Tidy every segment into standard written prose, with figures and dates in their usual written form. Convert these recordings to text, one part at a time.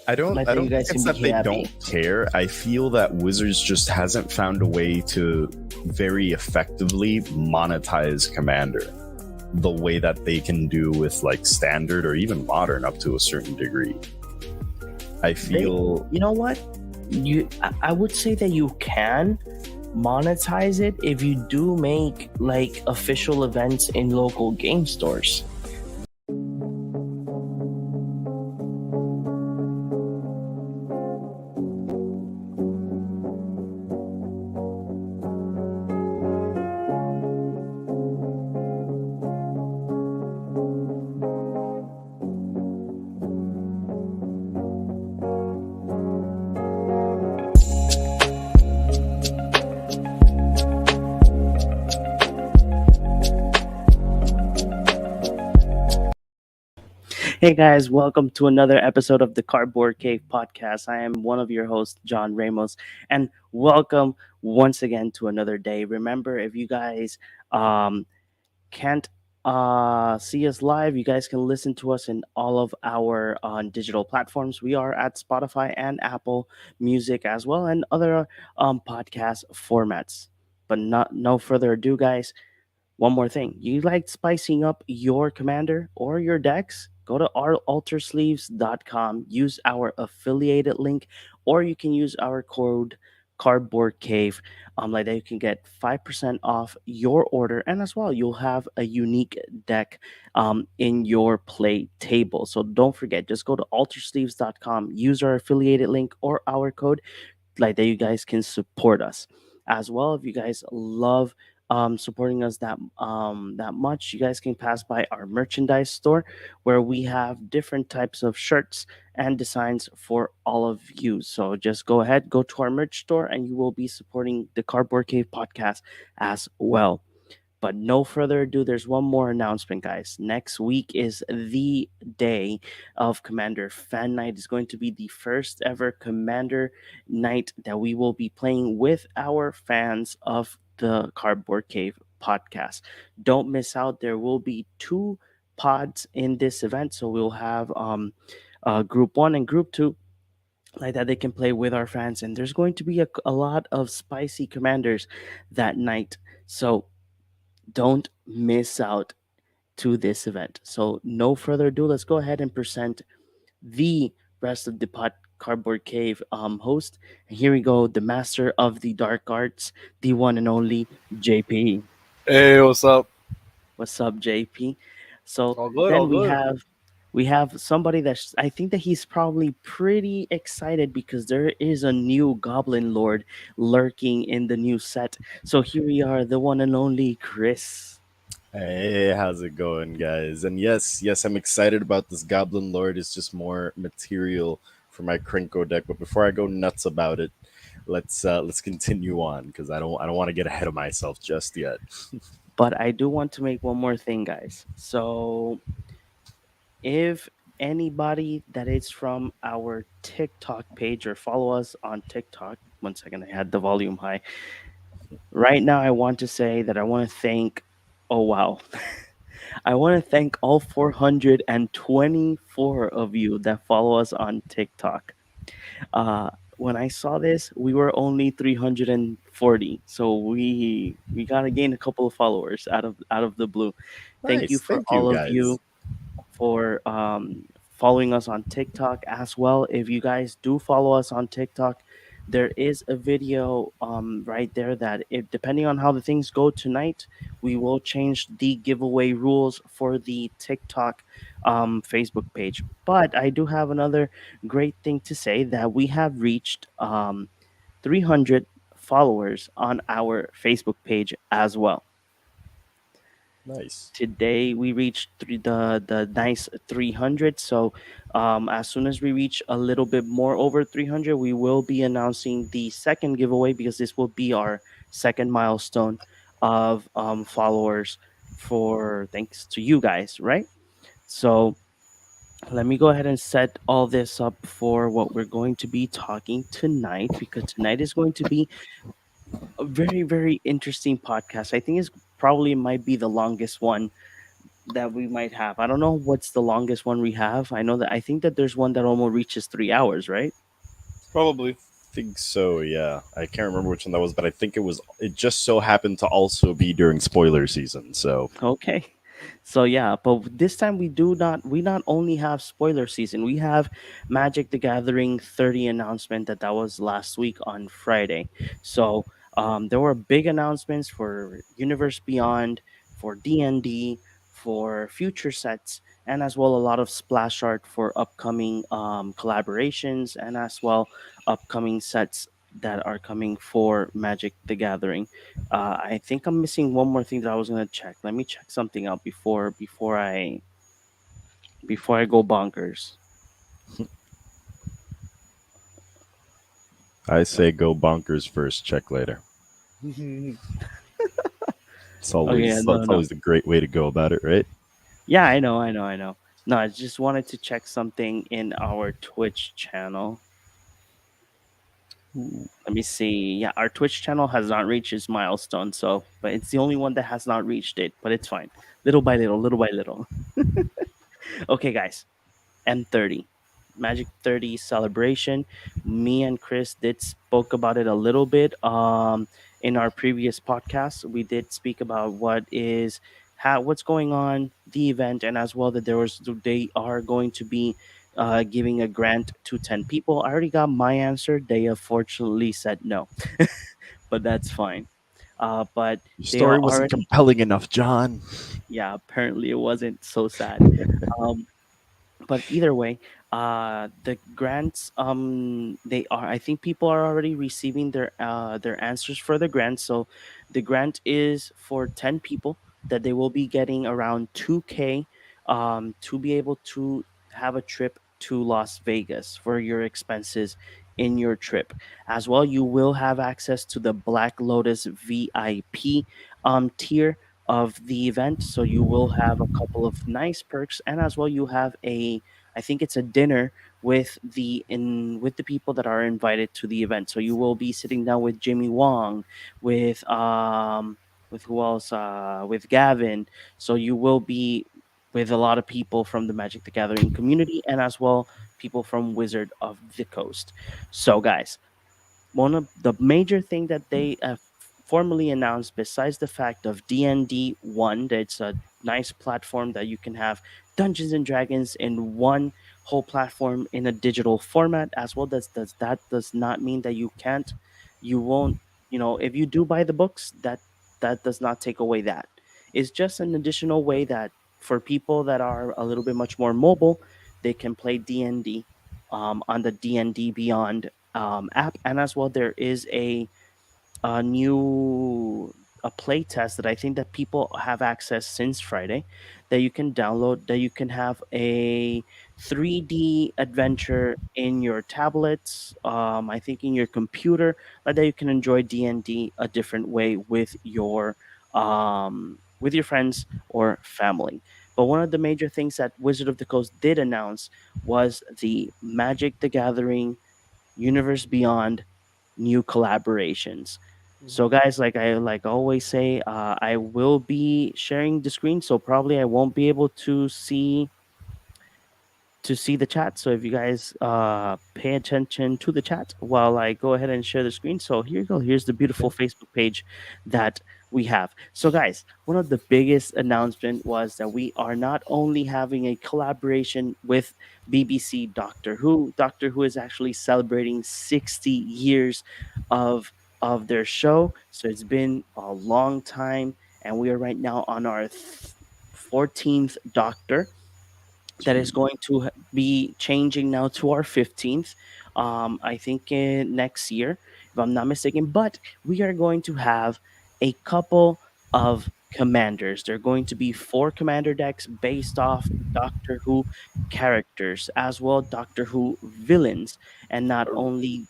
I don't Like I that you don't think guys can it's be that they don't happy. care. I feel that Wizards just hasn't found a way to very effectively monetize Commander the way that they can do with like standard or even modern up to a certain degree. I They, feel you know what? I would say that you can monetize it if you do make like official events in local game stores. Hey guys, welcome to another episode of the Cardboard Cave podcast. I am one of your hosts, John Ramos, and welcome once again to another day. Remember, if you guys can't see us live, you guys can listen to us in all of our digital platforms. We are at Spotify and Apple Music as well, and other podcast formats. But not no further ado, guys. One more thing. You like spicing up your commander or your decks? Go to our altersleeves.com, use our affiliated link, or you can use our code cardboard cave. Like that you can get 5% off your order, and as well you'll have a unique deck in your play table. So don't forget, just go to altersleeves.com, use our affiliated link or our code, like that you guys can support us as well. If you guys love supporting us that much, you guys can pass by our merchandise store where we have different types of shirts and designs for all of you. So just go ahead, go to our merch store, and you will be supporting the Cardboard Cave podcast as well. But no further ado, there's one more announcement, guys. Next week is the day of Commander Fan Night. It's going to be the first ever Commander night that we will be playing with our fans of the Cardboard Cave podcast. Don't miss out. There will be two pods in this event. So we'll have group one and group two, like that they can play with our fans. And there's going to be a lot of spicy commanders that night. So don't miss out to this event. So, no further ado, let's go ahead and present the rest of the Cardboard Cave host. And here we go, the master of the dark arts, the one and only JP. Hey, what's up? What's up, JP? So All good, all then good. we have somebody that's, I think that he's probably pretty excited because there is a new Goblin Lord lurking in the new set. So here we are, the one and only Chris. hey, how's it going, guys? And yes, I'm excited about this Goblin Lord. It's just more material for my Krinko deck. But before I go nuts about it, let's continue on because I don't want to get ahead of myself just yet. But I do want to make one more thing, guys. So if anybody that is from our TikTok page or follow us on TikTok, one second, I had the volume high. Right now, I want to say that I want to thank, oh wow, I want to thank all 424 of you that follow us on TikTok. When I saw this, we were only 340, so we gotta gain a couple of followers out of the blue. Thank you Nice, for thank you, all of guys. you for following us on TikTok as well. If you guys do follow us on TikTok, there is a video right there that, if depending on how the things go tonight, we will change the giveaway rules for the TikTok Facebook page. But I do have another great thing to say, that we have reached 300 followers on our Facebook page as well. Nice. Today we reached the nice 300. So as soon as we reach a little bit more over 300, we will be announcing the second giveaway, because this will be our second milestone of followers, for thanks to you guys, right? So let me go ahead and set all this up for what we're going to be talking tonight, because tonight is going to be a very, very interesting podcast. I think it's probably might be the longest one that we might have. I don't know what's the longest one we have. I know that I think that there's one that almost reaches 3 hours, right? Probably. Think so, yeah. I can't remember which one that was, but I think it was. It just so happened to also be during spoiler season. So Okay. So yeah, but this time we not only have spoiler season, we have Magic the Gathering 30 announcement that was last week on Friday. So there were big announcements for Universe Beyond, for D&D, for future sets, and as well a lot of splash art for upcoming collaborations, and as well upcoming sets that are coming for Magic the Gathering. I think I'm missing one more thing that I was gonna check. Let me check something out before I go bonkers. I Uh, say go bonkers first, check later. okay, yeah, no, It's no, always the great way to go about it, right? yeah, I know. No, I just wanted to check something in our Twitch channel. Let me see. Yeah, our Twitch channel has not reached its milestone, so but it's the only one that has not reached it. But it's fine, little by little, little by little. Okay, guys. M30 Magic 30 celebration. Me and Chris did spoke about it a little bit in our previous podcast. We did speak about what's going on the event, and as well that they are going to be giving a grant to 10 people. I already got my answer. They unfortunately said no, but that's fine. But Your they story are wasn't already, compelling enough, John. yeah, apparently it wasn't so sad. Um, but either way, the grants, they are, I think people are already receiving their answers for the grant. So the grant is for 10 people that they will be getting around 2K to be able to have a trip to Las Vegas for your expenses in your trip. As well, you will have access to the Black Lotus VIP tier of the event. So you will have a couple of nice perks, and as well you have I think it's a dinner with the people that are invited to the event. So you will be sitting down with Jimmy Wong, with who else? With Gavin. So you will be with a lot of people from the Magic the Gathering community, and as well people from Wizard of the Coast. So guys, one of the major thing that they formally announced, besides the fact of DND one, that's a nice platform that you can have Dungeons and Dragons in one whole platform in a digital format, as well. Does that does not mean that you won't, if you do buy the books, that does not take away that. It's just an additional way that for people that are a little bit much more mobile, they can play DND on the DND Beyond app, and as well there is a new a play test that I think that people have access since Friday, that you can download, that you can have a 3D adventure in your tablets, I think in your computer, that you can enjoy D&D a different way with your friends or family. But one of the major things that Wizard of the Coast did announce was the Magic the Gathering Universe Beyond new collaborations. So Mhm. guys, like I always say, I will be sharing the screen, so probably I won't be able to see the chat. So if you guys pay attention to the chat while I go ahead and share the screen. So here you go. Here's the beautiful Facebook page that we have. So guys, one of the biggest announcement was that we are not only having a collaboration with BBC Doctor Who. Doctor Who is actually celebrating 60 years of their show. So it's been a long time, and we are right now on our 14th Doctor that is Gee. going to be changing now to our 15th. I think next year, if I'm not mistaken. But we are going to have a couple of commanders. There are going to be four commander decks based off Doctor Who characters, as well Doctor Who villains. And not only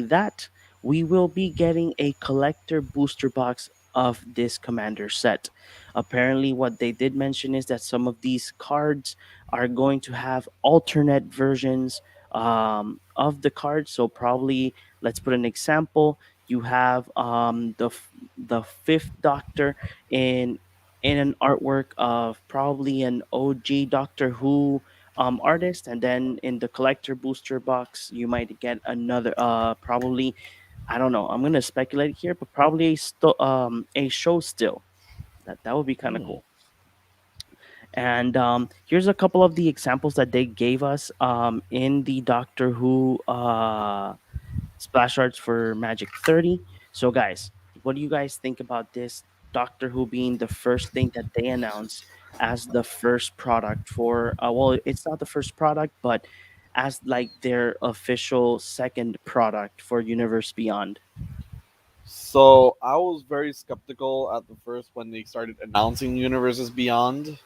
that, we will be getting a collector booster box of this commander set. Apparently, what they did mention is that some of these cards are going to have alternate versions of the card. So probably, let's put an example. You have the fifth Doctor in in an artwork of probably an OG Doctor Who artist, and then in the collector booster box, you might get another probably, I don't know. I'm gonna speculate here, but probably a show still. That would be kind of Hmm. cool. And here's a couple of the examples that they gave us in the Doctor Who splash arts for Magic 30. So, guys, what do you guys think about this Doctor Who being the first thing that they announced as the first product for? Well, it's not the first product, but as like their official second product for Universe Beyond. So I was very skeptical at the first when they started announcing Universes Beyond,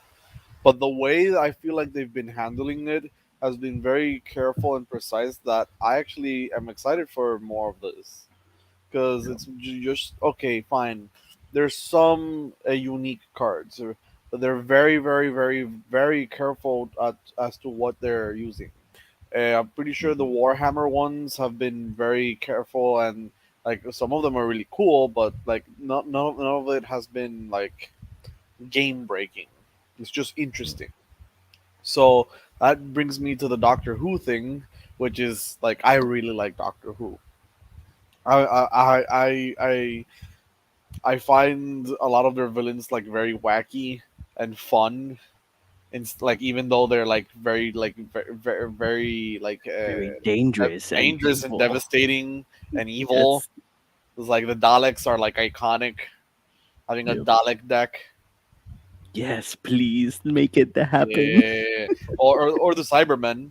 but the way that I feel like they've been handling it has been very careful and precise. That I actually am excited for more of this because Yeah. it's just okay. Fine, there's some unique cards, but they're very, very, very, very careful as to what they're using. I'm pretty sure the Hmm. Warhammer ones have been very careful and like some of them are really cool, but like not none of it has been like game breaking. It's just interesting. So that brings me to the Doctor Who thing, which is like I really like Doctor Who. I find a lot of their villains like very wacky and fun, and like even though they're like very like very like Very dangerous and dangerous and evil. devastating and evil. Yes. It's like the Daleks are like iconic. Having a Yep. Dalek deck, Yes, please make it happen. yeah, or the Cybermen.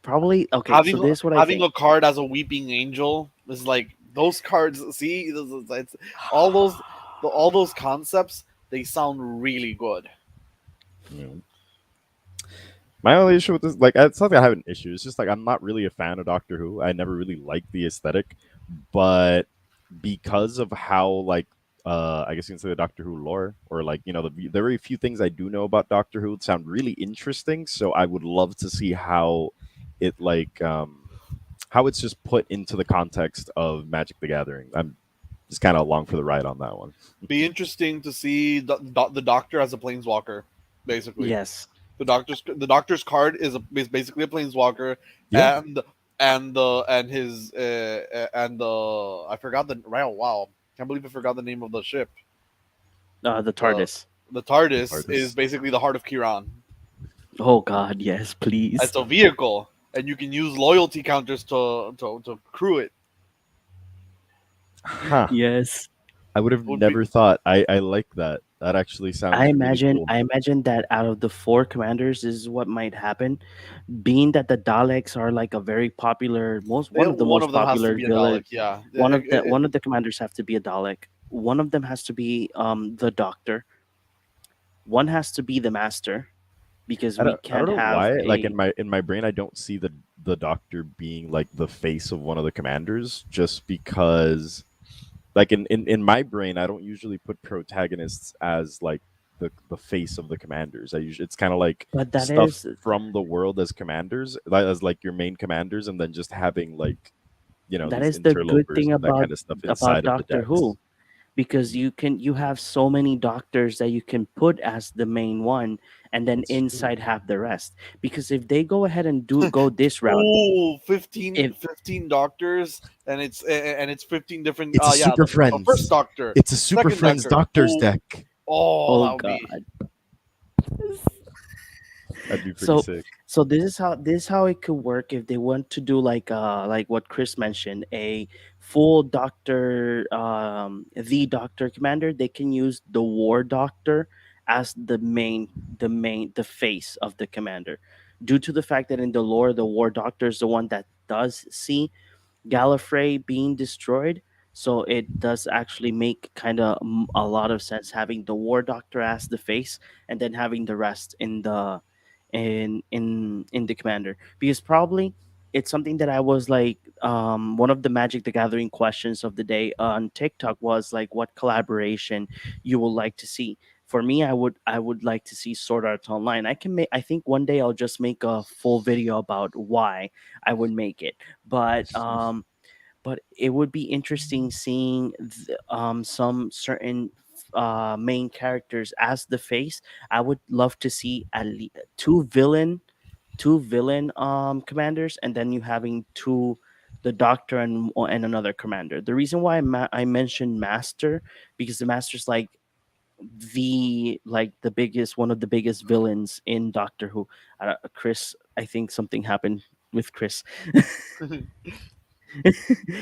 Probably okay. So Having this is what I having think. a card as a Weeping Angel is like those cards. See, it's all those all those concepts. They sound really good. Yeah. My only issue with this, like, it's not that I have an issue. It's just like I'm not really a fan of Doctor Who. I never really liked the aesthetic, but because of how, like, I guess you can say the Doctor Who lore, or like, the very few things I do know about Doctor Who sound really interesting. So I would love to see how it like how it's just put into the context of Magic the Gathering. I'm just kind of along for the ride on that one. Be interesting to see the Doctor as a planeswalker, basically. Yes. The doctor's card is basically a planeswalker, Yeah. and and his and the I forgot the right. Oh, wow, can't believe I forgot the name of the ship. The The TARDIS. the TARDIS is Artists. basically the heart of Kiran. Oh God, yes, please. It's a vehicle, and you can use loyalty counters to crew it. Huh. Yes. I would have Would be never thought. I like that. That actually sounds really cool. I imagine that out of the four commanders, this is what might happen. Being that the Daleks are like a very popular, most one of the one most of them has to popular be a villain. Dalek. Yeah, One of the commanders have to be a Dalek. One of them has to be the Doctor. One has to be the Master because we I don't can't know have why. Like a. in my brain, I don't see the Doctor being like the face of one of the commanders, just because like in my brain, I don't usually put protagonists as like the face of the commanders. I usually it's kind of like But that stuff is from the world as commanders, as like your main commanders, and then just having like that these is the good interlopers thing and that kind of stuff about inside of the Doctor decks. Who, because you have so many doctors that you can put as the main one, and then That's true. inside have the rest. Because if they go ahead and do go this route, Ooh, 15, if 15 doctors, and it's 15 different. It's a Yeah, Super the first Friends. doctor, It's a Super second Friends doctor. Doctors Ooh, deck. oh, oh that would God. be. That'd be pretty So sick. so this is how it could work if they want to do like what Chris mentioned, a full doctor the doctor commander. They can use the war doctor as the face of the commander, due to the fact that in the lore the war doctor is the one that does see Gallifrey being destroyed. So it does actually make kind of a lot of sense having the War Doctor as the face, and then having the rest in the in the commander, because probably it's something that I was like one of the Magic the Gathering questions of the day on TikTok was like what collaboration you would like to see. For me, I would like to see Sword Art Online. I think one day I'll just make a full video about why I would make it. But it would be interesting seeing some certain main characters as the face, I would love to see at least two villain commanders, and then you having two, the doctor and another commander. The reason why I mentioned master, because the master's like the biggest, one of the biggest villains in Doctor Who. Chris, I think something happened with Chris.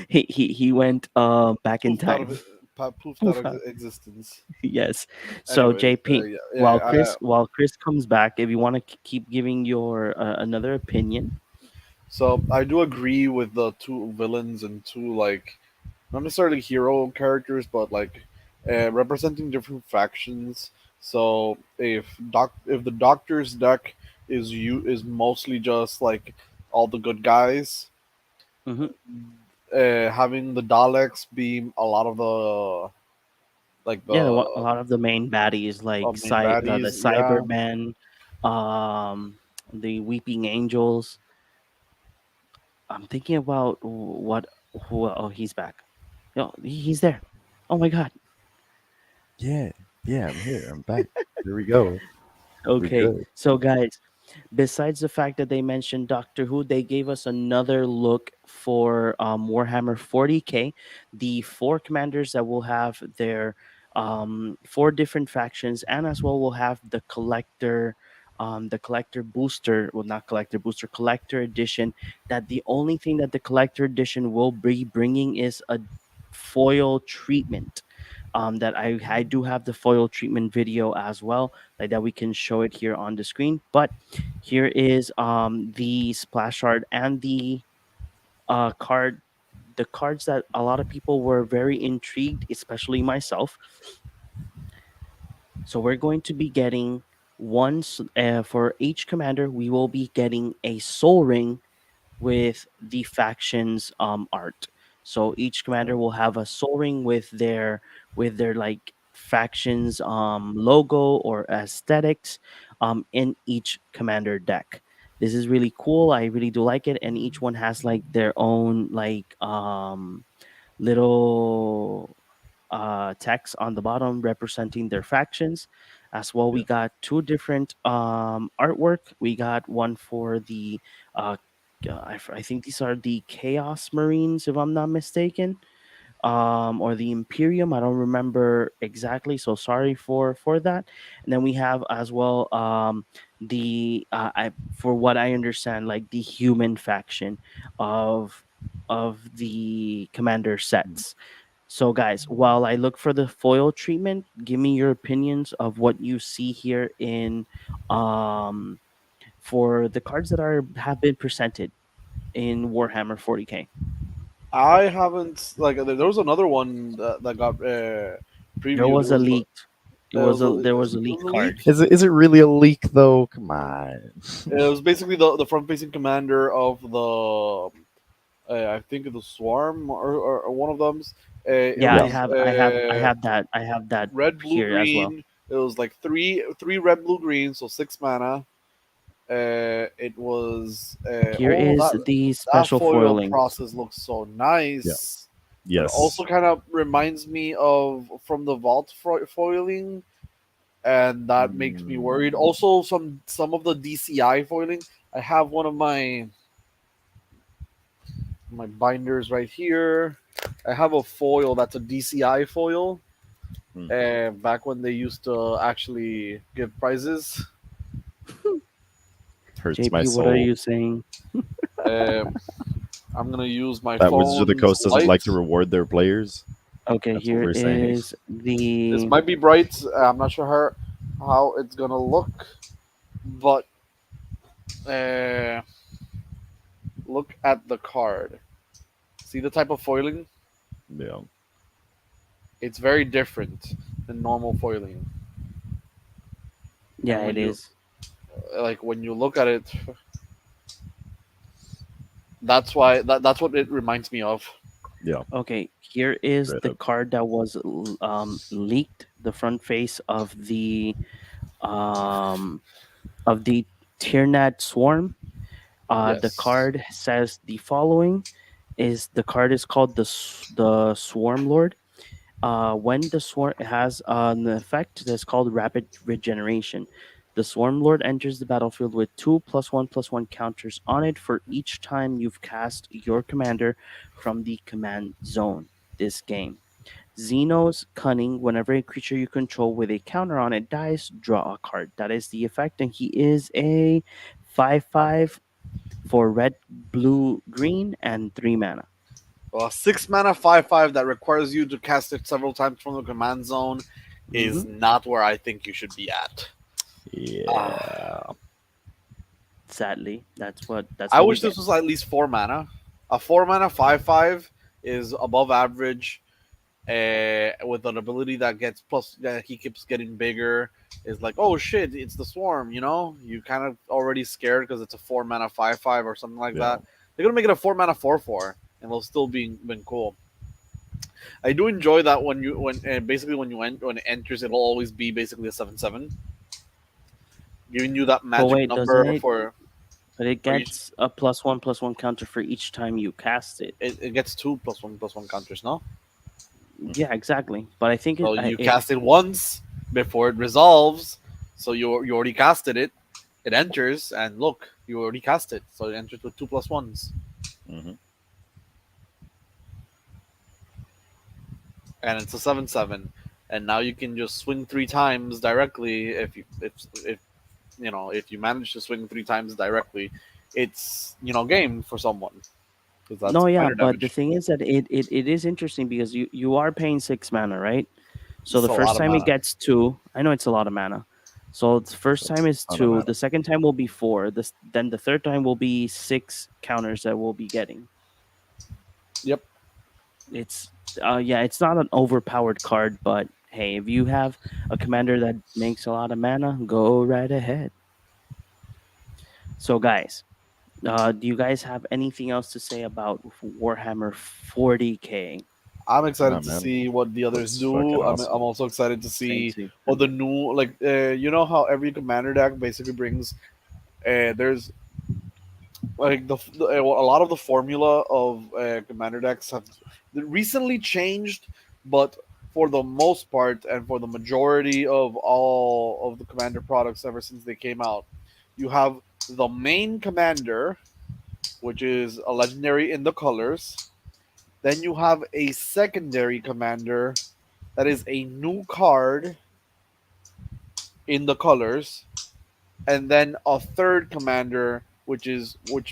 He went back in Poofed out of time. it, poofed out Poof, of existence. yes. So Anyways, JP, yeah, while yeah. Chris comes back, if you want to keep giving your another opinion. So I do agree with the two villains and two like not necessarily hero characters, but like representing different factions. So if the Doctor's deck is mostly just like all the good guys, Hmm. having the Daleks be a lot of the like Yeah, a the lot of the main baddies like main the baddies, yeah. Cybermen, um, the Weeping Angels. I'm thinking about what who. Oh, he's back. No, he's there. Oh my god. Yeah, yeah, I'm here. I'm back. Here we go. We're Okay, good. so guys, besides the fact that they mentioned Doctor Who, they gave us another look for Warhammer 40k, the four commanders that will have their four different factions, and as well will have the collector booster, well, not collector booster, collector edition. That the only thing that the collector edition will be bringing is a foil treatment. That I do have the foil treatment video as well, like that we can show it here on the screen. But here is the splash art and the cards that a lot of people were very intrigued, especially myself. So we're going to be getting for each commander. We will be getting a soul ring with the factions art. So each commander will have a soul ring with their like factions logo or aesthetics in each commander deck. This is really cool. I really do like it, and each one has like their own little text on the bottom representing their factions. As well, we Yeah. got two different artwork. We got one for the uh, I think these are the Chaos Marines, if I'm not mistaken, or the Imperium. I don't remember exactly, so sorry for that. And then we have as well for what I understand, like the human faction of the commander sets. So, guys, while I look for the foil treatment, give me your opinions of what you see here in um for the cards that are have been presented in Warhammer 40k. I haven't like there was another one that got There previewed. was a leaked. There was a It was leaked a card. leak. Is it really a leak though? Come on. It was basically the front facing commander of the I think the Swarm or one of them's. It Yeah, Yeah. was I have that red, blue, here as well. green. It was like three red, blue, green, so 6 mana. It was Here is the that special foil foiling. process looks so Yeah. nice. It Yes. also kind of reminds me of from the vault foiling, and that makes me worried. Mm, Also, some of the DCI foiling. I have one of my binders right here. I have a foil that's a DCI foil. mm, Back when they used to actually give prizes. hurts my JP, what are soul. you saying? Um, I'm gonna use my That Wizards of the phone's Coast doesn't light. like to reward their players. Okay, That's what here we're saying. is This the might be bright. I'm not sure how it's gonna look, but uh, look at the card. See the type of foiling? Yeah. It's very different than normal foiling. yeah, And it is. when you look at it, that's what it reminds me of. Yeah. Okay, here is Straight the up. card that was leaked. The front face um of the Tyrnat Swarm. The Yes. card says the following: is the card is called the Swarm Lord. When the swarm it has an effect that's called rapid regeneration. The Swarm Lord enters the battlefield with two +1/+1 counters on it for each time you've cast your commander from the command zone this game. Xeno's Cunning, whenever a creature you control with a counter on it dies, draw a card. That is the effect, and he is a 5/5 for red, blue, green, and 3 mana. Well, a 6 mana 5/5 that requires you to cast it several times from the command zone is Hmm. not where I think you should be at. Ah, Yeah. Sadly, that's I what you wish this get. was at least 4 mana. A 4 mana 5/5 is above average. With an ability that gets plus, that he keeps getting bigger. Is like, oh shit, it's the swarm. You know, you kind of already scared because it's a 4 mana 5/5 or something like Yeah. that. They're gonna make it a 4 mana 4/4, and it'll still be been cool. I do enjoy that when basically when it enters, it'll always be basically a 7/7, giving you that But magic wait, doesn't number it? But it for each. gets a +1/+1 counter for each time you cast it. It gets two +1/+1 counters, no? Yeah, exactly. But I think So you it cast it once before it resolves. So you already casted it. It enters, and look, you already cast it. So it enters with two +1s, Hmm. and it's a 7/7. And now you can just swing 3 times directly if if you manage to swing 3 times directly, it's game for someone because that's no, yeah. commander But the damage. thing is that it is interesting because you are paying 6 mana, right? So It's the a first lot of time it mana. gets two. I know it's a lot of mana. So the first time is Ton of two. mana. The second time will be four. Then the third time will be six counters that we'll be getting. Yep. It's yeah, it's not an overpowered card, but hey, if you have a commander that makes a lot of mana, go right ahead. So guys, do you guys have anything else to say about Warhammer 40K? I'm Nah, excited to man. see what the others Looks fucking do. I'm awesome. also excited to Same see too for what the me. new you know how every commander deck basically brings there's like a lot of the formula of commander decks have recently changed, but for the most part and for the majority of all of the commander products ever since they came out, you have the main commander, which is a legendary in the colors. Then you have a secondary commander that is a new card in the colors, and then a third commander which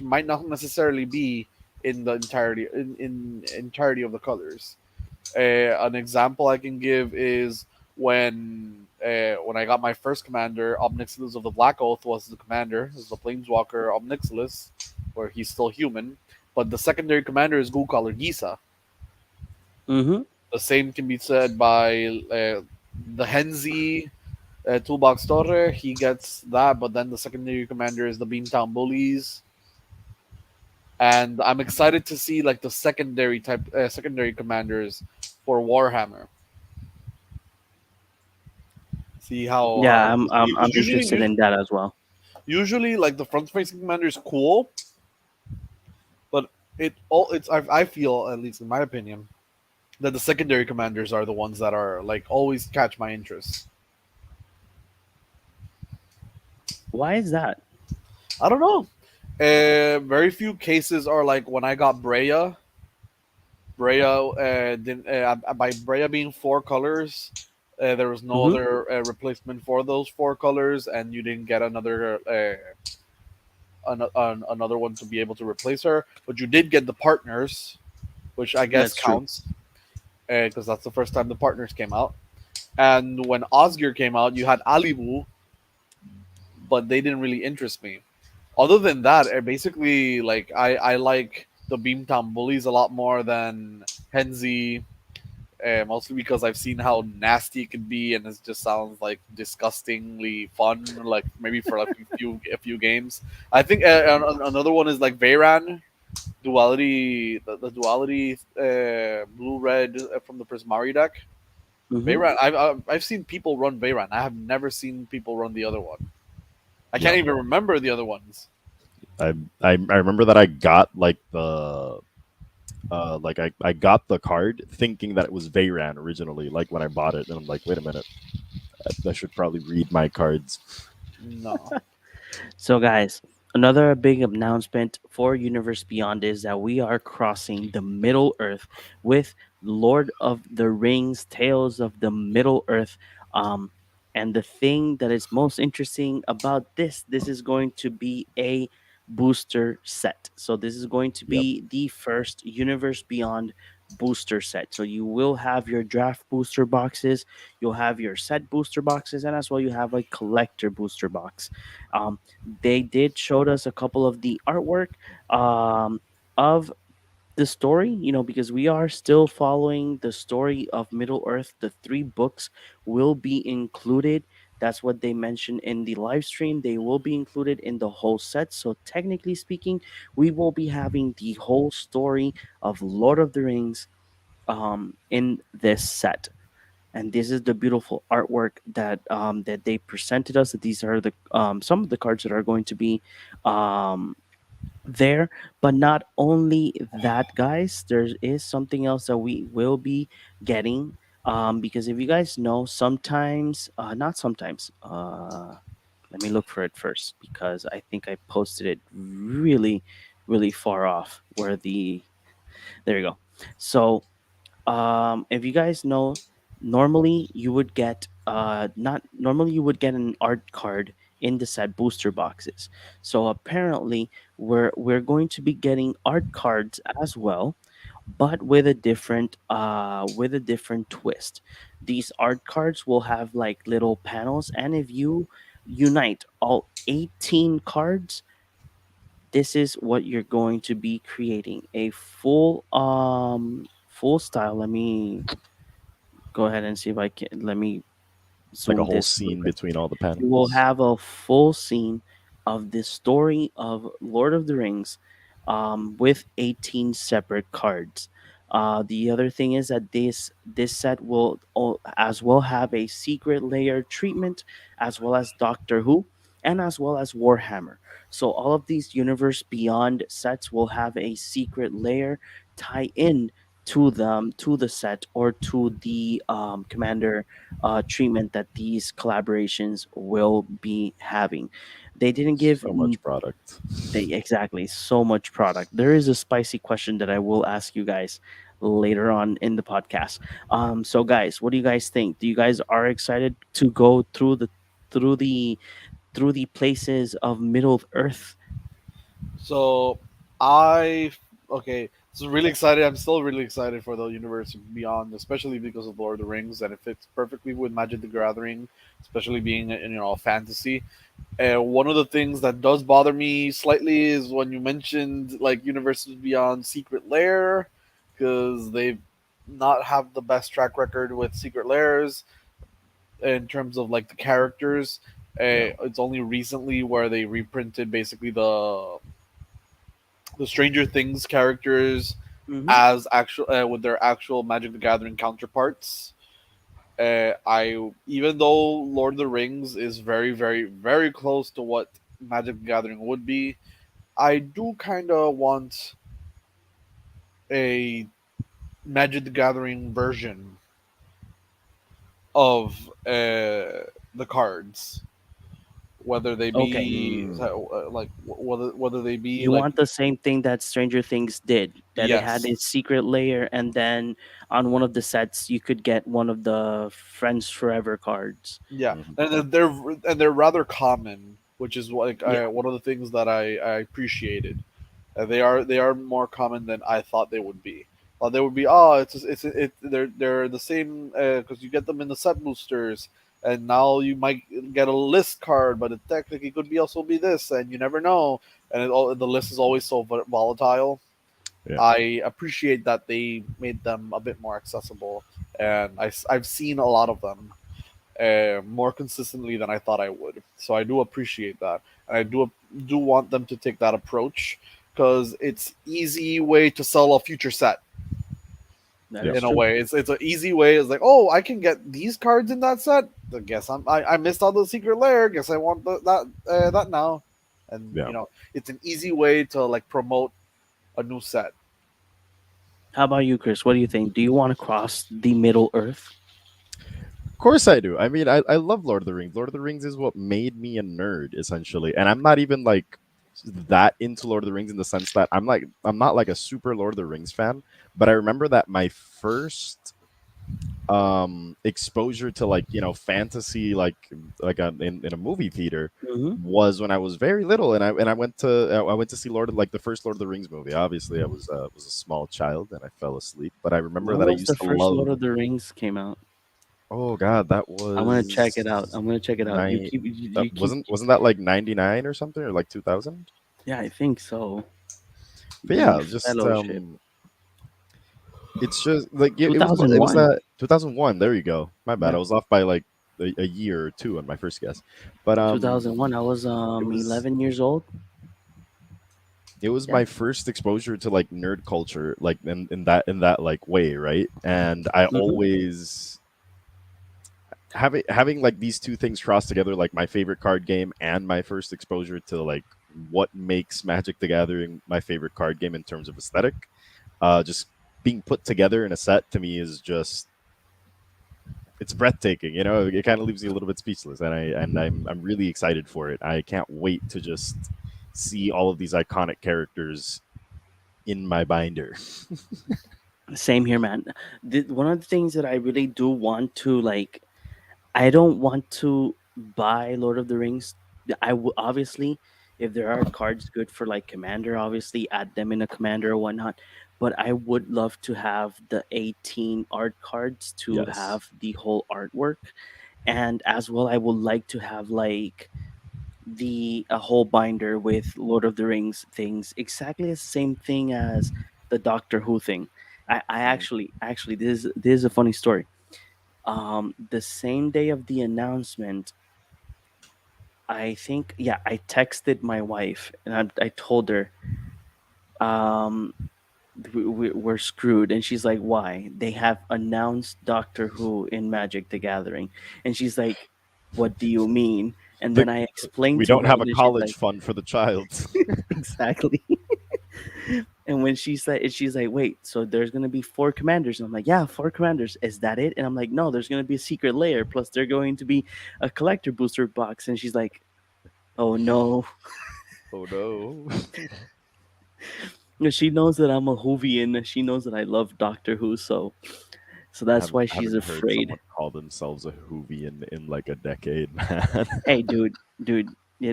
might not necessarily be in the entirety of the colors. An example I can give is when I got my first commander, Obnixilis of the Black Oath was the commander. This is the Planeswalker Obnixilis, where he's still human. But the secondary commander is Ghoulcaller Gisa. Mm-hmm. The same can be said by the Henzi Toolbox Torre. He gets that, but then the secondary commander is the Beamtown Bullies. And I'm excited to see like the secondary commanders for Warhammer. See Yeah, how I'm because interested in that as well. usually like the front facing commander is cool, but I feel, at least in my opinion, that the secondary commanders are the ones that are like always catch my interest. Why is that? I don't know. Very few cases are like when I got Breya. Breya didn't by Breya being 4 colors. There was no Mm-hmm. other replacement for those 4 colors, and you didn't get another one to be able to replace her. But you did get the partners, which I guess That's true. counts because that's the first time the partners came out. And when Osgir came out, you had Alibu, but they didn't really interest me. Other than that, basically, like I like the Beamtown Bullies a lot more than Henzi, mostly because I've seen how nasty it can be, and it just sounds like disgustingly fun. Like maybe for like a few games. I think another one is like Veyran duality, the duality blue red from the Prismari deck. Mm-hmm. Veyran, I've seen people run Veyran. I have never seen people run the other one. I Yeah. can't even remember the other ones. I remember that I got like the Like I got the card thinking that it was Veyran originally, like when I bought it, and I'm like, wait a minute, I should probably read my cards. No. So, guys, another big announcement for Universe Beyond is that we are crossing the Middle Earth with Lord of the Rings, Tales of the Middle Earth. Um, and the thing that is most interesting about this is going to be a booster set. So, this is going to Yep. be the first Universe Beyond booster set. So, you will have your draft booster boxes, you'll have your set booster boxes, and as well, you have a collector booster box. Um, they did showed us a couple of the artwork of the story, because we are still following the story of Middle Earth. The three books will be included. That's what they mentioned in the live stream. They will be included in the whole set. So technically speaking, we will be having the whole story of Lord of the Rings in this set. And this is the beautiful artwork that they presented us. That these are the some of the cards that are going to be um, there. But not only that, guys, there is something else that we will be getting. Because if you guys know, sometimes, not sometimes. Let me look for it first because I think I posted it really, really far off. Where the There you go. So if you guys know, normally you would get not normally you would get an art card in the set booster boxes. So apparently we're going to be getting art cards as well, but with a different twist. These art cards will have like little panels, and if you unite all 18 cards, this is what you're going to be creating: a full style. Let me go ahead and see if I can. Let me Like a zoom whole this real scene quick. between all the You will panels. have a full scene of the story of Lord of the Rings, with 18 separate cards. The other thing is that this set will as well have a secret layer treatment, as well as Doctor Who, and as well as Warhammer. So all of these Universe Beyond sets will have a secret layer tie in to the set, or to the commander treatment that these collaborations will be having. They didn't give So much product. they exactly so much product. There is a spicy question that I will ask you guys later on in the podcast. So guys, what do you guys think? Do you guys are excited to go through the through the places of Middle Earth? So I okay, so really excited. I'm still really excited for the universe beyond, especially because of Lord of the Rings, and it fits perfectly with Magic the Gathering, especially being in fantasy. One of the things that does bother me slightly is when you mentioned like universes beyond Secret Lair, because they not have the best track record with Secret Lairs in terms of like the characters. Yeah. It's only recently where they reprinted basically the Stranger Things characters Hmm. as actual with their actual Magic the Gathering counterparts. I Even though Lord of the Rings is very, very, very close to what Magic the Gathering would be, I do kind of want a Magic the Gathering version of the cards, whether they Okay. be Mm, like whether they be You like want the same thing that Stranger Things did, that it had yes, its secret layer, and then on one of the sets you could get one of the Friends Forever cards. yeah, mhm. and they're rather common, which is like Yeah. one of the things that I appreciated. They are more common than I thought they would be. They would be they're the same because you get them in the set boosters, and now you might get a list card, but it technically could be also be this, and you never know. And the list is always so volatile. Yeah. I appreciate that they made them a bit more accessible, and I've seen a lot of them more consistently than I thought I would. So I do appreciate that, and I do want them to take that approach because it's easy way to sell a future set. That Yep. is In a true. way, it's an easy way. It's like, oh, I can get these cards in that set. I guess I missed out the secret lair. Guess I want that now, and Yeah. it's an easy way to like promote a new set. How about you, Chris? What do you think? Do you want to cross the Middle Earth? Of course I do. I mean, I love Lord of the Rings. Lord of the Rings is what made me a nerd, essentially. And I'm not even like that into Lord of the Rings in the sense that I'm not like a super Lord of the Rings fan, but I remember that my first exposure to like, fantasy in a movie theater Hmm. was when I was very little, and I went to see Lord of like the first Lord of the Rings movie. Obviously, I was a small child and I fell asleep, but I remember When that I was the used to first love. Lord of the Rings came out? Oh God, that I'm gonna check it out. was I'm gonna check it out. You nine. keep That you keep. wasn't that like 99 or something, or like 2000? Yeah, I think so. But The yeah, just Fellowship, it's just like it was 2001. that 2001. There you go. My bad. Yeah, I was off by like a year or two on my first guess, but 2001. I was it was 11 years old. Yeah. my first exposure to like nerd culture, like in that like way, right? And I Hmm. always having like these two things crossed together, like my favorite card game and my first exposure to like what makes Magic the Gathering my favorite card game in terms of aesthetic, just being put together in a set to me is just it's breathtaking. It kind of leaves you a little bit speechless, and I'm really excited for it. I can't wait to just see all of these iconic characters in my binder. Same here, man. One of the things that I really do want to like, I don't want to buy Lord of the Rings. I will obviously, if there are cards good for like Commander, obviously add them in a Commander or whatnot. But I would love to have the 18 art cards to Yes. have the whole artwork, and as well, I would like to have like the a whole binder with Lord of the Rings things, exactly the same thing as the Doctor Who thing. I Mm. actually this is a funny story. The same day of the announcement, I think, yeah, I texted my wife and I told her, um we're screwed, and she's like, why? They have announced Doctor Who in Magic the Gathering. And she's like, what do you mean? And The, then I explained we to don't her, have and a then she's college like, fund for the child. exactly. And when she said it, she's like, wait, so there's gonna be four commanders? And I'm like, yeah, four commanders. Is that it? And I'm like, no, there's gonna be a secret layer, plus there's going to be a collector booster box. And she's like, oh no. Oh no. She knows that I'm a Whovian. She knows that I love Doctor Who, so that's why I she's haven't heard afraid. someone call themselves a Hoovy in like a decade, man. Hey, dude, yeah,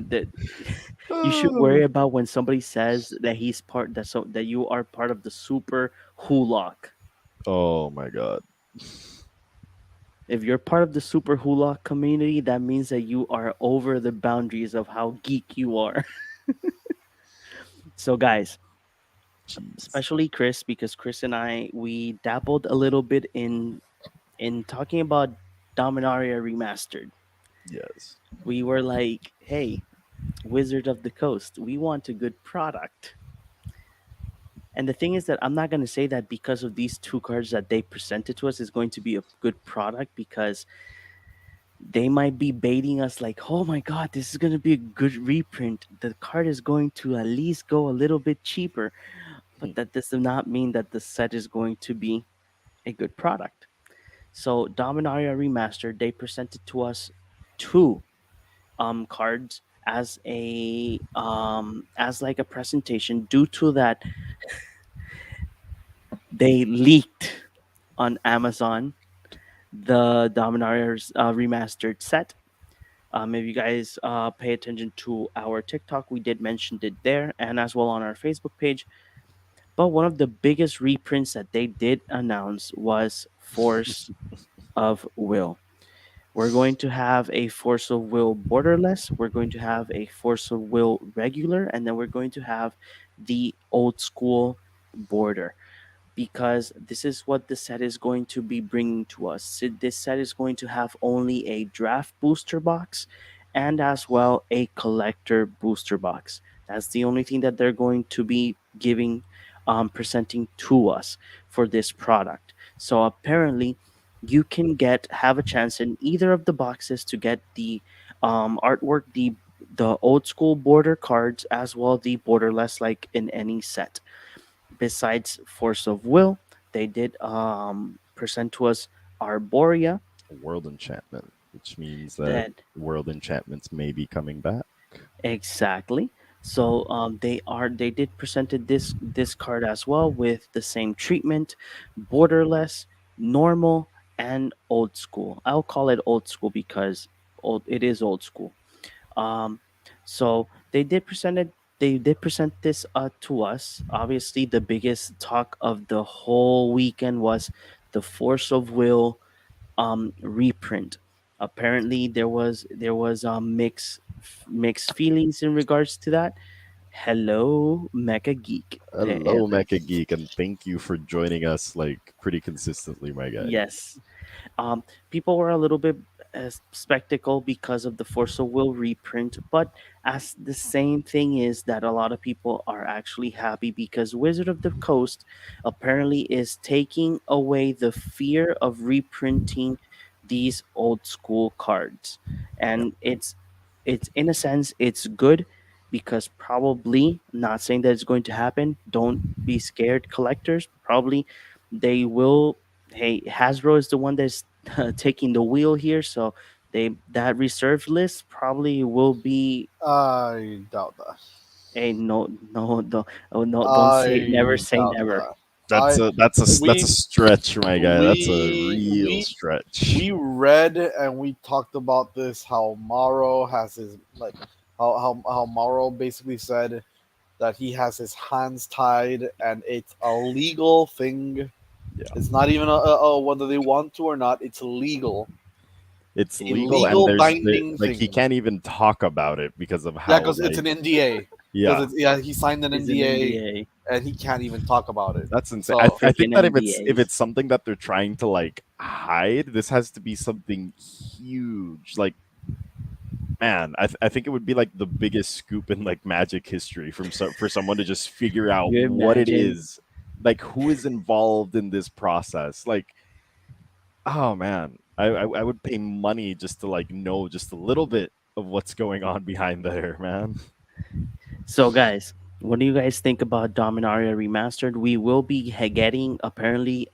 you should Oh worry about when somebody says that he's part that so that you are part of the super Hulock. oh my god. If you're part of the super Hulock community, that means that you are over the boundaries of how geek you are. So, guys, Jeez. especially Chris, because Chris and I we dabbled a little bit in talking about Dominaria Remastered. Yes. We were like, hey, Wizard of the Coast, we want a good product. And the thing is that I'm not going to say that because of these two cards that they presented to us is going to be a good product, because they might be baiting us like, oh my God, this is going to be a good reprint. The card is going to at least go a little bit cheaper. But that does not mean that the set is going to be a good product. So, Dominaria Remastered, they presented to us two cards as like a presentation, due to that they leaked on Amazon the Dominaria's remastered set. If you guys pay attention to our TikTok, we did mention it there, and as well on our Facebook page. But one of the biggest reprints that they did announce was Force of Will. We're going to have a Force of Will borderless. We're going to have a Force of Will regular, and then we're going to have the old school border, because this is what the set is going to be bringing to us. This set is going to have only a draft booster box and as well a collector booster box. That's the only thing that they're going to be giving, presenting to us for this product. So apparently, you can have a chance in either of the boxes to get the artwork, the old school border cards, as well the borderless, like in any set. Besides Force of Will, they did present to us Arborea. World enchantment, which means that That world enchantments may be coming back. exactly. So they did presented this card as well with the same treatment, borderless, normal, and old school. I'll call it old school because it is old school. Um, so they did present this to us. Obviously, the biggest talk of the whole weekend was the Force of Will reprint. Apparently, there was mixed feelings in regards to that. Hello, Mecha Geek. Hello, Mecha Geek, and thank you for joining us like pretty consistently, my guy. Yes, Um, people were a little bit spectacle because of the Force of Will reprint, but as the same thing is that a lot of people are actually happy because Wizard of the Coast apparently is taking away the fear of reprinting these old school cards, Yeah, and it's in a sense it's good because probably not saying that it's going to happen. Don't be scared, collectors. Probably they will. Hey, Hasbro is the one that's taking the wheel here, so that reserve list probably will be I doubt that. a no, no, no, oh, no, don't say never, I say doubt never. that. that's I that's a we stretch, my guy. That's a we real we stretch. we read and we talked about this how Morrow has his like how Morrow basically said that he has his hands tied and it's a legal thing. Yeah, It's not even whether they want to or not. It's legal, it's a legal, and legal there's binding like he thing. can't even talk about it because of Yeah, how because it's like an NDA. Because yeah. it's yeah, he signed an Is an NDA NDA. and he can't even talk about it. That's insane. The So I freaking think that if it's NDAs. something that they're trying to like hide, this has to be something huge. Like, man, I think it would be like the biggest scoop in like magic history for someone to just figure out You what it imagine? is, like who is involved in this process. Like, oh man, I would pay money just to like know just a little bit of what's going on behind there, man. So, guys, what do you guys think about Dominaria Remastered? We will be getting apparently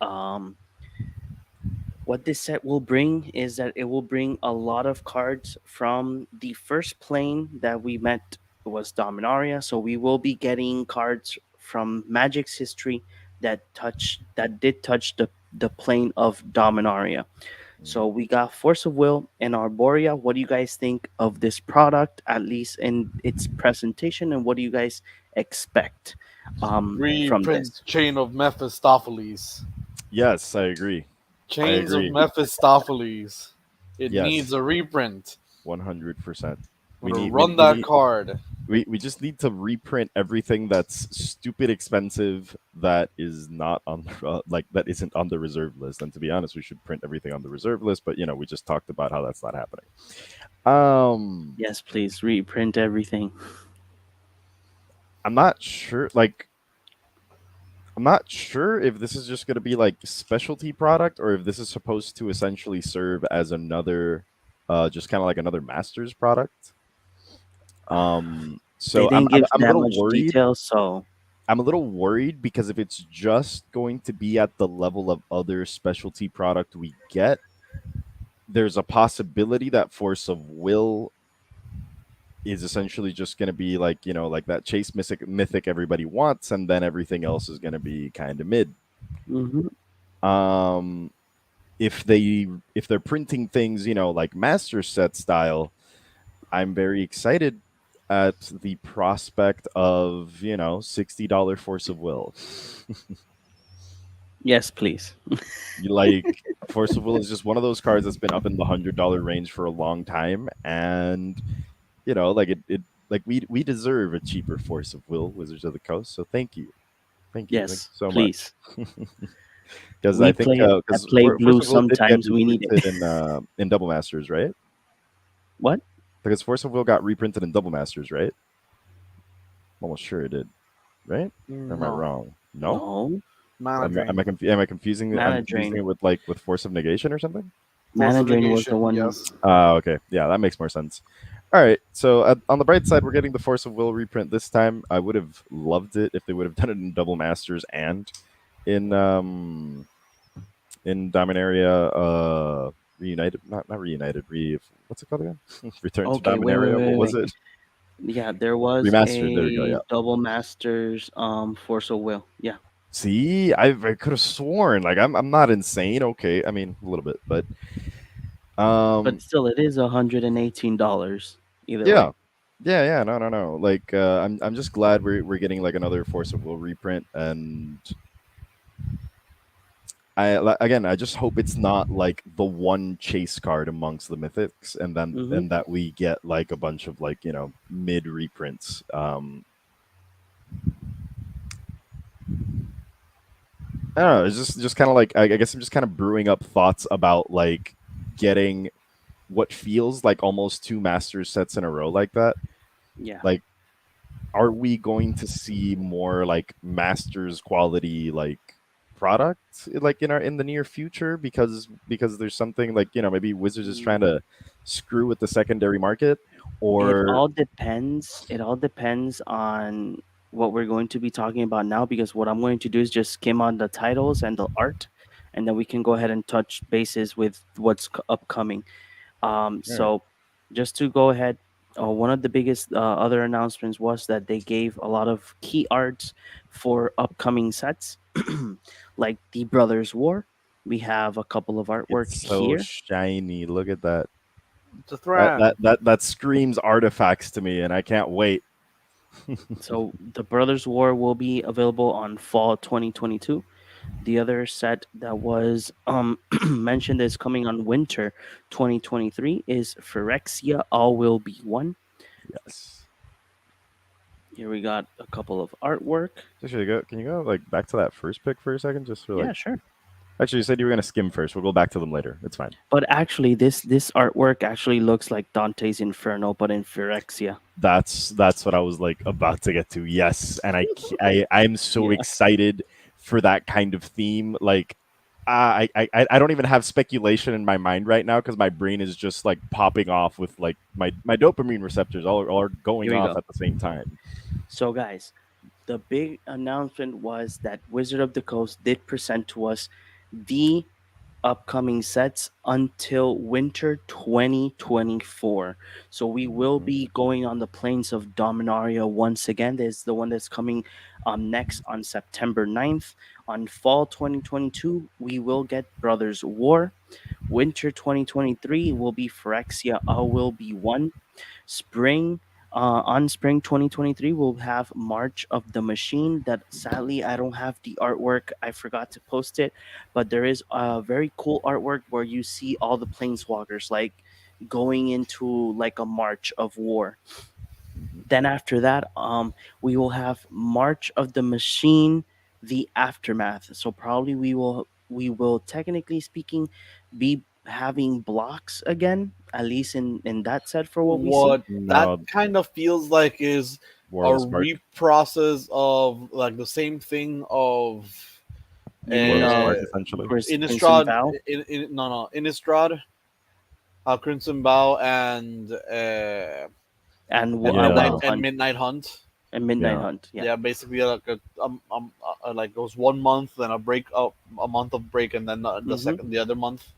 what this set will bring is that it will bring a lot of cards from the first plane that we met was Dominaria. So we will be getting cards from Magic's history that did touch the plane of Dominaria. So we got Force of Will and Arborea. What do you guys think of this product, at least in its presentation, and what do you guys expect from reprint this? Chain of Mephistopheles. Yes, I agree. I Chains of agree. Mephistopheles. It needs Yes, a reprint. 100%. I'm We gonna need we, run we that need card. we just need to reprint everything that's stupid expensive that is not on the, like that isn't on the reserve list. And to be honest, we should print everything on the reserve list. But we just talked about how that's not happening. Um, Yes, please reprint everything. I'm not sure. Like, I'm not sure if this is just going to be like specialty product or if this is supposed to essentially serve as another, just kind of like another master's product. They So I'm didn't I'm give I'm a that little much worried. detail, so I'm a little worried because if it's just going to be at the level of other specialty product we get, there's a possibility that Force of Will is essentially just going to be like, like that chase mythic everybody wants, and then everything else is going to be kind of mid. mhm. Um, if they're printing things, like master set style, I'm very excited at the prospect of, $60 Force of Will. Yes, please. Like Force of Will is just one of those cards that's been up in the $100 range for a long time, and like it like we deserve a cheaper Force of Will, Wizards of the Coast. So thank you Yes, so much. please. Because I We think play. I because play Force blue. of Will did get Sometimes we need reprinted it. in Double Masters, right? What? Because Force of Will got reprinted in Double Masters, right? I'm almost sure it did, right? Or am I No. wrong? No. No. Mana Am I, Drain. am I, conf- am I confusing it? I'm Mana confusing drain. it with like with Force of Negation or something. Force Mana of drain was the Negation, one. yes. Okay. Yeah, that makes more sense. All right. So on the bright side, we're getting the Force of Will reprint this time. I would have loved it if they would have done it in Double Masters and in Dominaria, reunited, not reunited, what's it called again? Return to Okay, wait, wait, Dominaria. What wait, was wait. it? Yeah, there was Remastered. There we go. a Yeah. double masters Force of Will. Yeah. See, I could have sworn like I'm not insane. Okay, I mean a little bit, but But um still it is $118 either yeah, way. yeah. No, no, no. Like I'm just glad we're getting like another Force of Will reprint, and again, I just hope it's not like the one chase card amongst the mythics, Mhm. and that we get like a bunch of like mid reprints. I don't know. It's just kind of like I guess I'm just kind of brewing up thoughts about like getting what feels like almost two masters sets in a row like that. Yeah. Like, are we going to see more like masters quality like product like in the near future because there's something like maybe Wizards is trying Mm, to screw with the secondary market It or all depends. It all depends on what we're going to be talking about now, because what I'm going to do is just skim on the titles and the art, and then we can go ahead and touch bases with what's upcoming. yeah, So just to go ahead, one of the biggest other announcements was that they gave a lot of key arts for upcoming sets, like the Brothers War. We have a couple of artwork it's so here. shiny. Look at that. It's a That Thran. that that that screams artifacts to me, and I can't wait. So the Brothers War will be available on fall 2022. The other set that was mentioned is coming on winter 2023 is Phyrexia All Will Be One. Yes. Here we got a couple of artwork. Actually, can you go like back to that first pick for a second, just for like. Yeah, sure. Actually, you said you were gonna skim first. We'll go back to them later. It's fine. But actually, this artwork actually looks like Dante's Inferno, but in Phyrexia. That's what I was like about to get to. Yes, and I'm so Yeah. excited for that kind of theme. Like, I don't even have speculation in my mind right now because my brain is just like popping off with like my dopamine receptors all are going Here we off go. at the same time. So, guys, the big announcement was that Wizard of the Coast did present to us the upcoming sets until winter 2024. So we will Mhm. be going on the plains of Dominaria once again. There's the one that's coming next on September 9th. On fall 2022, we will get Brothers War. Winter 2023 will be Phyrexia I Will Be One. Spring on spring 2023 we'll have March of the Machine, that sadly I don't have the artwork, I forgot to post it, but there is a very cool artwork where you see all the planeswalkers like going into like a march of war. Mhm. Then after that we will have March of the Machine, the Aftermath. So probably we will technically speaking be having blocks again, at least in that set for what we see. What that No, kind of feels like is War a of the Spark. reprocess of like the same thing of You War of mean the uh Spark, essentially. Crimson Innistrad. Vow No, Innistrad, Crimson Bow, and and Yeah, Wild Hunt Midnight Hunt. and Midnight yeah. Hunt? Yeah. Yeah, basically like like goes 1 month, then a break, a month of break, and then hmm the other month.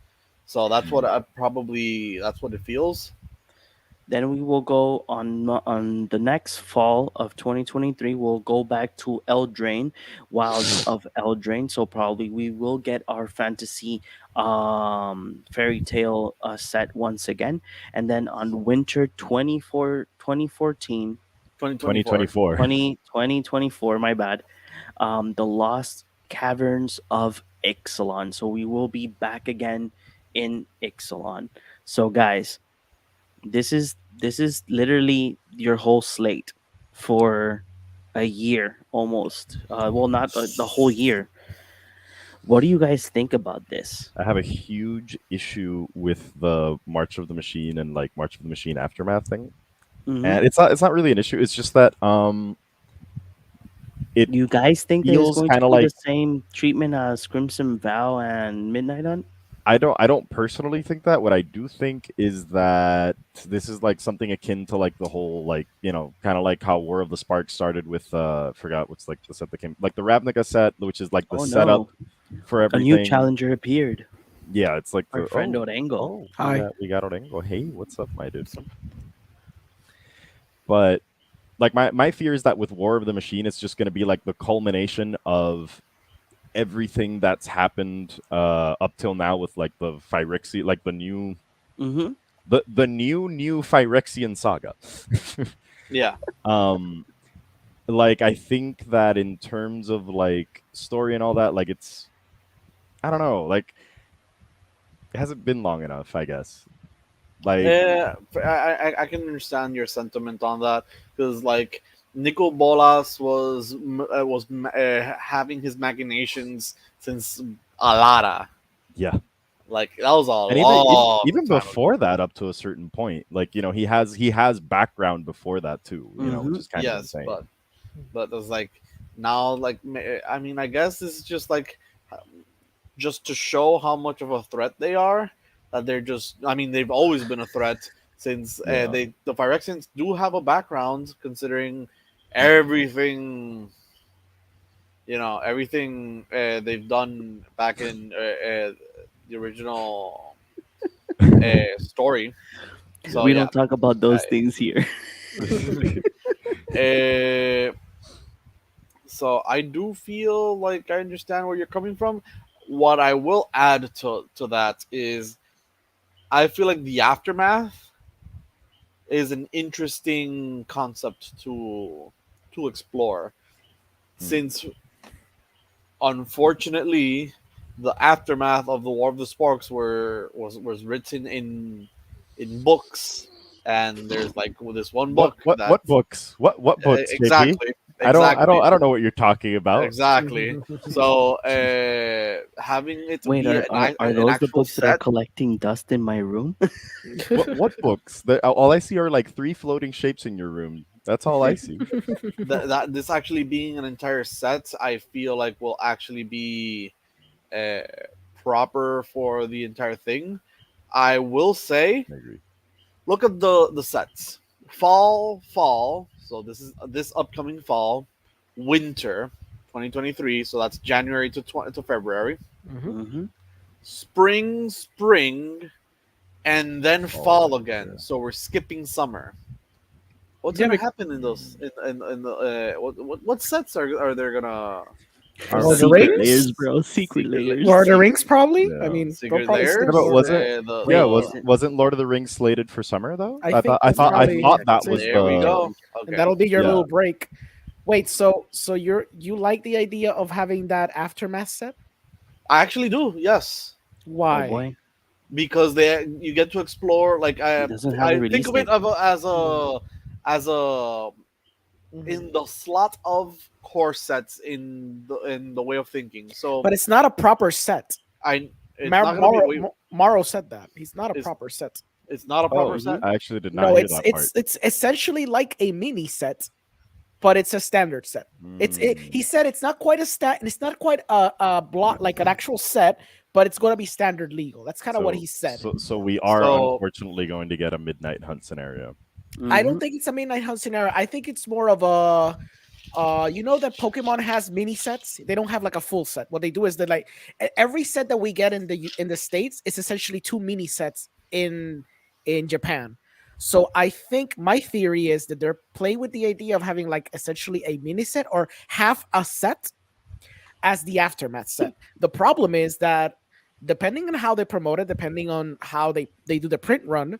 So that's what that's what it feels. Then we will go on the next fall of 2023. We'll go back to Eldraine, Wilds of Eldraine. So probably we will get our fantasy fairy tale set once again. And then on winter 2014, 2024. 2024. 2024, my bad, the Lost Caverns of Ixalan. So we will be back again in Ixalan. So guys, this is literally your whole slate for a year almost. Well, not the whole year. What do you guys think about this? I have a huge issue with the March of the Machine and like March of the Machine aftermath thing. Hmm. And it's not really an issue. It's just that it You guys think that it's feels going to kind of be the like same treatment as Crimson Vow and Midnight Hunt? I don't personally think that. What I do think is that this is like something akin to like the whole like, kind of like how War of the Sparks started with forgot what's like the set that came, like the Ravnica set, which is like the Oh setup no, for a new everything. challenger appeared. Yeah, it's like Our the friend Orengo. Hi. we got Orengo. Hey, what's up, my dude? But like my fear is that with War of the Machine, it's just going to be like the culmination of everything that's happened up till now with like the Phyrexia, like the new Mm-hmm. the new Phyrexian saga. Yeah. um like I think that in terms of like story and all that, like it's, I don't know, like it hasn't been long enough, I guess. Like, Yeah, I can understand your sentiment on that because like Nico Bolas was having his machinations since Alara. yeah. Like that was a And even long even time before ago. that, up to a certain point, like, he has background before that too, which Mhm. is kind of Yes, insane. but it's like now like I mean I guess this is just like just to show how much of a threat they are. That they're just I mean they've always been a threat since Yeah. the Phyrexians do have a background considering everything everything they've done back in the original story. So We yeah, don't talk about those I- things here. uh, so I do feel like I understand where you're coming from. What I will add to that is I feel like the aftermath is an interesting concept to explore Hmm. since unfortunately the aftermath of the War of the Sparks was written in books, and there's like this one What book what that what books? What books, JP? exactly I don't I don't exactly I don't know what you're talking about. exactly. So having it Wait, be are an those the actual books that are set. collecting dust in my room? What books? All I see are like three floating shapes in your room. That's all I see. That this actually being an entire set, I feel like will actually be uh, proper for the entire thing. I will say, I agree. look at the sets: fall. So this is this upcoming fall, winter, 2023. So that's January to February. Mhm. Mm-hmm. Spring, and then Oh, fall again. yeah. So we're skipping summer. What's Yeah, gonna happen in those in the what sets are they gonna Are Lord of the Secret Rings. layers, bro. Secret Lord of layers. the Rings, probably. I Yeah. mean, they'll secret probably stick No, but layers? more. wasn't yeah, Wait, was is it? wasn't Lord of the Rings slated for summer though? I I think thought I that's thought I probably thought that that's it. was There we the go. And Okay. that'll be your yeah. little break. Wait, so you like the idea of having that aftermath set? I actually do. Yes, Oh Why? boy, because they you get to explore. Like it doesn't have a I think release of it date. of Mm-hmm. as a Mm-hmm. in the slot of core sets in the way of thinking. So But it's not a proper set. I it's not gonna be wait. Morrow said that he's not a It's proper set. it's not a Oh, proper Mm-hmm. set. I actually did not No, hear that part. it's essentially like a mini set, but it's a standard set. He Mm. said it's not quite a stat, and it's not quite a block like an actual set, but it's going to be standard legal. That's kind of what So he said. so we are So unfortunately going to get a midnight hunt scenario. I Mm-hmm. don't think it's a midnight hunt scenario. I think it's more of a you know that Pokemon has mini sets. They don't have like a full set. What they do is they like every set that we get in the states is essentially two mini sets in Japan. So I think my theory is that they're playing with the idea of having like essentially a mini set or half a set as the aftermath set. The problem is that depending on how they promote it, depending on how they do the print run,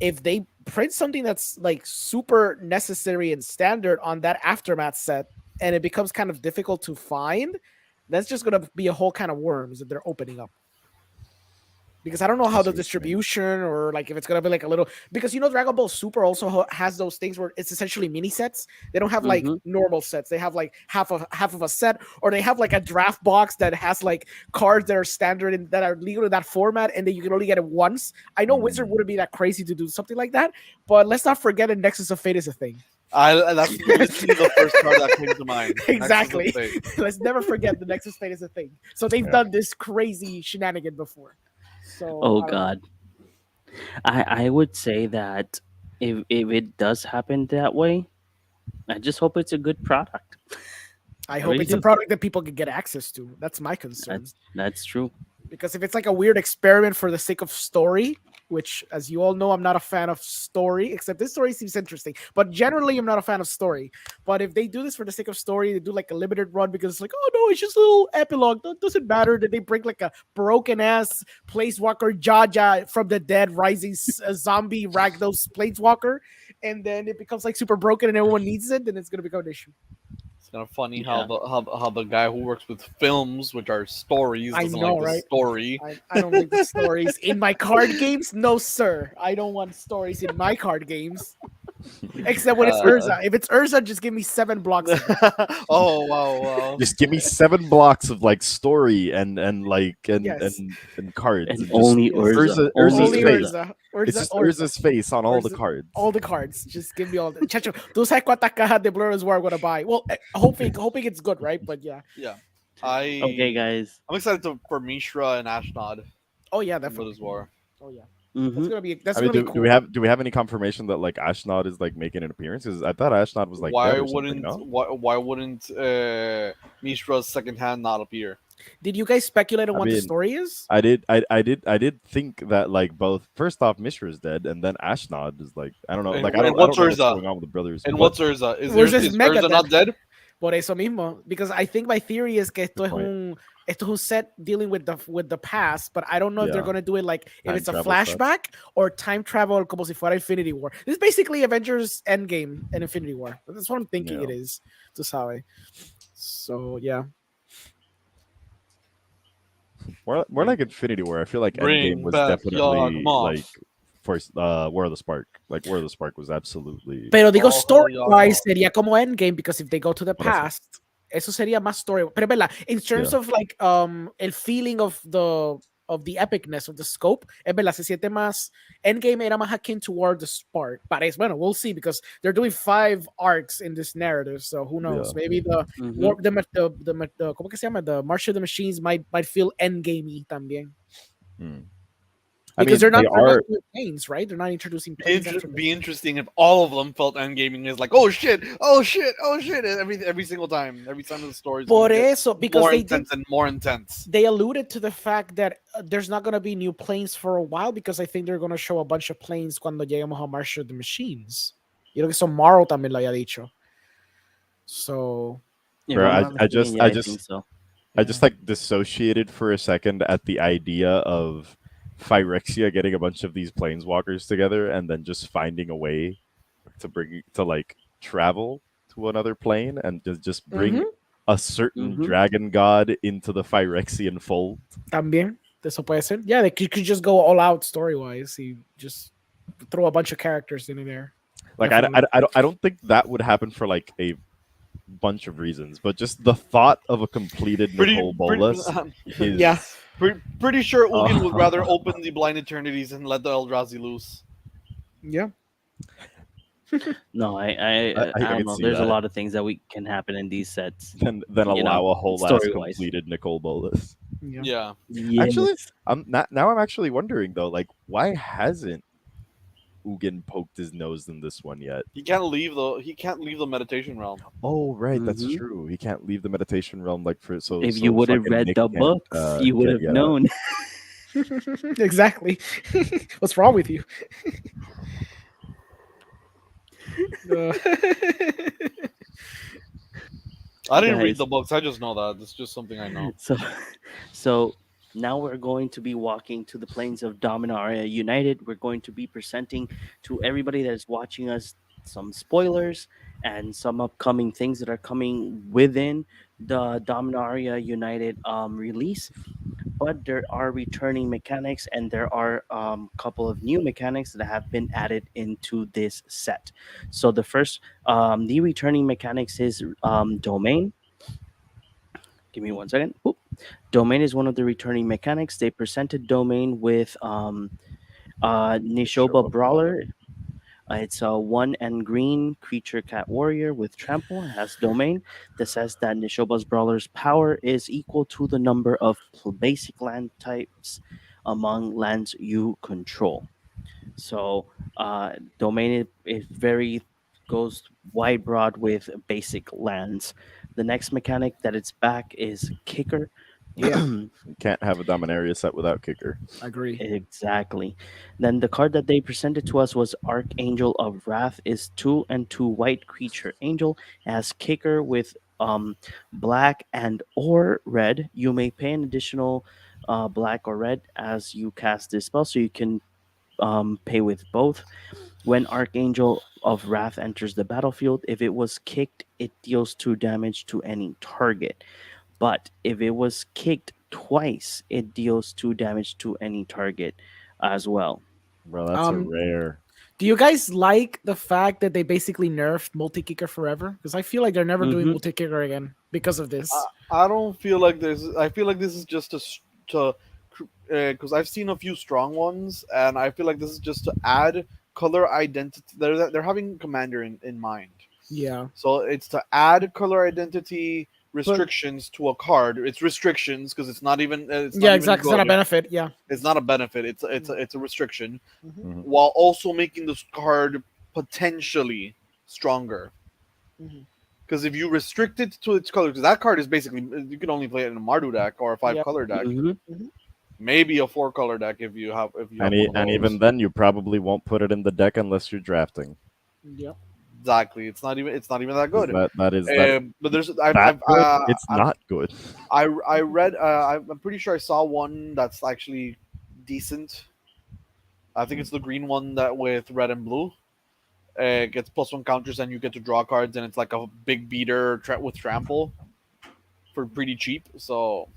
if they print something that's like super necessary and standard on that aftermath set and it becomes kind of difficult to find, that's just going to be a whole kind of worms that they're opening up. Because I don't know I how the see what you mean. distribution or like if it's gonna be like a little because Dragon Ball Super also has those things where it's essentially mini sets. They don't have like Mm-hmm. normal sets. They have like half of a set, or they have like a draft box that has like cards that are standard and that are legal in that format, and then you can only get it once. I know Wizard Mm. wouldn't be that crazy to do something like that, but let's not forget that Nexus of Fate is a thing. that's literally the first card that came to mind. Nexus of Exactly. Fate. Let's never forget the Nexus Fate is a thing. So they've Yeah. done this crazy shenanigan before. So Oh I don't know. God, I would say that if it does happen that way, I just hope it's a good product. I I hope really it's a do. product that people can get access to. That's my concern. That's true. Because if it's like a weird experiment for the sake of story, which, as you all know, I'm not a fan of story, except this story seems interesting. But generally, I'm not a fan of story. But if they do this for the sake of story, they do like a limited run because it's like, oh no, it's just a little epilogue. That doesn't matter. That they bring like a broken ass placewalker Jaja from the dead, rising zombie Ragnos placewalker, and then it becomes like super broken and everyone needs it, then it's gonna become an issue. It's kind of funny how Yeah. the guy who works with films, which are stories, I doesn't like know, the right? story. I don't like the stories in my card games. No, sir. I don't want stories in my card games. Except when it's Uh, Urza. If it's Urza, just give me 7 blocks of it. oh wow, wow. Just give me 7 blocks of like story and like Yes. and cards And and just only Yes. Urza. Urza's Only Only face. Urza. Urza. It's Urza. just Urza. Urza's face on all the Urza. cards. All the cards. Just give me all the. Chacho, tú sabes cuántas cajas de Blur is where I'm gonna buy. Well, hoping it's good, right? But yeah. Yeah, Okay, I guys. I'm excited for Mishra and Ashnod Oh yeah, in definitely. Brothers War. Oh yeah. Hmm. That's I mean, gonna be do cool. we have any confirmation that like Ashnod is like making an appearance? Because I thought Ashnod was like dead or something. No, Why wouldn't Mishra's second hand not appear? Did you guys speculate on I what the mean, story is? I did think that like both first off Mishra is dead and then Ashnod is like I don't know like And I what's don't know what's Urza? going on with the brothers. And What? what's Urza? Urza's Is mega Urza dead. not dead? Por eso mismo, because I think my theory is que Good point. esto es un set dealing with the past, but I don't know if they're Yeah, gonna do it like if time it's a travel stuff. flashback or time travel como si fuera Infinity War. This is basically Avengers Endgame and Infinity War. That's what I'm thinking Yeah. it is. Tú sabes. So yeah. More like Infinity War. I feel like Endgame Bring was back definitely Yawgmoth. like first War of the Spark. Like War of the Spark was absolutely Pero digo Oh hell story wise Yawgmoth. sería como Endgame because if they go to the what I said. past, eso sería más story. Pero es verdad, in terms Yeah. of like el feeling of the epicness of the scope, es verdad, se siente más Endgame era más akin toward the spark. Parece, bueno, we'll see because they're doing 5 arcs in this narrative, so who knows? Yeah. Maybe the Hmm. ¿cómo que se llama? The March of the Machines might feel Endgamey también. Hmm. I Because mean, they they're not are. doing planes, right? They're not introducing planes after Be interesting if all of them felt endgaming is like, oh shit, oh shit, oh shit, every single time, every time the story's Por gonna get eso, because more they did intense and more intense. they alluded to the fact that there's not going to be new planes for a while because I think they're going to show a bunch of planes cuando lleguemos a March of the Machines. Y lo que son Morrow también lo haya dicho. So, If Bro, I'm not mistaken, yeah, I think so. I just like dissociated for a second at the idea of Phyrexia getting a bunch of these planeswalkers together and then just finding a way to like travel to another plane and just bring mhm, a certain Hmm. dragon god into the Phyrexian fold. también, eso puede ser. Yeah, they could just go all out story wise. You just throw a bunch of characters in there. Like Definitely. I don't think that would happen for like a bunch of reasons, but just the thought of a completed Nicole Bolas is Yeah. Pretty sure Ugin would rather Oh. open the blind eternities and let the Eldrazi loose. Yeah. No, I I don't can know. see There's a that. lot of things that we can happen in these sets. Then You allow know, a whole ass story-wise. completed Nicole Bolas. Yeah. Yeah, Yes. Actually, now I'm actually wondering though, like why hasn't Ugin poked his nose in this one yet? he can't leave the meditation realm. Oh, right, that's Mhm. true. He can't leave the meditation realm, like for so. If so you would have fucking read Nick the can't, books, you would can't have get out. known. Exactly. What's wrong with you? Uh, I didn't read Guys. the books. I just know that. It's just something I know. So now we're going to be walking to the plains of Dominaria United. We're going to be presenting to everybody that is watching us some spoilers and some upcoming things that are coming within the Dominaria United release. But there are returning mechanics and there are a couple of new mechanics that have been added into this set. So the first, the returning mechanics is domain. Give me 1 second. Oop. Domain is one of the returning mechanics. They presented Domain with Nishoba Brawler. It's a 1 and green creature cat warrior with trample. It has domain that says that Nishoba's brawler's power is equal to the number of basic land types among lands you control. So domain is very goes wide broad with basic lands. The next mechanic that it's back is kicker. Yeah, You can't have a Dominaria set without kicker. I agree. Exactly. Then the card that they presented to us was Archangel of Wrath. Is 2 and 2 white creature angel, as kicker with black and or red. You may pay an additional black or red as you cast this spell, so you can pay with both. When Archangel of Wrath enters the battlefield, if it was kicked, it deals 2 damage to any target. But if it was kicked twice, it deals 2 damage to any target as well. Bro, that's a Um, rare. do you guys like the fact that they basically nerfed multi kicker forever? Because I feel like they're never doing Hmm. multi kicker again because of this. I don't feel like there's. I feel like this is just to, because I've seen a few strong ones, and I feel like this is just to add color identity. They're having commander in mind, Yeah, so it's to add color identity but restrictions to a card. It's restrictions because it's not even. It's not yeah, even exactly. It's not a good. benefit. Yeah. It's not a benefit. It's a restriction, Mhm, Mhm. while also making this card potentially stronger. mhm. Because if you restrict it to its color, because that card is basically you can only play it in a Mardu deck or a five Yep. color deck, Hmm. maybe a 4 color deck if you have one of And even those. then, you probably won't put it in the deck unless you're drafting. Yep. Exactly, it's not even that 'Cause good. that is that But there's that good. It's not good. I read I'm pretty sure I saw one that's actually decent. I think it's the green one that with red and blue. It gets +1 counters and you get to draw cards and it's like a big beater with trample for pretty cheap. So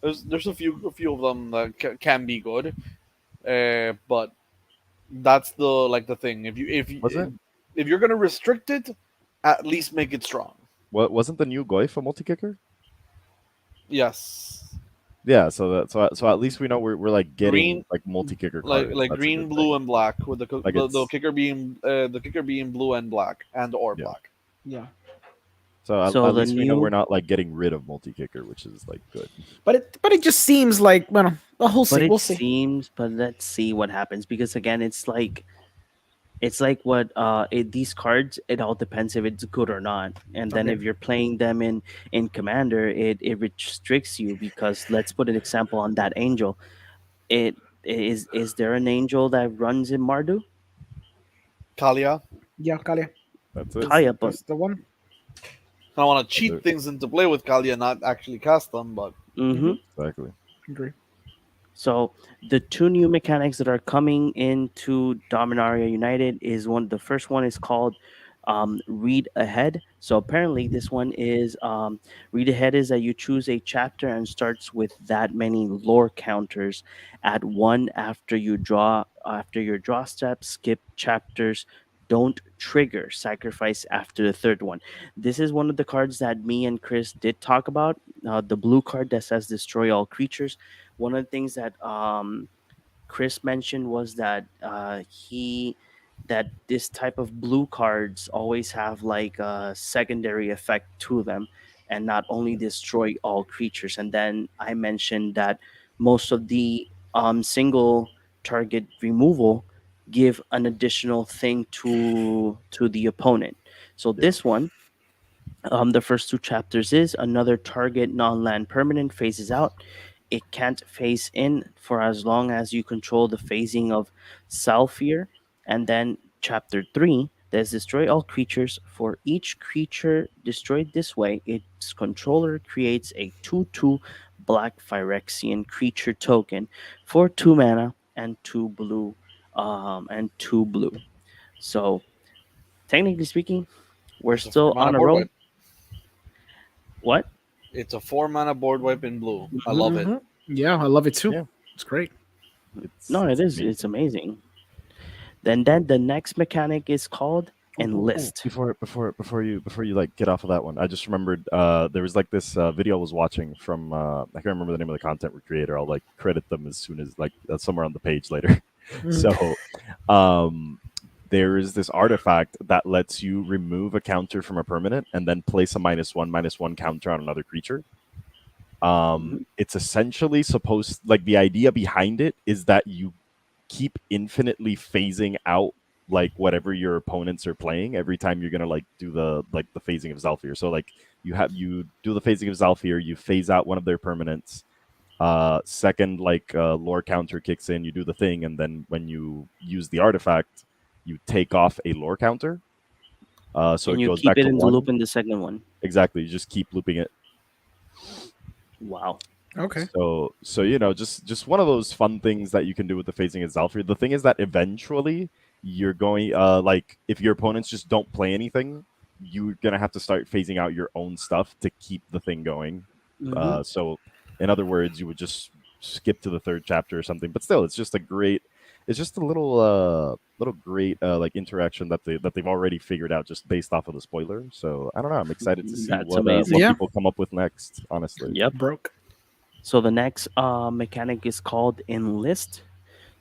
there's a few of them that can be good, but that's the thing. Was it? If you're gonna restrict it, at least make it strong. What wasn't the new Goif a multi kicker? Yes, Yeah, so at least we know we're like getting green like multi kicker like cards. like That's a green, good blue, thing. and black with Like the it's kicker being blue and black and or yeah. black. Yeah. So So at the least we know we're new, not like getting rid of multi kicker, which is like good. But it just seems like well, we'll but see. it We'll see. seems, but let's see what happens, because again, it's like what these cards, it all depends if it's good or not. And then Okay. if you're playing them in commander, it restricts you, because let's put an example on that angel. It is there an angel that runs in Mardu? Kalia. Yeah, Kalia. That's it. That's Kaya, but that's the one. I want to That's cheat it. things into play with Kalia, not actually cast them, but mm-hmm. Exactly. Agree. So the two new mechanics that are coming into Dominaria United is one. The first one is called Read Ahead. So apparently, this one is Read Ahead is that you choose a chapter and starts with that many lore counters at one after your draw step. Skip chapters. Don't trigger sacrifice after the third one. This is one of the cards that me and Chris did talk about. The blue card that says destroy all creatures. One of the things that Chris mentioned was that that this type of blue cards always have like a secondary effect to them, and not only destroy all creatures. And then I mentioned that most of the single target removal give an additional thing to the opponent. So Yeah. this one, the first two chapters is another target non-land permanent phases out. It can't phase in for as long as you control the phasing of Salfir. And then chapter 3, there's destroy all creatures. For each creature destroyed this way, its controller creates a 2/2 black Phyrexian creature token for 2 mana and 2 blue. So technically speaking, we're it's a 4 still mana on a board roll. wipe. What? It's a 4 mana board wipe in blue. I Mhm. love it. Hmm. Yeah, I love it too. Yeah. It's great. No, it It's is. It's amazing. amazing. Then the next mechanic is called Oh, enlist. before you like get off of that one, I just remembered there was like this video I was watching from I can't remember the name of the content creator. I'll like credit them as soon as like somewhere on the page later. Mhm. So um there is this artifact that lets you remove a counter from a permanent and then place a -1/-1 counter on another creature. Mhm. It's essentially supposed, like, the idea behind it is that you keep infinitely phasing out like whatever your opponents are playing every time you're gonna like do the phasing of Zalfir. So like you do the phasing of Zalfir, you phase out one of their permanents. Second, like lore counter kicks in, you do the thing, and then when you use the artifact, you take off a lore counter. So And it you goes keep back it to in the loop one. in the second one. Exactly. You just keep looping it. Wow. Okay. So just one of those fun things that you can do with the phasing of Zalfir. The thing is that eventually you're going like if your opponents just don't play anything, you're gonna have to start phasing out your own stuff to keep the thing going. Hmm. So in other words, you would just skip to the third chapter or something. But still, it's just a little great like interaction that they've already figured out just based off of the spoiler. So I don't know. I'm excited to see That's what amazing. Yeah. people come up with next. Honestly. Yep. Broke. So the next mechanic is called enlist.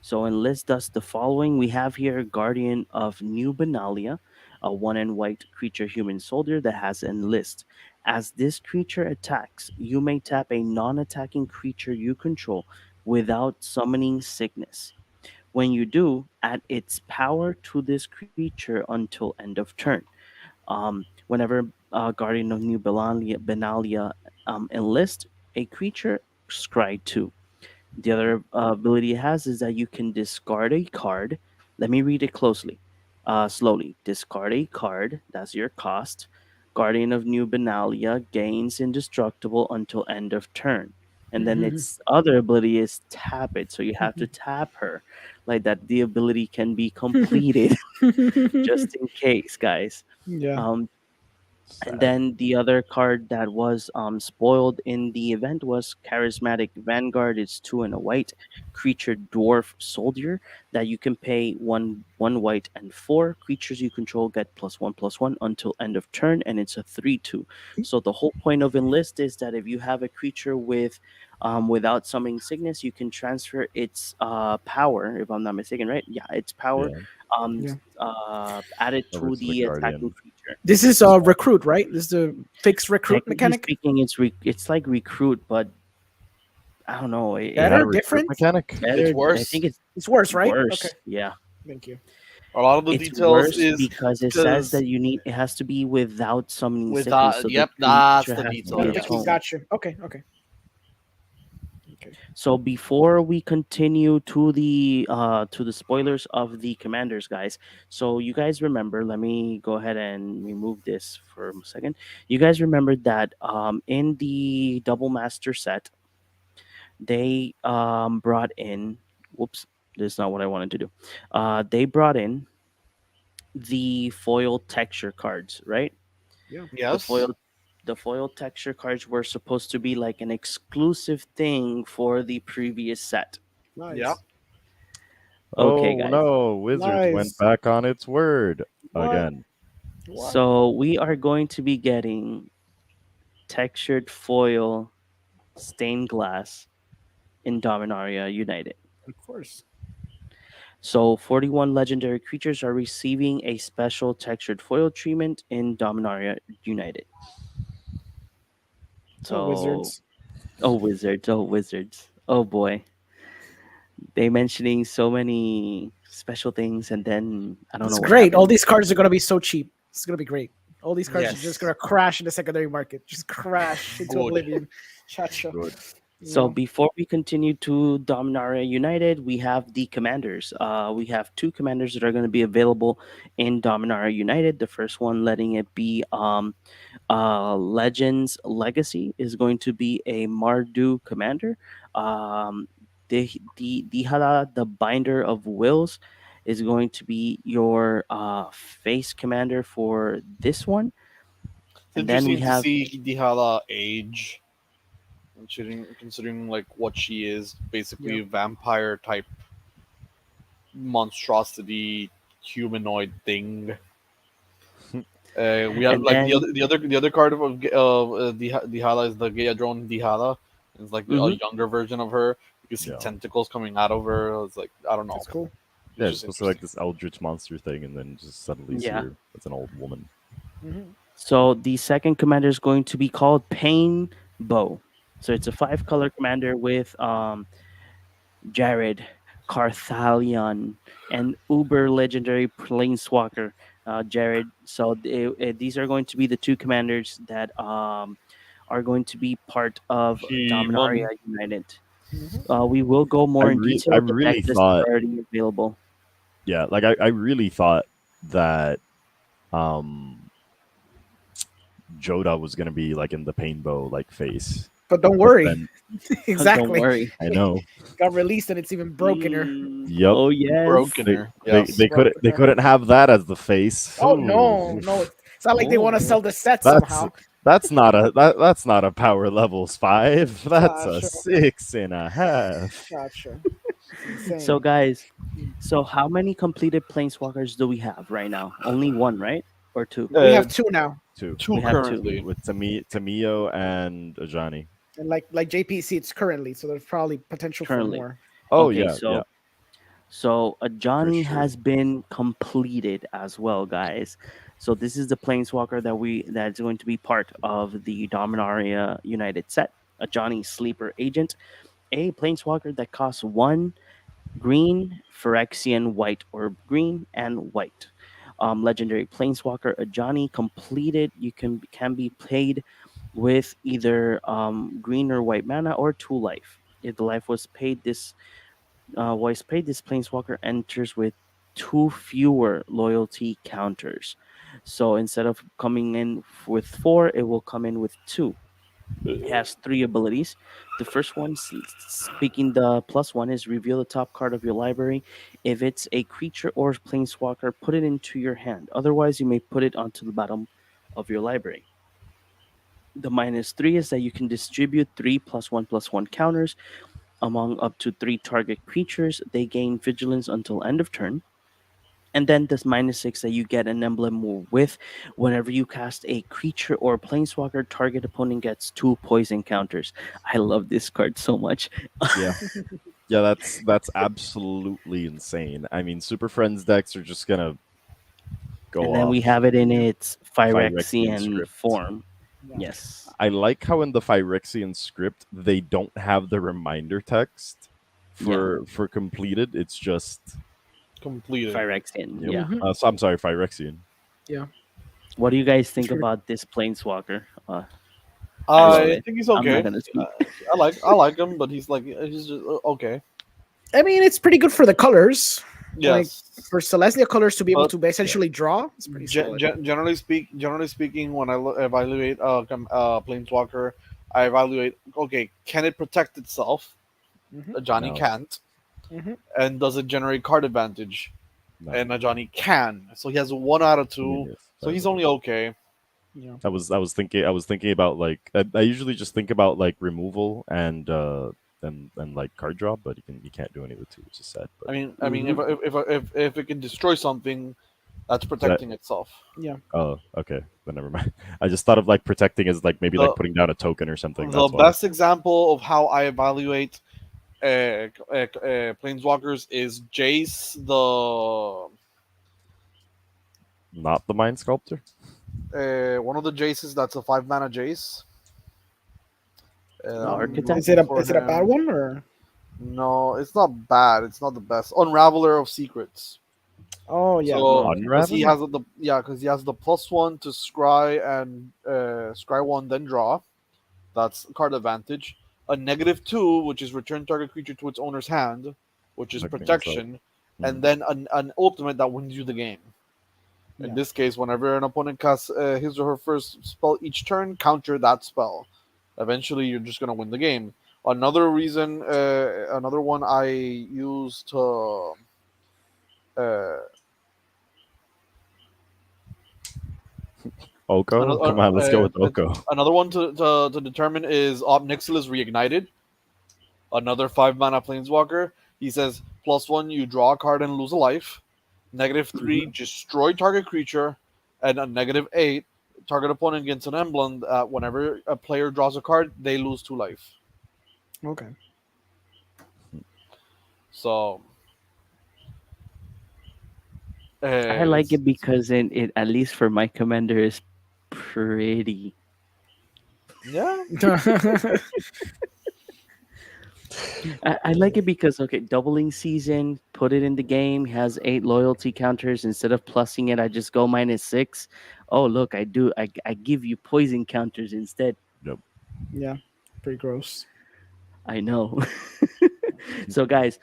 So enlist does the following. We have here Guardian of New Benalia, a one and white creature human soldier that has enlist. As this creature attacks, you may tap a non-attacking creature you control without summoning sickness. When you do, add its power to this creature until end of turn. Whenever Guardian of New Benalia enlist a creature, scry 2. The other ability it has is that you can discard a card. Let me read it slowly. Discard a card. That's your cost. Guardian of New Benalia gains indestructible until end of turn. And then its other ability is tap it. So you have to tap her, like that. The ability can be completed, just in case, guys. Yeah. Um, and Sad. then the other card that was spoiled in the event was Charismatic Vanguard. It's two and a white creature dwarf soldier that you can pay one white and four creatures you control get +1/+1 until end of turn, and it's a 3/2. So the whole point of enlist is that if you have a creature without summoning sickness, you can transfer its power. If I'm not mistaken, right? Yeah, its power Yeah. um Yeah. added Over to to the the attacking Guardian. creature. This is a recruit, right? This is a fixed recruit Technically mechanic. speaking, it's like recruit, but I don't know. Is that Better, a recruit different, mechanic? It's Better. I worse. think it's it's worse, right? Okay. worse. Yeah, Thank you. A lot of the it's details worse is because it says because that it has to be without summoning with sickness, so the yep, that's creature the has to be detail. That's the its key. Yes. own. Gotcha. Okay. Okay. Okay. So before we continue to the spoilers of the commanders, guys. So you guys remember? Let me go ahead and remove this for a second. You guys remember that in the double master set, they brought in. Whoops, this is not what I wanted to do. They brought in the foil texture cards, right? Yeah. The Yes. foil the foil texture cards were supposed to be like an exclusive thing for the previous set. Yep. Nice. Okay, Oh guys. no, Wizards went Nice. back on its word What? again. What? So we are going to be getting textured foil stained glass in Dominaria United. Of course. So 41 legendary creatures are receiving a special textured foil treatment in Dominaria United. Oh, So, wizards. oh wizards, oh boy, they mentioning so many special things, and then I don't It's know what great. All happened. these cards are gonna be so cheap. It's gonna be great. All these cards are just Yes. gonna crash in the secondary market. Just crash into Good. oblivion. Chacha. Good. So Yeah. before we continue to Dominaria United, we have the commanders. We have two commanders that are going to be available in Dominaria United. The first one, letting it be Legends Legacy, is going to be a Mardu commander. Um, the Dihala, the Binder of Wills, is going to be your face commander for this one. It's And then we interesting to have see Dihala age, considering like what she is, basically Yeah. a vampire type monstrosity humanoid thing. We have and like then the other card of Dihala is the Gaia drone Dihala. It's like a mhm. younger version of her. You can see Yeah. tentacles coming out of her. It's like I don't know. That's cool. It's Yeah, it's just supposed to be like interesting. this eldritch monster thing, and then just suddenly see Yeah. her as an old woman. Hmm. So the second commander is going to be called Pain Bow. So it's a 5 color commander with Jared, Carthalion, and Uber legendary Planeswalker, Jared. So these are going to be the two commanders that are going to be part of Dominaria Demon. United. Mhm. We will go more in I detail. The deck really list is thought, already available. yeah, like I really thought that um Joda was gonna be like in the Painbow like face, But don't but worry. then Don't Exactly. worry. I know, Got released and it's even brokener. yep, Oh yes. they Brokener. Yes. they Brokener. couldn't have that as the face. Oh no, Ooh. no! It's not like they want to Oh. sell the set That's somehow. that's not a power levels 5. That's a Gotcha, 6.5. gotcha. It's So insane. guys, so how many completed planeswalkers do we have right now? Only one, right? Or two? We Uh, have two now, Two We two have two currently. with Tamio and Ajani. and like JPC, it's currently, so there's probably potential for currently. more. Oh Okay, yeah, yeah, so a for Johnny sure. has been completed as well, guys. So this is the planeswalker that's going to be part of the Dominaria United set. A Johnny Sleeper Agent, a planeswalker that costs 1 green, Phyrexian white or green, and white. Legendary Planeswalker Ajani completed. You can be played with either green or white mana or 2 life. If the life was paid, this Planeswalker enters with 2 fewer loyalty counters. So instead of coming in with 4, it will come in with 2. It has 3 abilities. The first one, speaking the +1, is reveal the top card of your library. If it's a creature or planeswalker, put it into your hand. Otherwise, you may put it onto the bottom of your library. The -3 is that you can distribute 3 +1/+1 counters among up to 3 target creatures. They gain vigilance until end of turn. And then this -6 that you get an emblem with whenever you cast a creature or planeswalker, target opponent gets 2 poison counters. I love this card so much. Yeah, yeah, that's absolutely insane. I mean, Super Friends decks are just gonna go And then we off have it in Yeah, its Phyrexian Phyrexian script. form. yeah. Yes, I like how in the Phyrexian script they don't have the reminder text yeah, for completed. It's just Completed. Phyrexian. yep. Yeah. Hmm. So I'm sorry, Phyrexian. Yeah. What do you guys It's think pretty. about this planeswalker? I love I it. think he's I'm not okay. gonna speak. I like him, but he's just okay. I mean, it's pretty good for the colors. Like Yes, for Celestia colors to be able but to essentially draw, it's pretty solid. generally speaking, when I evaluate planeswalker, I evaluate, okay, can it protect itself? Hmm. Johnny No, can't. Hmm. And does it generate card advantage? no. And Johnny can. So he has a 1 out of 2. Yes, So sorry he's about that. only okay. Yeah. I was thinking about like I usually just think about like removal and like card draw, but you can't do any of the two, which is sad. But I mean, Hmm. if it can destroy something, that's that protecting itself. Yeah. oh okay, then never mind. I just thought of like protecting as like maybe like The putting down a token or something. the That's why. best example of how I evaluate planeswalkers is Jace, the Not the Mind Sculptor. one of the Jaces that's a 5 mana Jace. The I'm architect. Is it looking a for is it a bad him. one or? No, it's not bad. It's not the best. Unraveler of Secrets. Oh yeah, So, no. Okay. because he Unraveler. has because he has the +1 to scry and scry one, then draw. That's card advantage. A -2, which is return target creature to its owner's hand, which is Protecting myself. protection, and Mhm. then an ultimate that wins you the game. In Yeah. this case, whenever an opponent casts his or her first spell each turn, counter that spell. Eventually, you're just gonna win the game. Another one I use to uh, Oko, another come on, let's go with Oko. another one to determine is Ob Nixilis Reignited, another 5 mana planeswalker. He says +1, you draw a card and lose a life. -3, Hmm. destroy target creature, and a -8, target opponent gets an emblem that whenever a player draws a card, they lose 2 life. Okay. So I like it's it because it at least for my commander is pretty. Yeah. I like it because okay, doubling season, put it in the game, has 8 loyalty counters. Instead of plussing it, I just go -6. Oh look, I give you poison counters instead. Yep. Yeah, pretty gross. I know. So guys,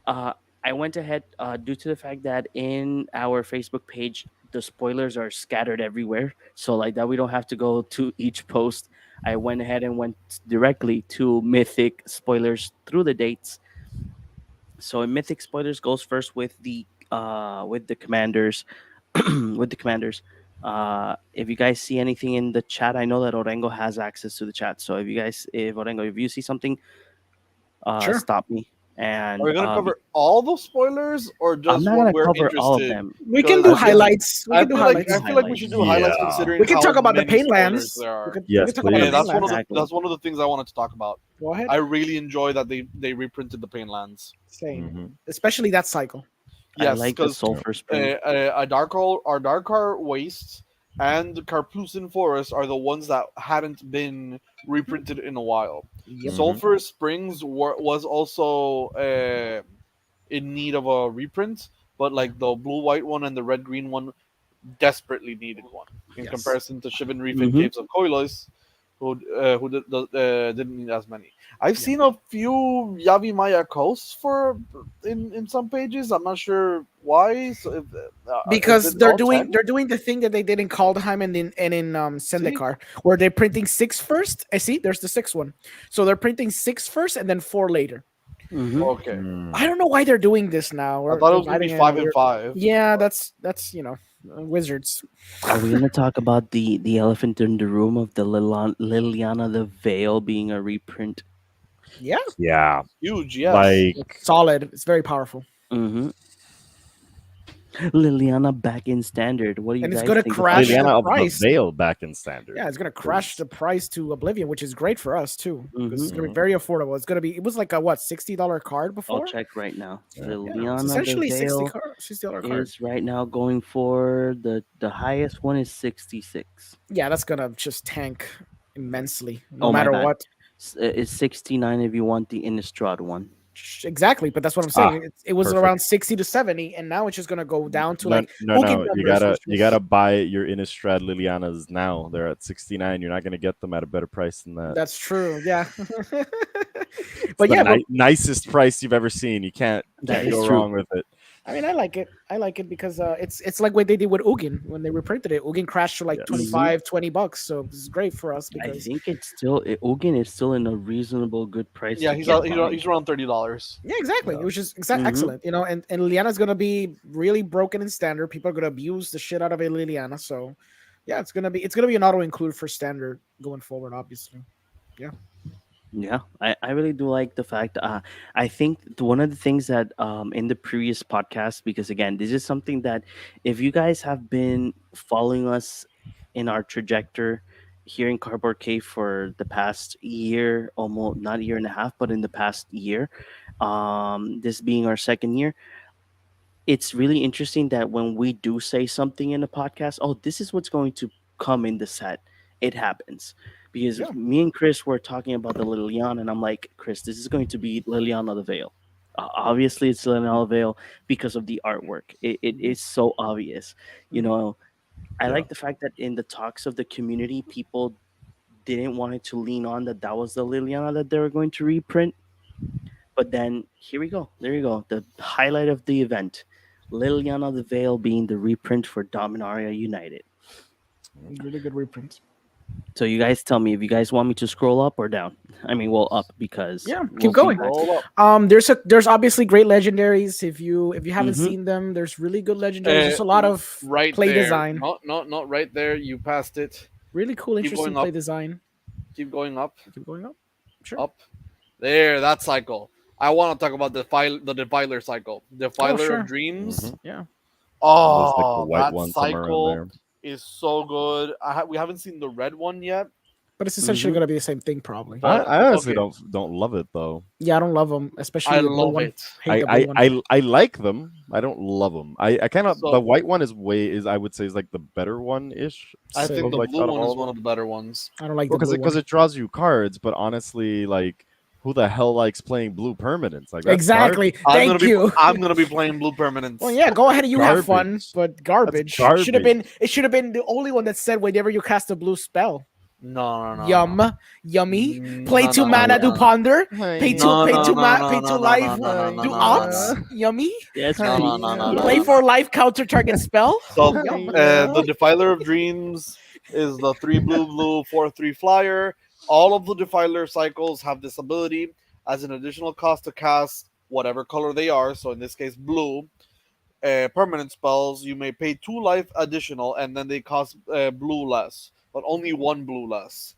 uh, I went ahead due to the fact that in our Facebook page the spoilers are scattered everywhere. So like that we don't have to go to each post. I went ahead and went directly to Mythic spoilers through the dates. So in Mythic spoilers goes first with the commanders with the commanders. If you guys see anything in the chat, I know that Orengo has access to the chat. So if Orengo, if you see something, Sure. stop me. Are And we gonna cover all the spoilers or I'm just not what gonna we're cover all of interested? them. We can Because do I feel like highlights. We can do highlights. I feel like we should do highlights Yeah. considering We can how talk about the many spoilers Painlands. there We are. can, we Yes, can talk about the please. That's one of Painlands. Exactly. that's one of the things I wanted to talk about. Go ahead. I really enjoy that they reprinted the Painlands. Same. Hmm. Especially that cycle. I Yes, like the because sulfur spring. our Darkar Waste and Carpusin Forest are the ones that hadn't been reprinted in a while. Yep. Mhm. Sulphur Springs was also in need of a reprint, but like the blue white one and the red green one desperately needed one in Yes. comparison to Shivan Reef and Hmm. Caves of Koilos, didn't need as many. I've Yeah. seen a few Yavi Maya coasts for in some pages. I'm not sure why. So is Because it all 10? they're doing the thing that they did in Kaldheim and in See, Sendikar, where they're printing six first. I see. There's the sixth one. So they're printing six first and then four later. Hmm. okay. I don't know why they're doing this now. I Or thought it was gonna be dividing it in a 5 and weird. 5. Yeah, that's wizards. Are we gonna talk about the elephant in the room of the Liliana the Veil being a reprint? Yeah, Yeah. Huge, yes. Like, it's solid. It's very powerful, Hmm. Liliana back in standard. What do you and it's guys gonna think about crash that? the Liliana of the price. Veil back in standard. Yeah, it's gonna crash the price to Oblivion, which is great for us too. Because it's Hmm. gonna be very affordable. It's gonna be. It was like a what $60 card I'll before. check right now. Yeah. Yeah, it's Liliana the essentially Veil $60 card. is right now going for the highest one is 66. Yeah, that's gonna just tank immensely, no Oh my matter bad. what. It's 69 if you want the Innistrad one. Exactly, but that's what I'm Ah, saying. It was perfect. around 60 to 70, and now it's just gonna go down to No, like no, Ugin no. You numbers. gotta Which you was, gotta buy your Innistrad Lilianas now. They're at 69. You're not gonna get them at a better price than that. that's true. Yeah, It's but the yeah, but nicest price you've ever seen. You That can't is go true. wrong with it. I mean, I like it. I like it because it's like what they did with Ugin when they reprinted it. Ugin crashed to like Yes. 25, $20, so this is great for us I because think it's still Ugin is still in a reasonable good price. Yeah, to he's get he's around $30. yeah, exactly, Yeah. which is Mhm. excellent. And Liliana's gonna be really broken in standard. People are gonna abuse the shit out of a Liliana, so yeah, it's gonna be an auto include for standard going forward, obviously. Yeah. Yeah, I really do like the fact. I think one of the things that in the previous podcast, because again, this is something that if you guys have been following us in our trajectory here in Cardboard Cave for the past year, almost not a year and a half, but in the past year, this being our second year, it's really interesting that when we do say something in a podcast, oh, this is what's going to come in the set. It happens because Yeah. me and Chris were talking about the Liliana, and I'm like, Chris, this is going to be Liliana the Veil. Obviously, it's Liliana the Veil because of the artwork. It is so obvious. You know, I Yeah. like the fact that in the talks of the community, people didn't want it to lean on that was the Liliana that they were going to reprint. But then here we go. There you go. The highlight of the event. Liliana the Veil being the reprint for Dominaria United. Really good reprint. So you guys tell me if you guys want me to scroll up or down. I mean, well, up because Yeah, we'll keep be going. back. Roll up. There's obviously great legendaries. If you haven't Mhm. seen them, there's really good legendaries. There's a lot of Right play there. design. Not right there. You passed it. Really cool, Keep interesting going play up. design. Keep going up. Keep going up. Sure. Up. There, that cycle. I want to talk about the Defiler cycle. Defiler sure. of Dreams. Mhm. Yeah. There's like the Oh, white that one somewhere in cycle there. is so good. We haven't seen the red one yet, but it's essentially Mhm. gonna be the same thing probably. But I honestly okay, don't love it though. Yeah, I don't love them, I especially the blue love one. it. Hate the blue one. I like them. I don't love them. I kind of the So white one is I would say is like the better one ish. I think Same. the Like blue out of one is all of one them. of the better ones. I don't like Well, the blue because one. it draws you cards, but honestly, like who the hell likes playing blue permanents? Like that's Exactly. garbage. Thank you. I'm gonna be playing blue permanents. Well, yeah, go ahead and you have fun, Garbage. but That's garbage. garbage. It should have been the only one that said whenever you cast a blue spell. No, no, no, Yum, no. yummy. Play No, two no, no, mana, no, do no. ponder. No, no, no, Pay no, two no, no, no, life. no, no, no, Do no, no, ox. no. Yummy. Yes, No, no, please. no, no, no, Play no, for no. life counter target spell. So, Yum. the Defiler of Dreams is the 3 blue 4/3 flyer. All of the Defiler cycles have this ability as an additional cost to cast whatever color they are. So, in this case, blue. Permanent spells, you may pay 2 life additional, and then they cost blue less, but only 1 blue less.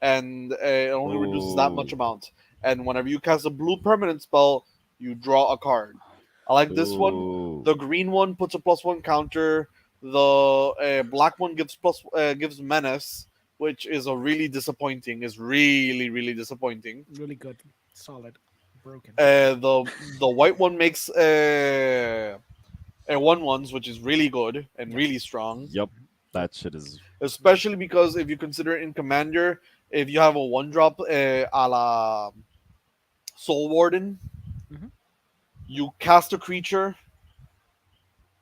And it only reduces that much Ooh. amount. And whenever you cast a blue permanent spell, you draw a card. I like this one. Ooh. The green one puts a +1 counter. The black one gives menace, which is a really disappointing. Is really disappointing. Really good. Solid. Broken. The white one makes 1/1s, which is really good and really strong. Yep. That shit is Especially because if you consider in Commander, if you have a 1-drop a la Soul Warden, Mhm. you cast a creature,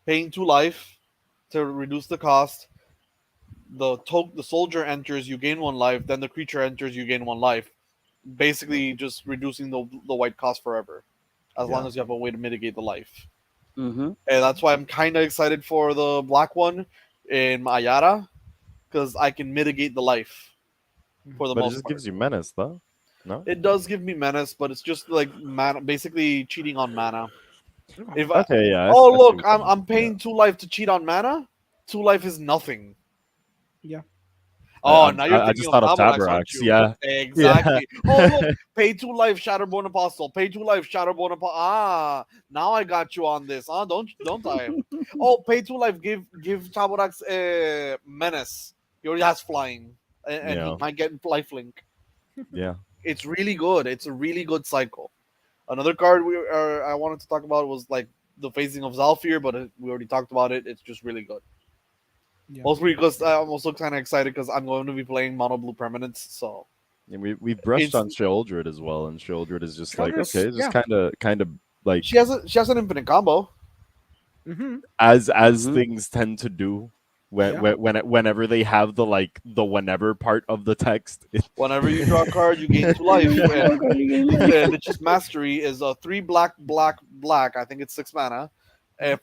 paying 2 life to reduce the cost. The soldier enters, you gain 1 life. Then the creature enters, you gain 1 life. Basically, just reducing the white cost forever, as long Yeah. as you have a way to mitigate the life. Mm-hmm. And that's why I'm kind of excited for the black one in Ayara, because I can mitigate the life for the but it most just part. gives you menace though. No? It does give me menace, but it's just like mana, basically cheating on mana. If I, Okay, yeah. oh I see look, what you I'm mean. paying 2 life to cheat on mana. 2 life is nothing. Yeah. Oh, now you're I thinking just of thought of Tabanax, aren't Tabarax. you? Yeah. Yeah. Exactly. Oh look, pay 2 life, Shatterborn Apostle. Pay 2 life, Shatterborn Apostle. Ah, now I got you on this. Ah, don't I? Oh, pay 2 life. Give Tabanax menace. He already has flying, and he Yeah. might get lifelink. Yeah. It's really good. It's a really good cycle. Another card I wanted to talk about was like the phasing of Zalfir, but we already talked about it. It's just really good. Yeah. Mostly because I'm also kind of excited because I'm going to be playing mono blue permanents. So And we've brushed it's on Sheoldred as well, and Sheoldred is just like Sheoldred's- okay, it's just yeah. kind of like she has an infinite combo. Mm-hmm. as Mhm. things tend to do when Yeah. whenever they have the whenever part of the text. Whenever you draw a card, you gain 2 life, and Lich's Mastery is a 3 black. I think it's 6 mana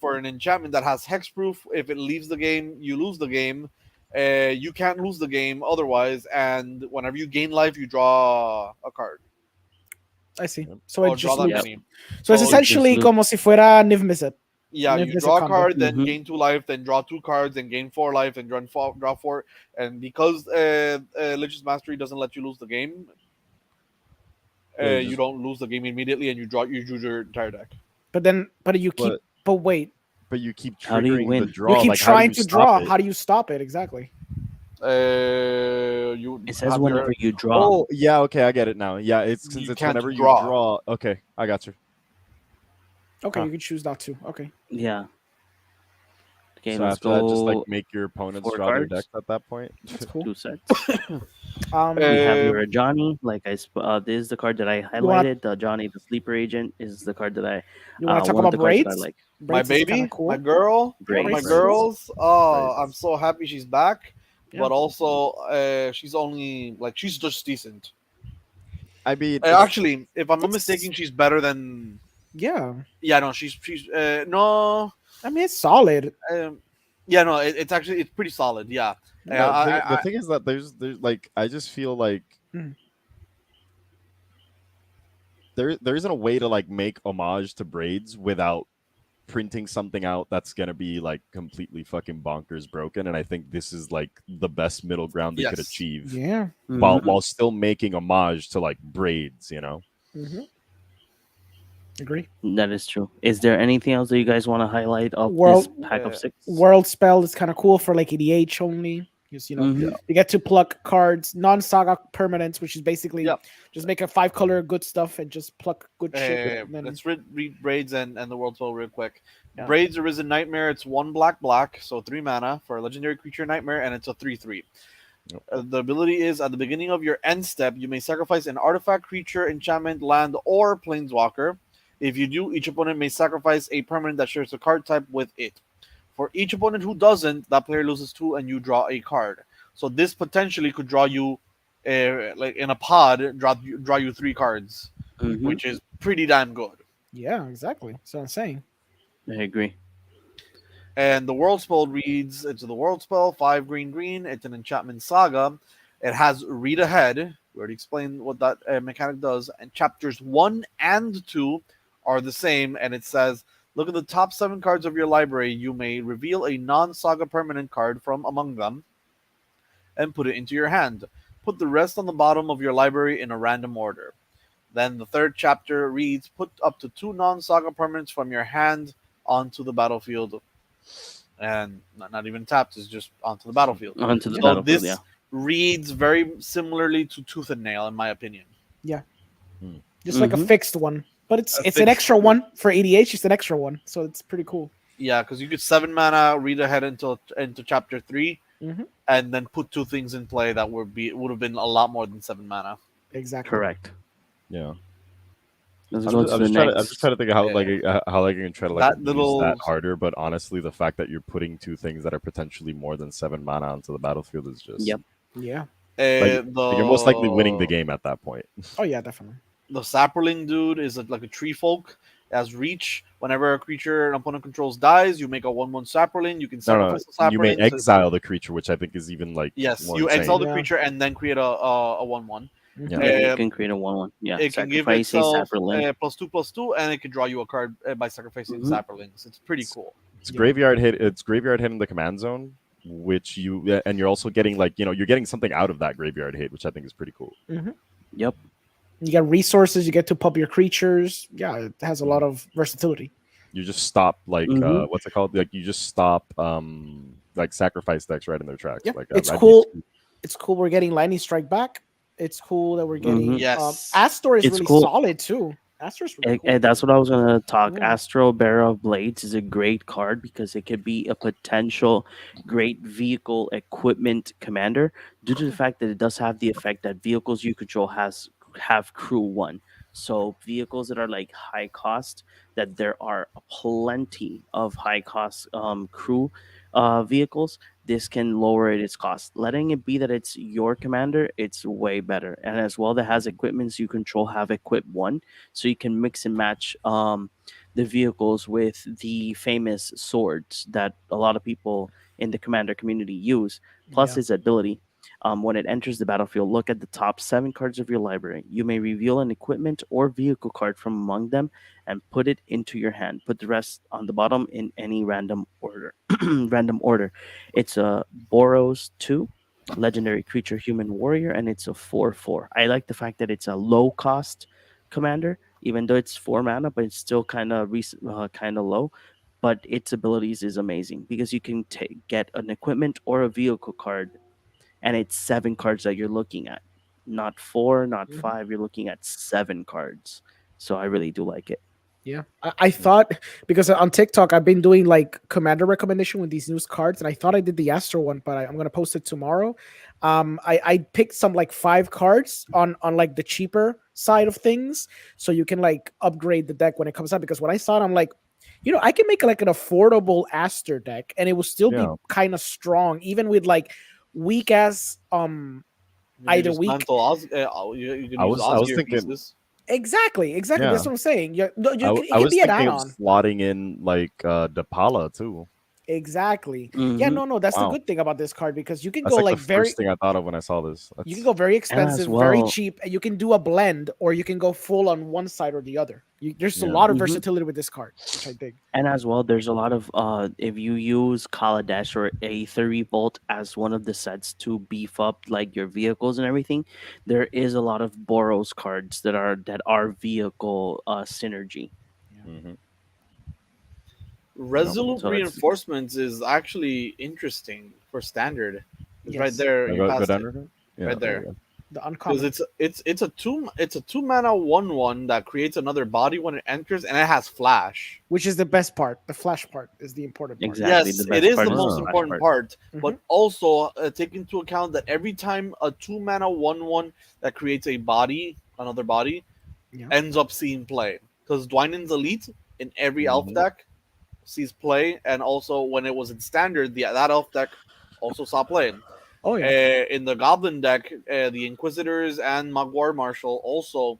for an enchantment that has hexproof. If it leaves the game, you lose the game. You can't lose the game otherwise, and whenever you gain life, you draw a card I see. Yep. So it or draw just that loops. Yep. many. So it's So essentially loop. como si fuera Niv Mizzet. yeah, Niv you Mizzet draw a combo. card, then Mhm. gain 2 life, then draw 2 cards, then gain 4 life, and draw 4. And because Lich's Mastery doesn't let you lose the game, Yeah, you don't lose the game immediately, and you choose your entire deck. But you keep. But But wait, but you keep How do you triggering the win? draw. you keep Like how do trying you to stop draw. it? How do you stop it exactly? You It says have whenever you draw. Oh yeah, okay, I get it now. Yeah, it's since You it's can't whenever you draw. draw. Okay, I got you. Okay, Huh. you can choose not to. Okay. Yeah. Okay, So let's after that, just like go. make your opponents 4 draw their cards. decks at that point. That's cool. 2 sets. Um, We have Uh, your Johnny. Like this is the card that I You wanna- highlighted. The Johnny, the sleeper agent, is the card that I. you want to talk one of about the cards that I braids? like. my Braids is kinda baby, cool. my girl, one of my Braids. girls. Oh, Braids. I'm so happy she's back. Yeah. But also, she's only like she's just decent. I mean, Actually, if I'm not It's- mistaken, she's better than. Yeah. Yeah, no, she's no. I mean, it's solid. Yeah, no, it's actually it's pretty solid. Yeah, the thing is that there's like I just feel like Mhm. there isn't a way to like make homage to braids without printing something out that's gonna be like completely fucking bonkers broken, and I think this is like the best middle ground they could Yes. achieve Yeah. while Mhm. while still making homage to like braids, you know. Mm-hmm. Agree. That is true. Is there anything else that you guys want to highlight of World- this pack of 6? World spell is kind of cool for like EDH only. Because Hmm. you get to pluck cards, non-saga permanents, which is basically Yep. just make a 5 color good stuff and just pluck good shit. And then Let's read Braids and the World Spell real quick. yeah, Braids Arisen Nightmare. It's 1 black, so 3 mana for a legendary creature nightmare, and it's a 3/3. Yep. The ability is at the beginning of your end step, you may sacrifice an artifact, creature, enchantment, land, or planeswalker. If you do, each opponent may sacrifice a permanent that shares a card type with it. For each opponent who doesn't, that player loses 2 and you draw a card. So this potentially could draw you, like in a pod, draw you 3 cards, Hmm. which is pretty damn good. yeah, exactly. So I'm saying, I agree. And the world spell reads, it's the world spell, 5 green. It's an enchantment saga. It has read ahead. We already explained what that mechanic does. And chapters 1 and 2 are the same. And it says, look at the top 7 cards of your library. You may reveal a non saga permanent card from among them and put it into your hand. Put the rest on the bottom of your library in a random order. Then the third chapter reads, put up to 2 non-saga permanents from your hand onto the battlefield. And not even tapped, it's just onto the battlefield. Onto the Yeah. So battlefield. Yeah. this reads very similarly to Tooth and Nail, in my opinion. yeah, Hmm. just like a Mhm. fixed one, but it's A it's an fixed extra one. one for EDH. It's an extra one, so it's pretty cool. Yeah, because you could 7 mana, read ahead into chapter 3, Hmm. and then put 2 things in play that would have been a lot more than 7 mana. Exactly. Correct. Yeah. Let's I'm go just, to I'm the just trying to I'm just next. trying to think of how Yeah. how like you can try to like That abuse that little harder, but honestly, the fact that you're putting 2 things that are potentially more than 7 mana onto the battlefield is just Yep. Yeah. like you're most likely winning the the game at that point. Oh yeah, definitely. the sapperling dude is like a tree folk. As reach, whenever a creature an opponent controls dies, you make a 1/1 sapperling. You can No, no, sacrifice a you may sapperling. So exile the creature, which I think is even like yes, more you exile insane. the Yeah. creature and then create a 1/1. Yeah. Hmm. Yeah, you Uh, can create a 1/1. Yeah, it can give sacrifice a itself Sapperling. +2/+2, and it can draw you a card by sacrificing Mhm. sapperlings. It's pretty It's, cool. it's Yeah. graveyard hit. It's graveyard hit in the command zone, which and you're also getting like you're getting something out of that graveyard hit, which I think is pretty cool. Hmm. Yep. You get resources. You get to pub your creatures. Yeah, it has a lot of versatility. You just stop like Mhm. what's it called? Like you just stop like sacrifice decks right in their tracks. Yeah, Like it's I'd be cool. It's cool. We're getting lightning strike back. It's cool that we're Mhm. getting. Yes. Astor is It's really cool. solid too. Astor's really cool. And that's what I was gonna talk. Yeah. Astro Bearer of Blades is a great card because it could be a potential great vehicle equipment commander due to the fact that it does have the effect that vehicles you control have crew one. So vehicles that are like high cost, that there are plenty of high cost crew vehicles. This can lower its cost. Letting it be that it's your commander, it's way better. And as well, that has equipments you control have equip one, so you can mix and match the vehicles with the famous swords that a lot of people in the commander community use. Plus, Yeah. its ability. When it enters the battlefield, look at the top 7 cards of your library. You may reveal an equipment or vehicle card from among them and put it into your hand. Put the rest on the bottom in any random order. Random order. It's a Boros 2 legendary creature human warrior, and it's a 4/4. I like the fact that it's a low cost commander, even though it's 4 mana, but it's still kind of low. But its abilities is amazing because you can get an equipment or a vehicle card, and it's 7 cards that you're looking at, not four, not Mhm. five. You're looking at 7 cards, so I really do like it. Yeah, I thought because on TikTok I've been doing like commander recommendation with these news cards, and I thought I did the Astro one, but I'm gonna post it tomorrow. I picked some like 5 cards on like the cheaper side of things, so you can like upgrade the deck when it comes out. Because when I saw it, I'm like, I can make like an affordable Aster deck, and it will still be Yeah. kind of strong, even with like weak as You can either weak. dismantle you can I use was Osgir thinking, pieces. Exactly. yeah. That's what I'm saying. No, I it can was be an thinking of add-on. slotting in like Depala too. Exactly. Yeah, Hmm. no, that's the Wow, good thing about this card, because you can that's go like the like first thing I thought of when I saw this. you can That's go very And as expensive, very well, cheap, and you can do a blend, or you can go full on one side or the other. There's a yeah. lot of mhm. versatility with this card, which I dig. There's a lot of if you use Kaladesh or a 30 Bolt as one of the sets to beef up like your vehicles and everything, there is a lot of Boros cards that are vehicle synergy. Hmm. Yep. Resolute So it's reinforcements is actually interesting for standard It's right Yes, there. You Go passed down. it Yeah, right there we there. go. the Because uncommon, it's a 2 mana 1/1 that creates another body when it enters, and it has flash. which is the best part. The flash part is the important part. Exactly. Yes, The it best is part the is the most Oh. splash important part. part, Hmm. but also take into account that every time a 2 mana 1/1 that creates a body, another body, Yeah. ends up seeing play. Because Dwynen's Elite in every elf Mhm. deck sees play, and also when it was in standard, that elf deck also saw play. Oh yeah. In the Goblin deck, the Inquisitors and Magwar Marshal also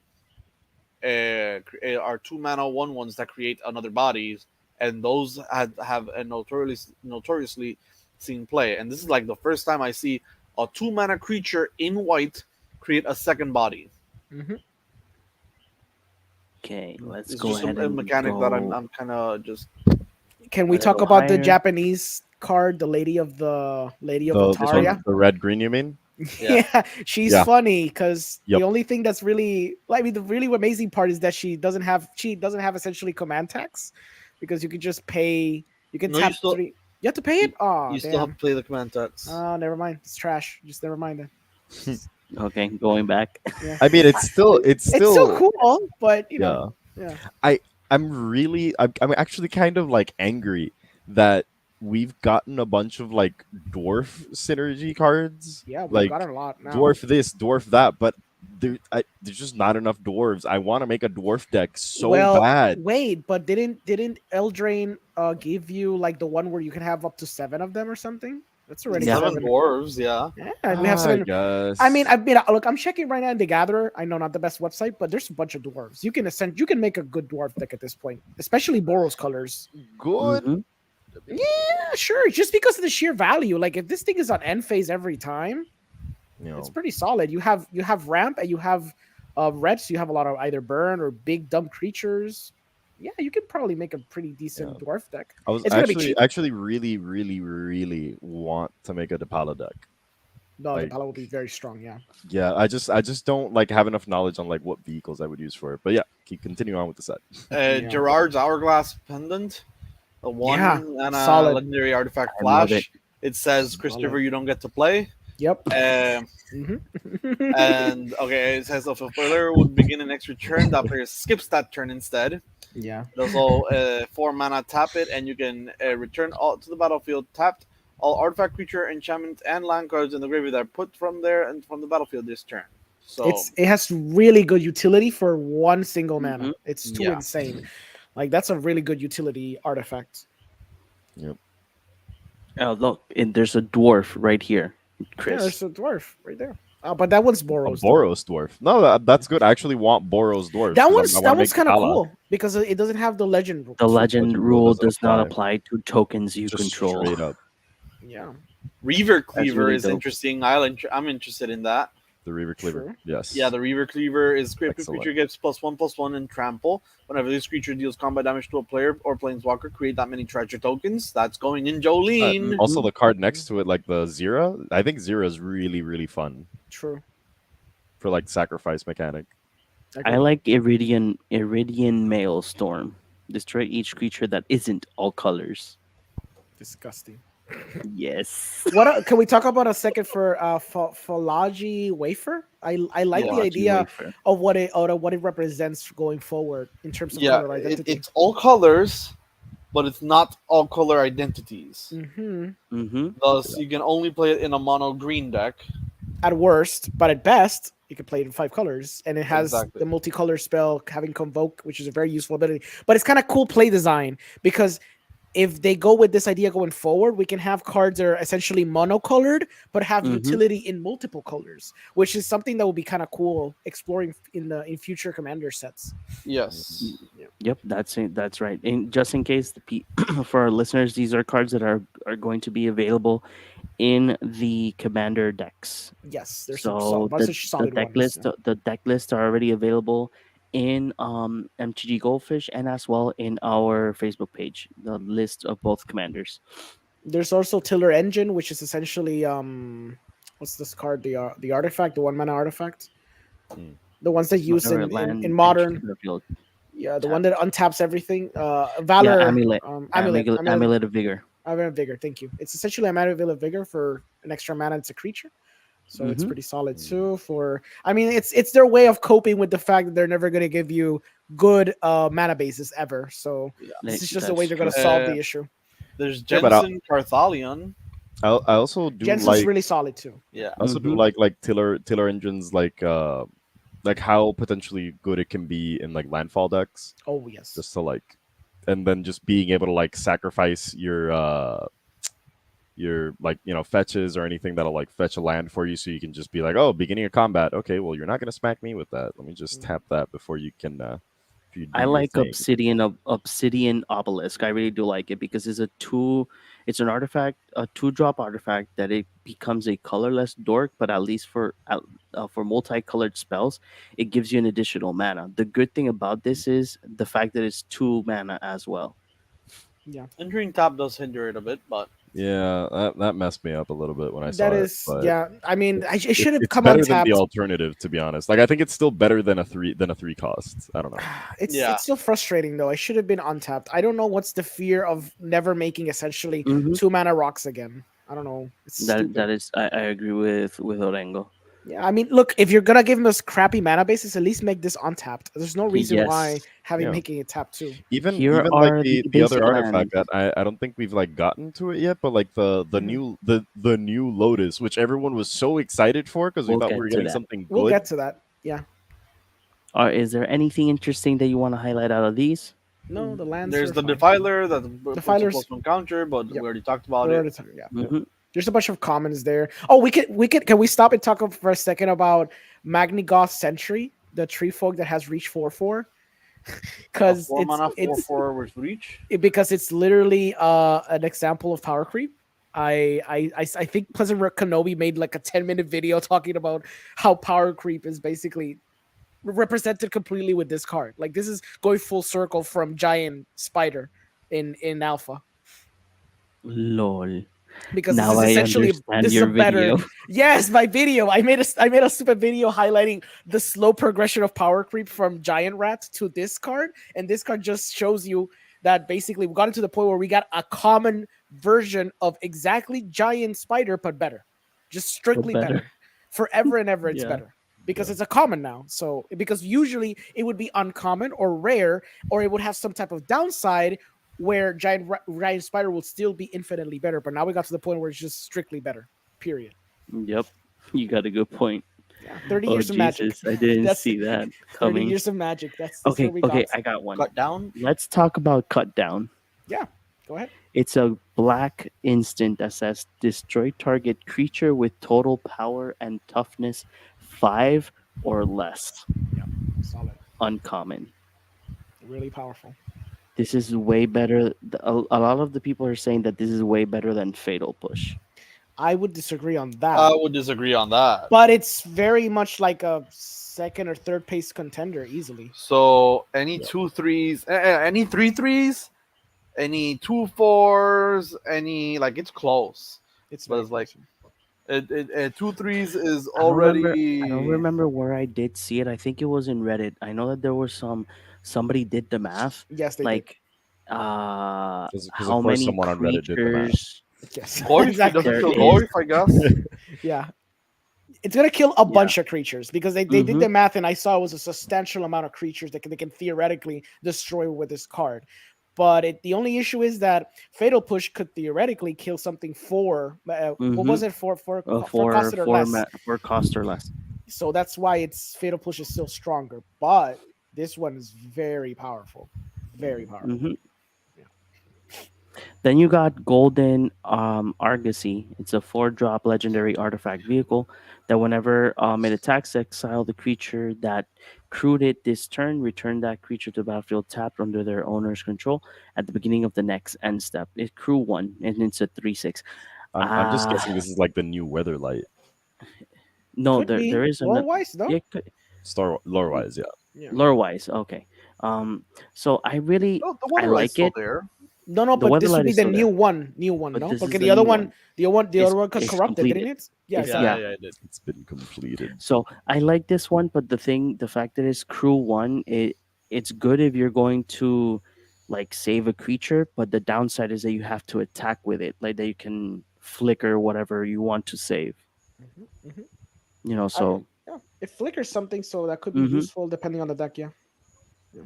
are 2 mana 1/1s that create another bodies, and those have a notoriously seen play. And this is like the first time I see a 2 mana creature in white create a second body. Hmm. Okay, let's It's go just ahead a and mechanic that go I'm kind of just Can a we talk little about the higher. Japanese card, the Lady of the This one, Taria? The red green, you mean? yeah. Yeah, she's Yeah. funny because the Yep. only thing that's really, I mean, the really amazing part is that she doesn't have essentially command tax, because you can just pay. You can No, you tap still three. You have to pay it. you, Oh you still have damn. to play the command text. Oh, never mind. It's trash. Just never mind then. okay, going back. Yeah, I mean, I- it's it's still still cool, but yeah. yeah, I'm actually kind of like angry that we've gotten a bunch of like dwarf synergy cards, yeah. We've like got it a lot now. dwarf this, dwarf that, but there's just not enough dwarves. I want to make a dwarf deck so Well, bad. wait, but didn't Eldraine give you like the one where you can have up to 7 of them or something? That's already Yeah. Seven 7. dwarves, yeah. Yeah, and we have I 7. I mean, guess look, I'm checking right now in the Gatherer. I know not the best website, but there's a bunch of dwarves. You can make a good dwarf deck at this point, especially Boros colors. good. Mhm. Yeah, sure. Just because of the sheer value. Like if this thing is on end phase every time, You it's know, pretty solid. You have ramp and you have red, so you have a lot of either burn or big dumb creatures. Yeah, you can probably make a pretty yeah. decent dwarf deck. I was It's gonna be cheap. actually really want to make a Depala deck. No, the Like, pala will be very strong. Yeah. yeah, I just don't like have enough knowledge on like what vehicles I would use for it. But yeah, keep continuing on with the set. Yeah. Gerard's Hourglass Pendant, a Yeah, 1 and a solid. legendary artifact I love it. flash. It says Solid. Christopher, you don't get to play. Yep. Um, Hmm. and okay, it says if a player would begin an extra turn, that player skips that turn instead. Yeah. It also 4 mana tap it, and you can return all to the battlefield tapped all artifact, creature, enchantment, and land cards in the graveyard that are put from there and from the battlefield this turn. So It has really good utility for one single mana. Mhm. It's too Yeah. insane. Like that's a really good utility artifact. Yep. Oh, look, and there's a dwarf right here, Yeah, Chris. there's a dwarf right there. But that one's A Boros. though. Boros dwarf. No, that's good. I actually want Boros dwarf. That 'cause one's I that wanna one's make kind of Depala. cool because it doesn't have the legend rule. The legend Legend rule rule doesn't does not apply. apply to tokens you Just control. straight up. Yeah, Reaver Cleaver really is dope. interesting. I'm interested in that. The Reaver Cleaver. True. Yes. Yeah, the Reaver Cleaver is create a Excellent. creature gets +1/+1 and trample. Whenever this creature deals combat damage to a player or planeswalker, create that many treasure tokens. That's going in Jolene. Also, the card next to it, like the Zira. I think Zira is really fun true. for like sacrifice mechanic. I like Iridian Maelstrom. Destroy each creature that isn't all colors. Disgusting. Yes. Can we talk about a second for Phology Wafer? I like the Yeah, idea of what it represents going forward in terms of Yeah, color identity. it's all colors, but it's not all color identities. Hmm. Mm-hmm. Thus, you can only play it in a mono green deck. At worst, but at best, you can play it in 5 colors, and it has Exactly. the multicolor spell having Convoke, which is a very useful ability. But it's kind of cool play design because if they go with this idea going forward, we can have cards that are essentially monocolored but have Mhm. utility in multiple colors, which is something that would be kind of cool exploring in future commander sets. Yes. Yep, that's it. That's right. And just in case for our listeners, these are cards that are going to be available in the commander decks. Yes, there's So bunch the of solid deck ones. list, the deck lists are already available in MTG Goldfish and as well in our Facebook page. The list of both commanders. There's also Tiller Engine, which is essentially what's this card? The artifact, the 1 mana artifact. Hmm. The ones that use Whenever in, land in modern. enters the field. Yeah, the Tap. one that untaps everything. Valor. Yeah, amulet. Amulet. Amulet of vigor. Iron of Vigor. Thank you. It's essentially a mana of Vigor for an extra mana. It's a creature, so it's Hmm. pretty solid Mm. too. For I mean, it's their way of coping with the fact that they're never going to give you good mana bases ever. So this is just the way That's they're going true. to solve Uh, the issue. there's Yeah, but Jensen Carthalion. I also do Jensen's like really solid too. Yeah. I also do Hmm. like tiller engines like how potentially good it can be in like landfall decks, Oh yes. just to like, and then just being able to like sacrifice your like fetches or anything that'll like fetch a land for you, so you can just be like, oh, beginning of combat, okay, well you're not gonna smack me with that, let me just tap that before you can if you do I your like thing. Obsidian Obelisk. I really do like it because it's an artifact, a 2-drop artifact that it becomes a colorless dork, but at least for multicolored spells, it gives you an additional mana. The good thing about this is the fact that it's 2 mana as well. Yeah. Entering top does hinder it a bit, but Yeah, that messed me up a little bit when I That saw it, is, but yeah. I mean, it it, should have it's come better than the untapped. alternative, to be honest. Like I think it's still better than a three cost. I don't know. yeah. It's still frustrating though. I should have been untapped. I don't know what's the fear of never making essentially Hmm. 2 mana rocks again. I don't know. It's stupid. That is, I agree with Orengo. Yeah, I mean, look, if you're gonna give him those crappy mana bases, at least make this untapped. There's no reason why Yes, having Yeah. making it tap too. here Even like are the the other basic artifact lands. that I don't think we've like gotten to it yet, but like Mhm. the new Lotus, which everyone was so excited for because we We'll thought we get were to getting that. something We'll good. get to that. Yeah. Or is there anything interesting that you want to highlight out of these? No, the lands There's are the fine. Defiler that puts a Defilers. plus one counter, but Yep. we already talked about We're it. already talking. Yeah. Yeah. Hmm. There's a bunch of commons there. Oh, we could can we stop and talk for a second about Magnigoth Sentry, the tree folk that has reach 4/4? A Because 4 mana 4/4 with reach. because it's literally an example of power creep. I think Pleasant Rick Kenobi made like a 10-minute video talking about how power creep is basically represented completely with this card. Like this is going full circle from Giant Spider in Alpha, Lol. because this Now is I essentially understand this is a your better. video. Yes, my video. I made a stupid video highlighting the slow progression of power creep from Giant Rat to this card, and this card just shows you that basically we got into the point where we got a common version of exactly Giant Spider but better, just But strictly better. better, forever and ever. It's Yeah. better because Yeah. it's a common now. So because usually it would be uncommon or rare, or it would have some type of downside where Giant Spider will still be infinitely better. But now we got to the point where it's just strictly better. Period. Yep. You got a good point. Yeah, 30 Oh years of magic. Jesus, I didn't That's see that 30 coming. years of magic. That's where Okay, we okay, got. I got one. Cut down. Let's talk about cut down. Yeah, go ahead. It's a black instant that says destroy target creature with total power and toughness 5 or less. Yeah, solid. Uncommon. Really powerful. This is way better. A lot of the people are saying that this is way better than Fatal Push. I would disagree on I that, would disagree on that. but it's very much like a second or third pace contender easily. So any Yeah. 2/3s, any 3/3s, any 2/4s, any like it's close. It's But very it's like close. 2/3s is I don't remember. already. I don't remember where I did see it. I think it was in Reddit. I know that there was somebody did the math, Yes, they like Because how of course many someone on Reddit did the math. creatures. did. Yes, Goif, it exactly. doesn't There kill is. Goif, I guess. Yeah, it's gonna kill a Yeah. bunch of creatures because they did Mhm. the math and I saw it was a substantial amount of creatures that they can theoretically destroy with this card. But the only issue is that Fatal Push could theoretically kill something for what was it for costed or less. For cost or less. So that's why it's Fatal Push is still stronger. But this one is very powerful, very powerful. Mhm. Yeah. Then you got Golden Argosy. It's a 4-drop legendary artifact vehicle that whenever it attacks, exile the creature that crewed it this turn, return that creature to the battlefield tapped under their owner's control at the beginning of the next end step. It crew 1 and it's a 3/6. I'm just Ah, guessing this is like the new Weatherlight no, Could be there is lore another. wise, no? Yeah, star lore wise. Yeah. Yeah. lore wise, okay. So I really No, the I Waterlight's like still it. there. No, The but this would Weatherlight be is the still there, new one, but no? this is Because the new one. the other one got It's corrupted, completed. didn't it? Yeah, It's- exactly. yeah. It did. It's been completed. So I like this one, but the fact that it's crew 1, it's good if you're going to like save a creature, but the downside is that you have to attack with it, like that you can flicker whatever you want to save. Mhm, mhm. So Yeah, it flickers something, so that could be hmm useful depending on the deck. Yeah. Yeah.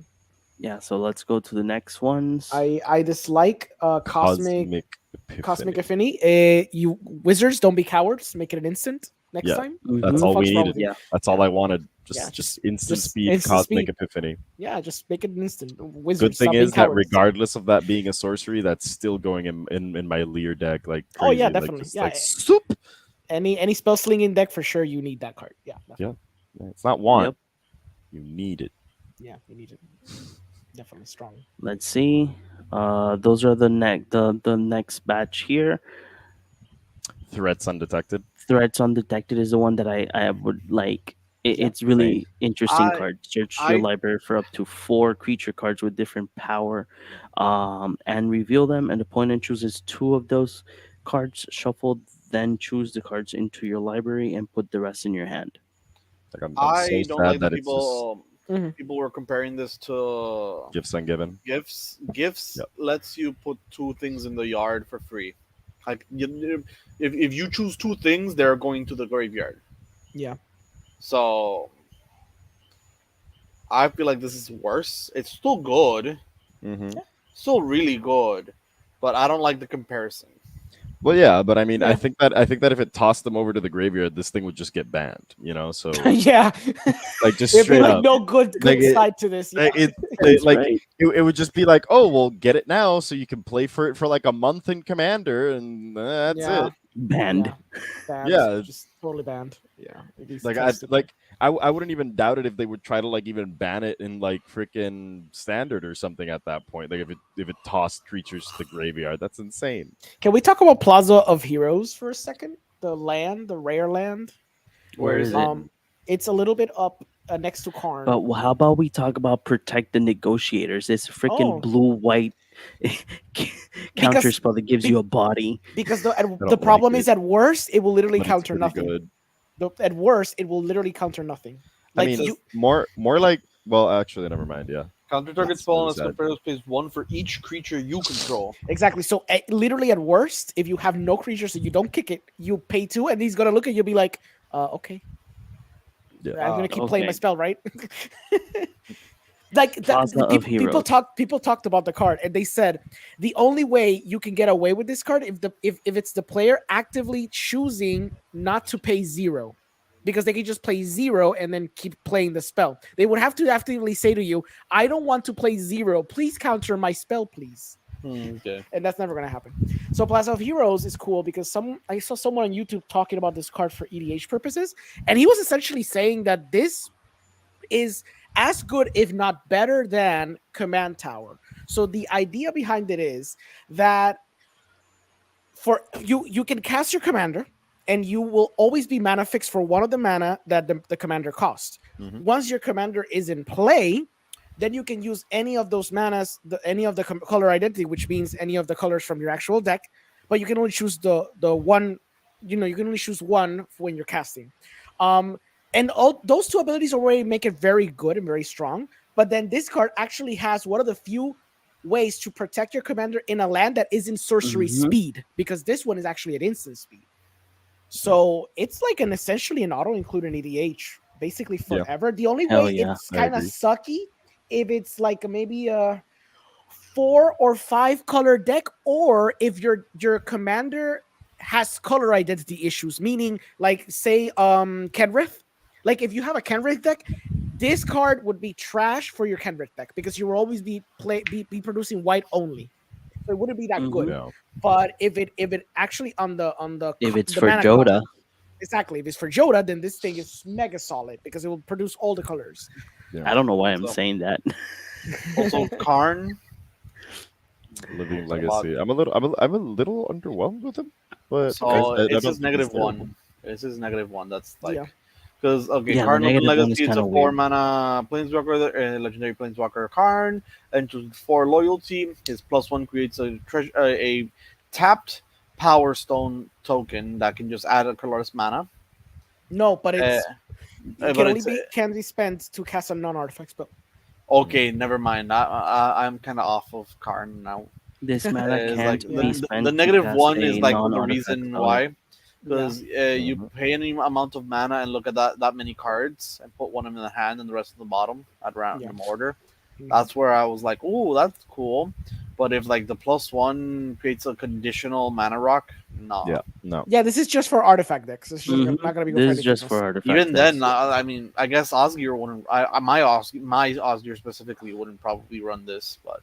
yeah. So let's go to the next ones. I dislike Cosmic cosmic Epiphany. affinity. You wizards, don't be cowards. Make it an instant next Yeah, time. What that's the Hmm. all we fuck's wrong with needed. you? Yeah. That's Yeah, all I wanted. yeah. Just instant Just speed, instant Cosmic speed. Epiphany. Yeah, just make it an instant. Good Wizards, thing stop being is that cowards. regardless of that being a sorcery, that's still going in my Lear deck like Oh yeah, crazy. Like definitely. just Yeah, like soup. any spell slinging deck for sure. You need that card. Yeah, Yeah. definitely. Yeah, it's not want. Yep. You need it. Yeah, you need it. Definitely strong. Let's see. Those are the next batch here. Threats undetected. Threats undetected is the one that I would like. Yeah. It's really interesting I card. Search your I library for up to 4 creature cards with different power, and reveal them. And the opponent chooses 2 of those cards shuffled. Then choose the cards into your library and put the rest in your hand. Like I'm so I don't sad like that that it's just Mhm. people were comparing this to gifts ungiven. gifts. Gifts Yep. lets you put 2 things in the yard for free. Like if you choose 2 things, they're going to the graveyard. Yeah. So I feel like this is worse. It's still good, Mm-hmm. still really good, but I don't like the comparison. Well, yeah, but I mean, Yeah. I think that if it tossed them over to the graveyard, this thing would just get banned. You know, so Yeah. like just There'd be straight like up, no good like side to this. Yeah. That's like right. it would just be like, oh, well, get it now, so you can play for it for like a month in Commander, and that's Yeah. it. Banned. Yeah. Banned. Yeah, Just totally banned. Yeah. It'd be like tested. I wouldn't even doubt it if they would try to like even ban it in like freaking Standard or something at that point. Like if it tossed creatures to the graveyard, that's insane. Can we talk about Plaza of Heroes for a second? The land, the rare land. Where is it? It's a little bit up next to Karn. But how about we talk about protect the negotiators? It's freaking Oh. blue white counter spell that gives you a body. Because don't the like problem it, is at worst it will literally But it's counter pretty nothing. good. At worst it will literally counter nothing. I Like mean, you, more like well, actually, never mind. Yeah, Counter target That's spell really unless sad. controller pays 1 for each creature you control. exactly. So literally at worst, if you have no creatures and you don't kick it, you pay 2, and he's gonna look at you and be like, okay, yeah. I'm gonna keep playing my Okay. spell, right? Like Plaza of Heroes. people talked about the card and they said the only way you can get away with this card if it's the player actively choosing not to pay 0, because they can just play 0 and then keep playing the spell. They would have to actively say to you, I don't want to play 0, please counter my spell, please. Okay. And that's never gonna happen. So Plaza of Heroes is cool because I saw someone on YouTube talking about this card for EDH purposes, and he was essentially saying that this is as good, if not better, than Command Tower. So the idea behind it is that for you can cast your commander, and you will always be mana fixed for one of the mana that the commander cost. Mhm. Once your commander is in play, then you can use any of those manas, any of the color identity, which means any of the colors from your actual deck. But you can only choose the one. You can only choose one when you're casting. And all those 2 abilities already make it very good and very strong. But then this card actually has one of the few ways to protect your commander in a land that isn't sorcery Mhm. speed, because this one is actually at instant speed. So it's like essentially an auto include in EDH basically Yeah. forever. The only Hell way yeah, it's I kind of agree. sucky if it's like maybe a 4 or 5 color deck, or if your commander has color identity issues, meaning like say Kenrith. Like if you have a Kenrith deck, this card would be trash for your Kenrith deck because you will always be producing white only. So it wouldn't be that good. Mhm. Yeah. But if it actually on the If it's the for mana cost- Joda, exactly, if it's for Joda, then this thing is mega solid because it will produce all the colors. Yeah. I don't know why I'm So- saying that. Also, Karn. Living So Legacy. I'm a little underwhelmed with him, but So I it don't says think he's terrible. -1. It says -1. That's like Yeah. because okay, Yeah, the Karn Living negative one is Legacy. It's a kinda 4 weird. mana Planeswalker, legendary Planeswalker Karn, and to 4 loyalty. His +1 creates a tapped Power Stone token that can just add a colorless mana. No, but it's But can it's can be spent to cast a non-artifact spell. Okay, never mind. I'm kind of off of Karn now. This mana Is like can't Yeah. be the spent to negative cast one is a like the non-artifact reason spell. why, Yeah. because you pay any amount of mana and look at that many cards and put one in the hand and the rest of the bottom at Yeah. random order. Mhm. That's where I was like, "Oh, that's cool," but if like the +1 creates a conditional mana rock, Yeah, no. no. Yeah, this is just for artifact decks. It's just Mhm. not gonna be good for This is anything just for else. artifact Even then, decks. I mean, I guess Osgir wouldn't. My Osgir specifically wouldn't probably run this, but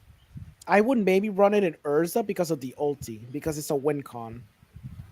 I would maybe run it in Urza because of the ulti, because it's a win con.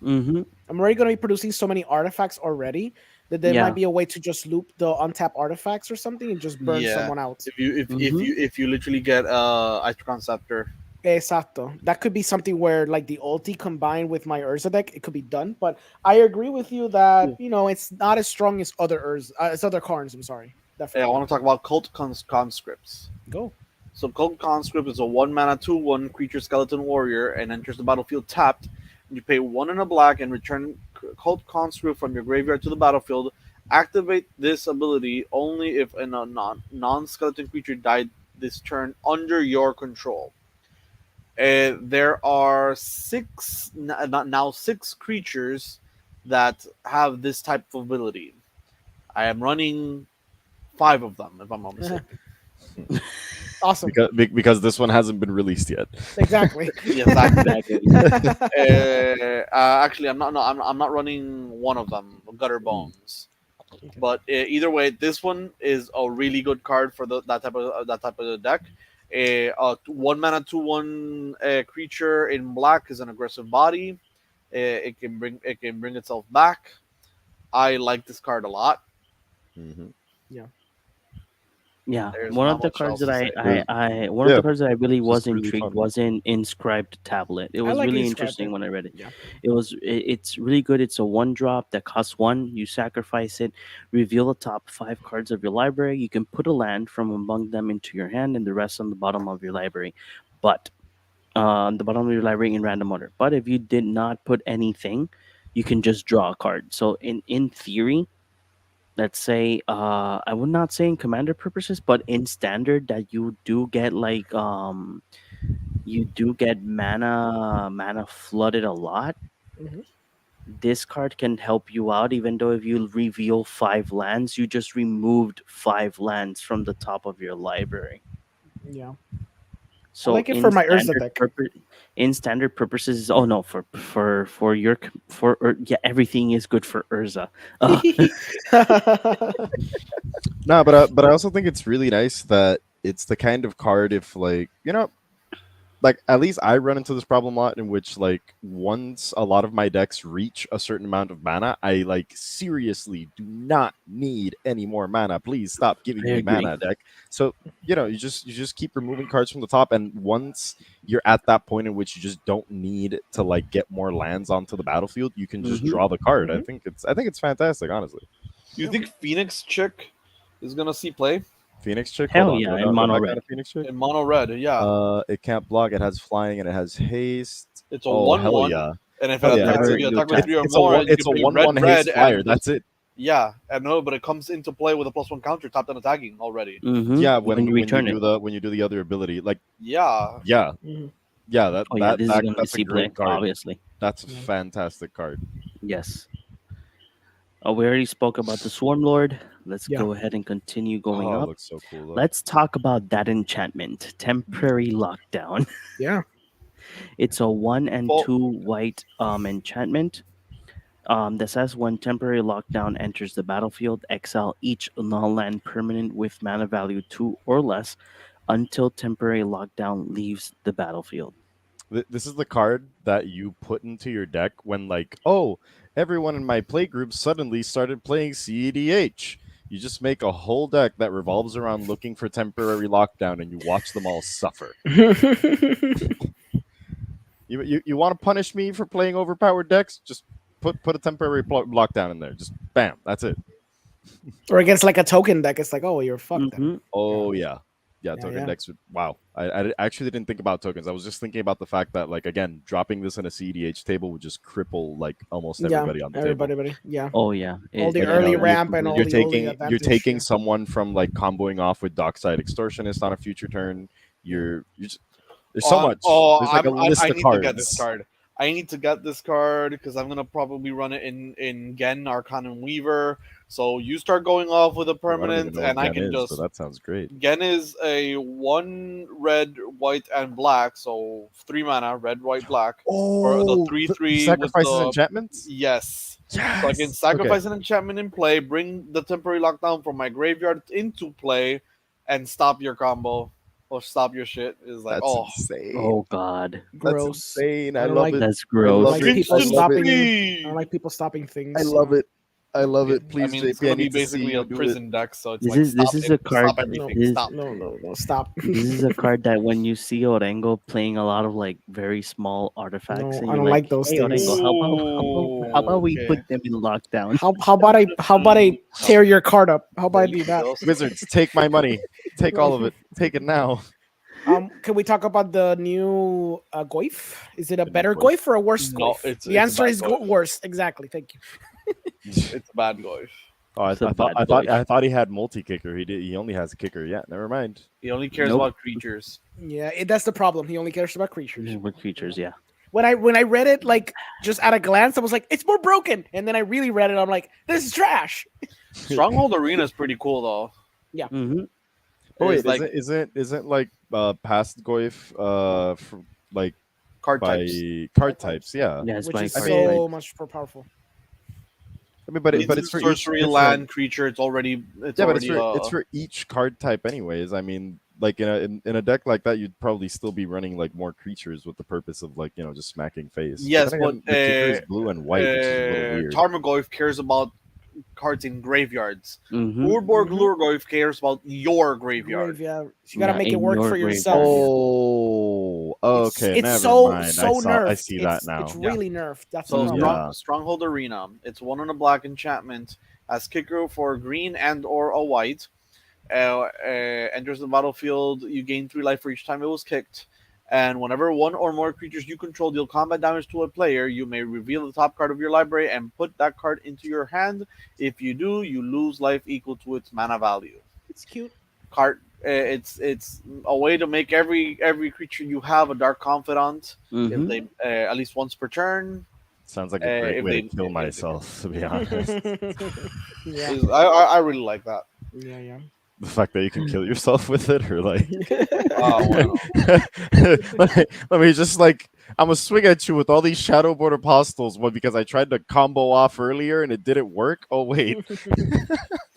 Mm-hmm. I'm already going to be producing so many artifacts already that there might Yeah. be a way to just loop the untap artifacts or something and just burn yeah, someone out. Mm-hmm. if you literally get Icon Scepter, Exacto. That could be something where like the ulti combined with my Urza deck, it could be done. But I agree with you that it's not as strong as other as other cards. I'm sorry, I definitely. want to talk about Conscripts. Go. So Cult Conscript is a 1 mana 2/1 creature skeleton warrior and enters the battlefield tapped. You pay 1 and a black and return Cult Conscript from your graveyard to the battlefield. Activate this ability only if a non skeleton creature died this turn under your control. There are now six creatures that have this type of ability. I am running five of them, if I'm not mistaken. Awesome. Because this one hasn't been released yet. Exactly. Yes, exactly. Exactly. Actually, I'm not. No, I'm not running one of them, Gutter Bones. Okay. But either way, this one is a really good card for that type of deck. A 1 mana 2/1 creature in black is an aggressive body. It can bring itself back. I like this card a lot. Mhm. Yeah. Yeah, There's one of not the much cards else that to say. one of Yeah, the cards that I really was just really intrigued fun. was in Inscribed Tablet. It I was like really Inscribed interesting deck. when I read it. Yeah. It's really good. It's a 1 drop that costs 1. You sacrifice it, reveal the top 5 cards of your library. You can put a land from among them into your hand, and the rest on the bottom of your library. But the bottom of your library in random order. But if you did not put anything, you can just draw a card. So in theory, let's say I would not say in commander purposes, but in standard that you do get like you do get mana flooded a lot. Hmm. This card can help you out, even though if you reveal 5 lands, you just removed 5 lands from the top of your library. Yeah. I So like it for my Urza deck. in standard purposes, oh no, for your yeah, everything is good for Urza. Uh, No, but I also think it's really nice that it's the kind of card if like like at least I run into this problem a lot in which like once a lot of my decks reach a certain amount of mana, I like seriously do not need any more mana. Please stop giving I me agree. mana, deck. So you just keep removing cards from the top, and once you're at that point in which you just don't need to like get more lands onto the battlefield, you can just Hmm. draw the card. Mhm. I think it's fantastic, honestly. Do you think Phoenix Chick is gonna see play Phoenix chick, hold Hell on, yeah, in what mono kind red. of Phoenix chick? in mono red? Yeah, It can't block. It has flying and it has haste. it's a Oh 1 hell 1, yeah, and if it hell yeah! attacks, It's if Whenever a you you attack with attack. 3 or more, you it's can a play one red, haste flyer. and That's it. yeah, I know, but it comes into play with a +1 counter tapped and attacking already. Hmm. Yeah, When you return it. when you do the other ability, like Yeah, yeah, Mhm. yeah, Oh yeah, this is gonna be that's a C play, great card. obviously. That's a Yeah. fantastic card. Yes. We already spoke about the Swarm Lord. Let's Yeah. go ahead and continue going Oh, it up. looks so cool though. Let's talk about that enchantment, Temporary Lockdown. Yeah. It's a 1 and 2 well, white enchantment. That says when Temporary Lockdown enters the battlefield, exile each non-land permanent with mana value 2 or less until Temporary Lockdown leaves the battlefield. This is the card that you put into your deck when like, oh, everyone in my play group suddenly started playing CEDH. You just make a whole deck that revolves around looking for temporary lockdown, and you watch them all suffer. You want to punish me for playing overpowered decks? Just put a temporary lockdown in there. Just bam, that's it. Or against like a token deck, it's like, oh, you're fucked then. Hmm. Oh yeah, yeah, Yeah, token yeah. decks. Wow, I actually didn't think about tokens. I was just thinking about the fact that, like, again, dropping this in a CDH table would just cripple like almost Yeah, everybody on the table. everybody, yeah. Oh yeah, All the Like, early it ramp and would all really. the you're advantage. taking Yeah. someone from like comboing off with Dockside Extortionist on a future turn. Yeah. You're just, there's so much. There's like a list I of need to get this cards. card. I need to get this card because I'm gonna probably run it in Gen Arcanon Weaver. So you start going off with a Ooh, I don't even permanent, know what and I Gen can is, but just that sounds great. Gen is a 1 red, white, and black, so 3 mana, red, white, black, for the Oh, three the three with sacrifices the enchantments. yes. So I can Yes. Okay, sacrifice an enchantment in play, bring the temporary lockdown from my graveyard into play, and stop your combo or stop your shit. Is like, that's oh, insane. Oh God, That's Gross. insane. I I don't love like. it. that's I I don't love gross. like it. people I instant love it. stopping. I speed. don't like people stopping I things. love it. I love it. I Please, mean, it's JP, I gonna be need to see basically you a do it. prison deck, so it's This like is stop this is it, a card. stop everything, This stop. No, stop. this is a card that when you see Orengo playing a lot of like very small artifacts, No, and I you're don't like, like those "Hey things. Orengo, how about we Okay. put them in lockdown?" How about I tear your card up? How about I do that? Delicioso. Wizards, take my money. Take all of it. Take it now. Can we talk about the new Goif? Is it a The new better Goif? Goif or a worse No, Goif? it's The a answer bad is goif. worse. Exactly. Thank you. It's a bad goif. Oh, It's a bad boy. I thought he had multi kicker. He did. He only has a kicker. Yeah, never mind. He only cares Nope. about creatures. Yeah, that's the problem. He only cares about creatures. With creatures, yeah. When I read it like just at a glance, I was like, it's more broken. And then I really read it. I'm like, this is trash. Stronghold Arena is pretty cool though. Mm-hmm. Oh wait, It's like isn't like past Goif like card by types. card types? Yeah. Yeah, it's Which by is card so type. much more powerful. I mean, but It's it's for sorcery, each land, creature. It's already. It's yeah, but already. it's for each card type anyways. I mean, like in a deck like that, you'd probably still be running like more creatures with the purpose of like just smacking face. Yes, then but again, the kicker is blue and white, which is a little weird. Tarmogoyf cares about cards in graveyards. Mm-hmm. Urborg Mhm. Lurgoyf cares about your graveyard. Graveyard. You gotta Yeah, make it in work your for graveyard. yourself. Oh, okay. It's Never so mind. nerfed. I see that now. It's really nerfed. That's So the problem. Yeah. Stronghold Arena. It's 1 and a black enchantment as kicker for green and or a white. Enters the battlefield. You gain 3 life for each time it was kicked. And whenever one or more creatures you control deal combat damage to a player, you may reveal the top card of your library and put that card into your hand. If you do, you lose life equal to its mana value. It's cute. Card. It's a way to make every creature you have a dark confidant. Mm-hmm. If they at least once per turn. Sounds like a great if way they- to kill if- myself, to be honest. Yeah. I really like that. Yeah. The fact that you can kill yourself with it, or like, Oh, wow. let me just like, I'm gonna swing at you with all these Shadow Border Apostles. What, because I tried to combo off earlier and it didn't work? Oh wait,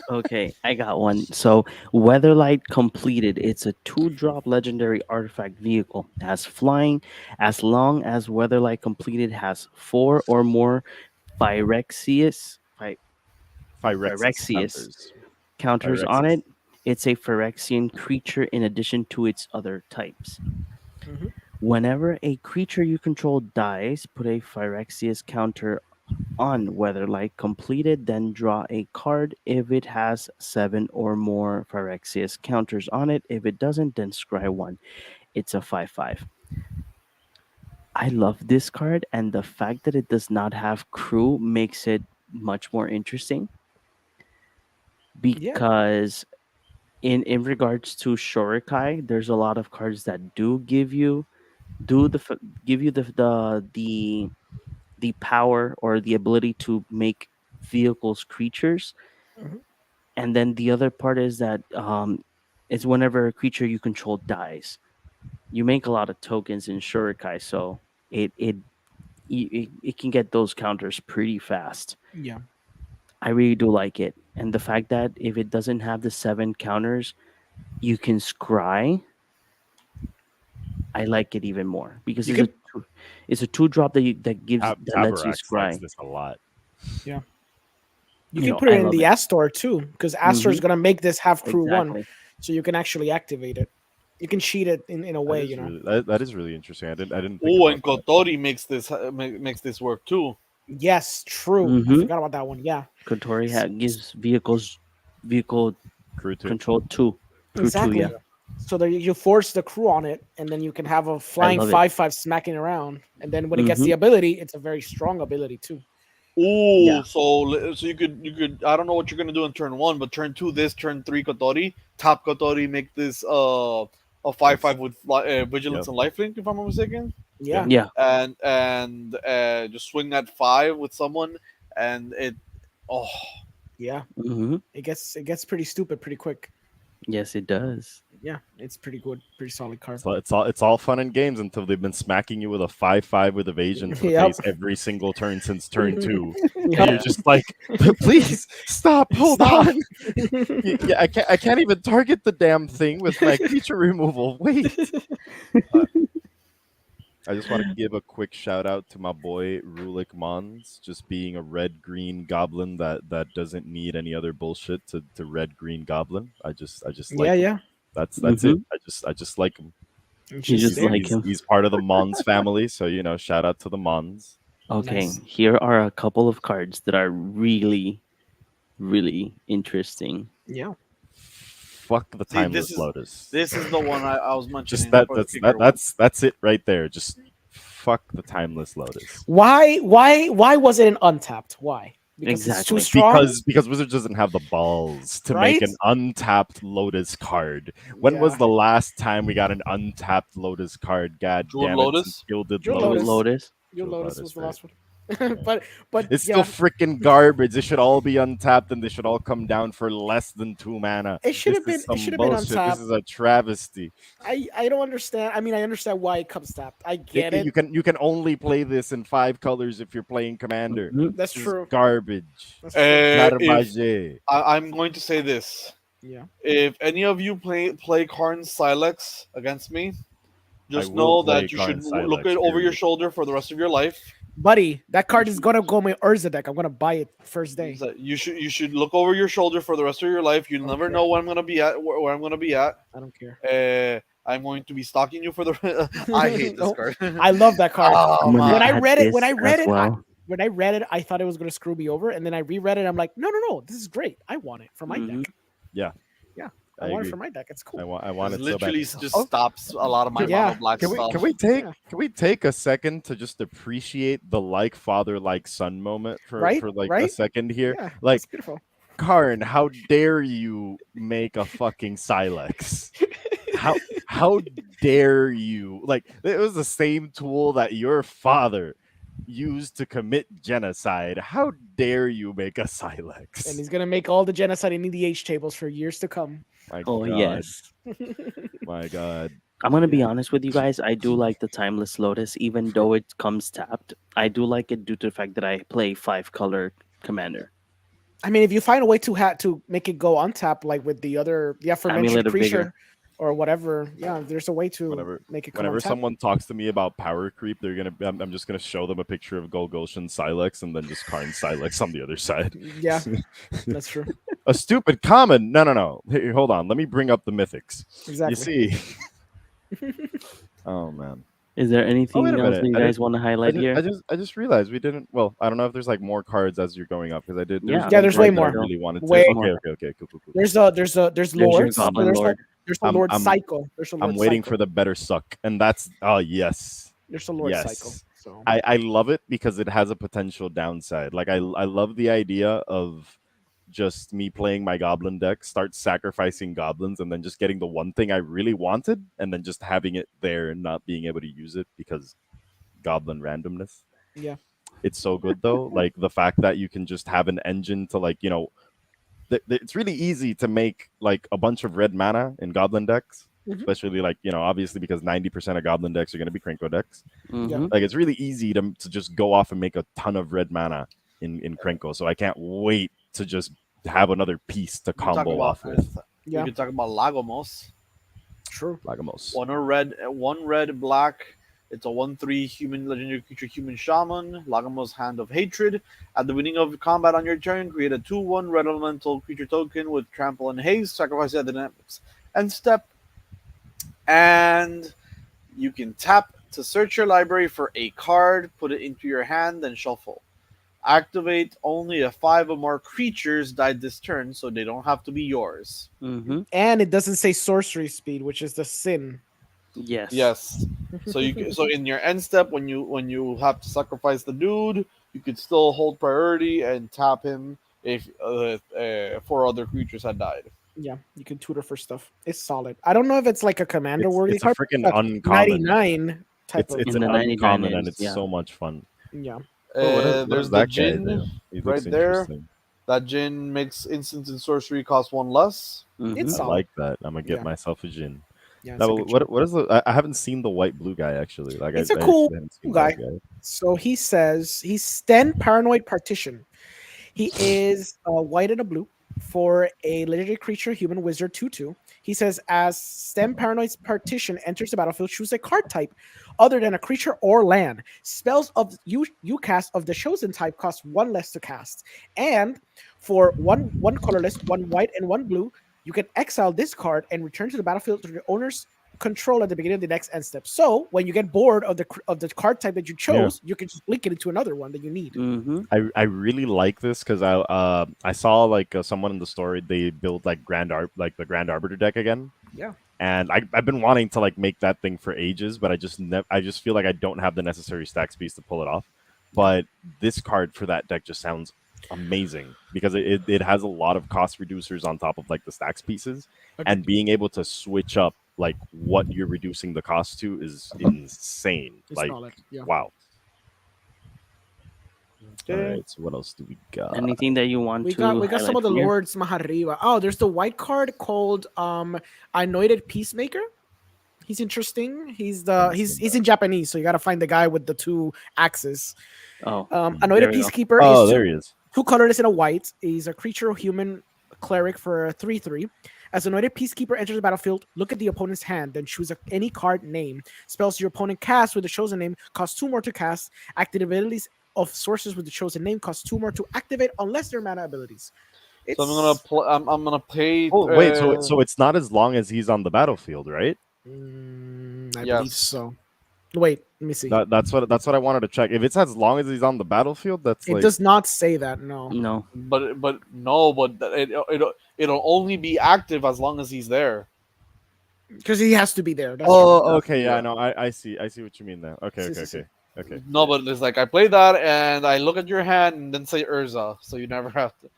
Okay, I got one. So, Weatherlight completed. It's a 2-drop legendary artifact vehicle. It has flying. As long as Weatherlight completed has 4 or more Phyrexius Phyrexius counters on it. It's a Phyrexian creature in addition to its other types. Mhm. Whenever a creature you control dies, put a Phyrexius counter on Weatherlight completed, then draw a card if it has 7 or more Phyrexius counters on it. If it doesn't, then scry 1. It's a 5/5. I love this card, and the fact that it does not have crew makes it much more interesting. Yeah. Because in regards to Shorikai, there's a lot of cards that do give you the power or the ability to make vehicles creatures. Mhm. And then the other part is that is whenever a creature you control dies, you make a lot of tokens in Shurikai, so it can get those counters pretty fast. Yeah. I really do like it, and the fact that if it doesn't have the 7 counters, you can scry. I like it even more because You it's a 2-drop that gives that lets you Tabarax likes scry. this a lot. You You can know, put I it in love the it. Astor too, because Astor is gonna make this have crew one, Exactly. so you can actually activate it. You can cheat it in a way, That is really interesting. I didn't think Oh, about and that. Kotori makes this work too. Yes, true. I Mhm. forgot about that one. Yeah, Kotori gives vehicle Crew too. control 2. Crew 2, exactly. yeah. So that you force the crew on it, and then you can have a I flying love it. 5/5 smacking around. And then when it gets Hmm. the ability, it's a very strong ability too. Yeah. Ooh, so you could I don't know what you're gonna do in turn one, but turn two this, turn three Kotori, top Kotori, make this a 5/5 with vigilance Yep. and lifelink if I'm not mistaken, Yep. Yeah, Yeah. and just swing that five with someone, and it oh yeah. Hmm. It gets pretty stupid pretty quick. Yes, it does. Yeah, it's pretty good, pretty solid card. So it's all fun and games until they've been smacking you with a 5/5 with evasion to the Yep. face every single turn since turn two, and you're Yep. just like, please stop, hold Stop. on. Yeah, I can't even target the damn thing with my creature removal. Wait. Uh, I just want to give a quick shout out to my boy Rulik Mons, just being a red green goblin that doesn't need any other bullshit to red green goblin. I just Yeah, like him. yeah. That's Hmm. it. I just like him. It's You just just He's there. like he's him. he's part of the Mons family, so shout out to the Mons. Okay, Nice. here are a couple of cards that are really, really interesting. Yeah. Fuck the see timeless lotus. this is the one I was Just mentioning. That's that probably the that's kicker that one. that's it right there. Just fuck the timeless lotus. Why was it an untapped? Why? Because it's too Exactly. strong, Because Wizards doesn't have the balls to make right? an untapped Lotus card. When was Yeah. the last time we got an untapped Lotus card? God Jeweled damn it! Since Lotus. Gilded Jewel Jewel Lotus. Lotus. Lotus. Jewel Jeweled Lotus was Lotus, the right? last one. Yeah. but It's still yeah, freaking garbage. They should all be untapped and they should all come down for less than 2 mana. it should This have is been it some should have been on bullshit. This top. is a travesty. I don't understand. I mean, I understand why it comes tapped. I get it. You can only play this in 5 colors if you're playing Commander. Mhm. That's This is true. garbage. That's true. If Garbage. I'm going to say this, Yeah. if any of you play Karn Silex against me, I just will know play that you should Karn look Silex, it over your period. shoulder for the rest of your life. Buddy, that You card is should, gonna go in my Urza deck. I'm gonna buy it first day. you should look over your shoulder for the rest of your life. You'll I don't never care. know where I'm gonna be at. Where I'm gonna be at. I don't care. I'm going to be stalking you for the. I hate this No, card. I love that card. Oh I'm gonna When I man. add read it, this as well. when I read it, I thought it was gonna screw me over, and then I reread it. I'm like, no, no, no, this is great. I want it for my Mhm. deck. Yeah, Yeah, I I want it agree. for my deck. It's cool. I want This it so bad. literally just Oh, stops a lot of my Yeah. mono black can we stuff. can we take Yeah. can we take a second to just appreciate the like father like son moment Right? for like a Right? second here? Yeah, Like, that's beautiful. Karn, how dare you make a fucking Silex? How how dare you? Like, it was the same tool that your father used to commit genocide. How dare you make a And Silex? he's gonna make all the genocide in EDH tables for years to come. My Oh god. yes. My god. I'm gonna be Yeah. honest with you guys. I do like the Timeless Lotus, even though it comes tapped. I do like it due to the fact that I play 5 color commander. I mean, if you find a way to make it go untap, like with the other the aforementioned Amulet of creature Vigor. or whatever, yeah, there's a way to Whenever make it come whenever untap. someone talks to me about power creep, I'm just gonna show them a picture of Golgoshan Silex and then just Karn Silex on the other side. Yeah, that's true. A stupid common. No. Here, hold on. Let me bring up the mythics. Exactly. You see. Oh man. Is there anything wait a else minute. that you guys want to highlight here? I just realized we didn't. Well, I don't know if there's like more cards as you're going up because I did. Yeah, There's Yeah, one there's card way that more. I really wanted to. Way Okay, more. okay, cool. There's There's your lords. Goblin Lord. There's a I'm- lord I'm- cycle. There's a lord I'm waiting cycle. for the better suck, and that's yes. There's a lord Yes. cycle. So I love it because it has a potential downside. Like I love the idea of just me playing my goblin deck, start sacrificing goblins, and then just getting the one thing I really wanted, and then just having it there and not being able to use it because goblin randomness. yeah, It's so good though. Like the fact that you can just have an engine to it's really easy to make like a bunch of red mana in goblin decks. Mhm. Especially like, obviously because 90% of goblin decks are going to be Krenko decks. Mhm. Like it's really easy to just go off and make a ton of red mana in Krenko. So I can't wait to just have another piece to You can talk combo about off with. you yeah, can talk about Lagomos. true. Lagomos. One red black. It's a 1/3 human legendary creature, human shaman. Lagomos Hand of Hatred. At the beginning of combat on your turn, create a 2/1 red elemental creature token with trample and haste. Sacrifice the dynamics and step. And you can tap to search your library for a card, put it into your hand, then shuffle. Activate only if 5 or more creatures died this turn, so they don't have to be yours. Mm-hmm. And it doesn't say sorcery speed, which is the sin. Yes. Yes. So in your end step, when you have to sacrifice the dude, you could still hold priority and tap him if 4 other creatures had died. Yeah, you can tutor for stuff. It's solid. I don't know if it's like a commander worthy It's a card. freaking But uncommon. 99 type It's of it's In an the 99 uncommon and is, it's yeah. so much fun. yeah. Oh, what There's does the that guy Jin do? He looks right there. interesting. That Jin makes instants and sorcery cost 1 less. It's I Mm-hmm. solid. like that. I'm gonna get Yeah, myself a Jin. yeah, it's a Now, good choice. what is the? I haven't seen the white blue guy actually. Like It's a I cool actually haven't seen that guy. guy. So he says he's Sten Paranoid Partition. He is white and a blue for a legendary creature, human wizard 2/2. He says, as Stem Paranoid's Partition enters the battlefield, choose a card type other than a creature or land. Spells of you cast of the chosen type cost 1 less to cast. And for one colorless, 1 white, and 1 blue, you can exile this card and return to the battlefield to the owner's control at the beginning of the next end step. So when you get bored of the card type that you Yeah. chose, you can just link it into another one that you need. Mm-hmm. I really like this because I saw like someone in the story they build like the Grand Arbiter deck again. Yeah. And I've been wanting to like make that thing for ages, but I just feel like I don't have the necessary stack speeds to pull it off. But this card for that deck just sounds amazing because it has a lot of cost reducers on top of like the stacks pieces, and being able to switch up like what you're reducing the cost to is insane. It's Like solid. Yeah. wow. All Okay. right, so what else do we got? Anything that you want We to got some highlight of the from here? lords Mahariva. Oh, there's the white card called Anointed Peacemaker. He's interesting. He's in Japanese, so you gotta find the guy with the 2 axes. Oh, Anointed there we go. Peacekeeper Oh, is there he is. 2 colorless and a white. He's a creature or human cleric for a 3/3. As Anointed Peacekeeper enters the battlefield, look at the opponent's hand, then choose any card name. Spells your opponent casts with the chosen name cost 2 more to cast. Active abilities of sources with the chosen name cost 2 more to activate unless they're mana abilities. So I'm gonna play. Oh wait, so it's not as long as he's on the battlefield, right? I believe Yes. so. Wait, let me see. That's what I wanted to check. If it's as long as he's on the battlefield, that's It like does not say that. No. No. But no, but it'll only be active as long as he's there. Because he has to be there. That's oh, okay, yeah, Yeah. I know. I see what you mean now. Okay, See, see. okay. No, but it's like I play that and I look at your hand and then say Urza, so you never have to.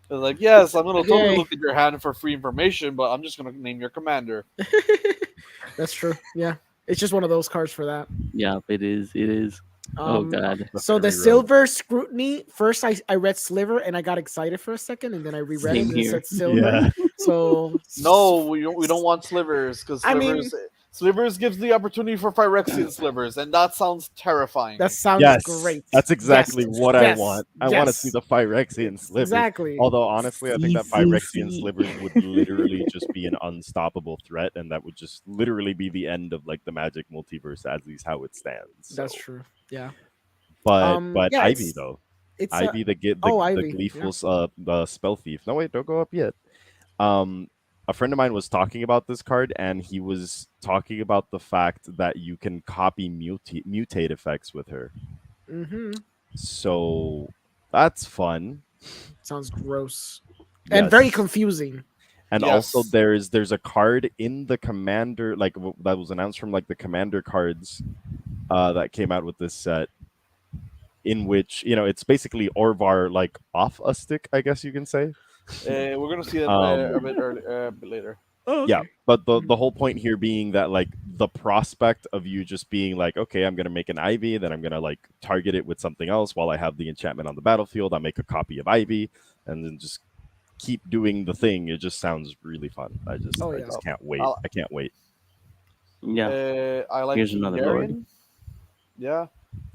It's like, yes, I'm gonna totally Okay. look at your hand for free information, but I'm just gonna name your commander. That's true. Yeah. It's just one of those cards for that. Yeah, it is. It is. Oh Um, God. So the Very rough. silver scrutiny, first I read sliver and I got excited for a second and then I reread it Same and it here. said silver. Yeah. So No, we don't want slivers because I mean- slivers gives the opportunity for Phyrexian slivers, and that sounds terrifying. that sounds Yes, great. that's exactly Yes, what I yes, want. I want to yes. see the Phyrexian slivers. Exactly. Although honestly, I think that See. Phyrexian slivers would literally just be an unstoppable threat, and that would just literally be the end of like the Magic multiverse, at least how it stands. That's So- true. Yeah. But yeah, Ivy it's- though, It's Ivy the Ivy, gleeful the spell thief. No wait, don't go up yet. A friend of mine was talking about this card, and he was talking about the fact that you can copy mutate effects with her. So that's fun. sounds gross. And very Yes. confusing. And Yes. also there's a card in the commander that was announced from like the commander cards that came out with this set, in which it's basically Orvar like off a stick, I guess you can say. We're gonna see it a bit later. Oh, Yeah, but the whole point here being that like the prospect of you just being like, okay, I'm gonna make an Ivy, then I'm gonna like target it with something else while I have the enchantment on the battlefield. I'll make a copy of Ivy, and then just keep doing the thing. It just sounds really fun. I just can't wait. I can't wait. Yeah. I like Here's another lord. Darian. Yeah.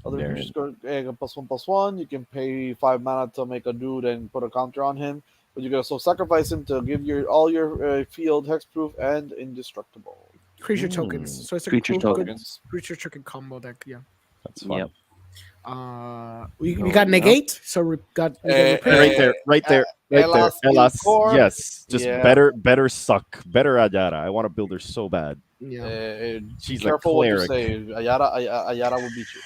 Other Darian. creatures go +1/+1. You can pay 5 mana to make a dude and put a counter on him. But you gotta sacrifice him to give all your field hexproof and indestructible. creature tokens. So it's a Creature good tokens. creature token combo deck. Yeah. That's fun. Yep. We got negate. So we got repair. Right there. Elas Elas, Core. yes, just Yeah. better suck, better Ayara. I want to build her so bad. Yeah. She's Careful a what you cleric. say. Ayara will beat you.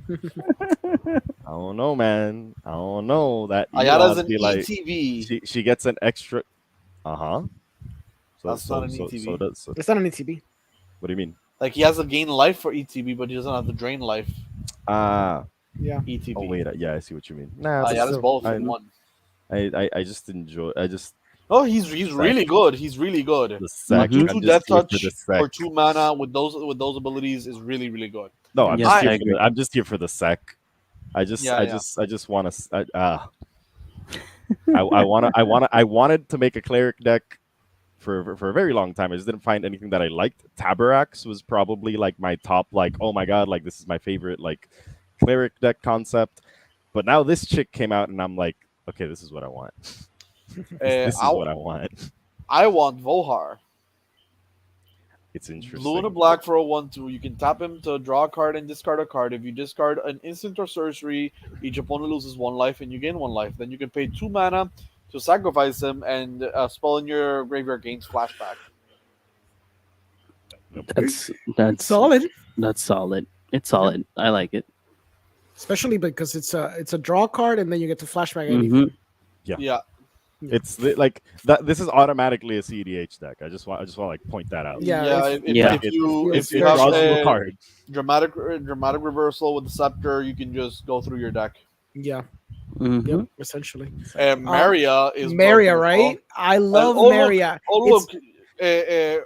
I don't know, man. I don't know. That Ayada's Elon an be like, ETB. she gets an extra. Uh huh. So That's not so an so so ETB. does. So, It's not an ETB. what do you mean? Like he has to gain life for ETB, but he doesn't have to drain life. Ah. Yeah. Oh ETB. wait. Yeah, I see what you mean. Nah, but Ayada's still, both in one. I just enjoy. I just Oh, he's sec. really good. He's really good. The sec. Two Mhm. two I'm just death here for the touch sec. for 2 mana with those abilities is really really good. No, I'm Yeah. just Yes, here I for agree. the. I'm just here for the sec. Yeah, yeah. I just want to. I wanted to make a cleric deck for a very long time. I just didn't find anything that I liked. Tabarax was probably like my top. Like, oh my god, like this is my favorite like cleric deck concept. But now this chick came out, and I'm like, okay, this is what I want. This is I what I want. I want Vohar. It's Blue and a interesting. black for a 1/2. You can tap him to draw a card and discard a card. If you discard an instant or sorcery, each opponent loses 1 life and you gain 1 life. Then you can pay 2 mana to sacrifice him, and a spell in your graveyard gains flashback. That's It's solid, that's solid. It's solid. I like it. especially because it's a draw card, and then you get to flashback Mhm. anything. Yeah, It's like that. This is automatically a CDH deck. I just want to like point that out. Yeah, yeah. if- If, Yeah. if you It's if you It have draws you a a card. dramatic reversal with the scepter, you can just go through your deck. Yeah. Mhm. Yep. Essentially. And Maria is Maria, broken as right? I love oh, look. Maria. Oh It's- look,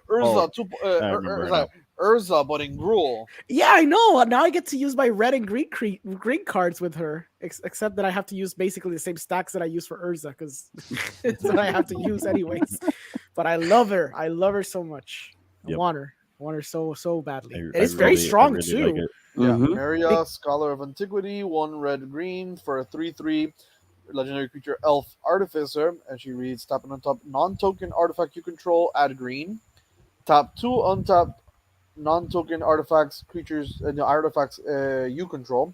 Urza, Oh, I remember Urza, now. Urza, but in Gruul. Yeah, I know. Now I get to use my red and green cards with her. Except that I have to use basically the same stacks that I use for Urza because it's what I have to use anyways. But I love her. I love her so much. I Yep. want her. I want her so badly. I And it's very really- I strong really too. like it. Yeah, Mhm. Maria, Scholar of Antiquity, 1 red green for a 3/3 legendary creature elf artificer, and she reads tap and untap non-token artifact you control, add green. Tap 2 untap non-token artifacts creatures the artifacts you control.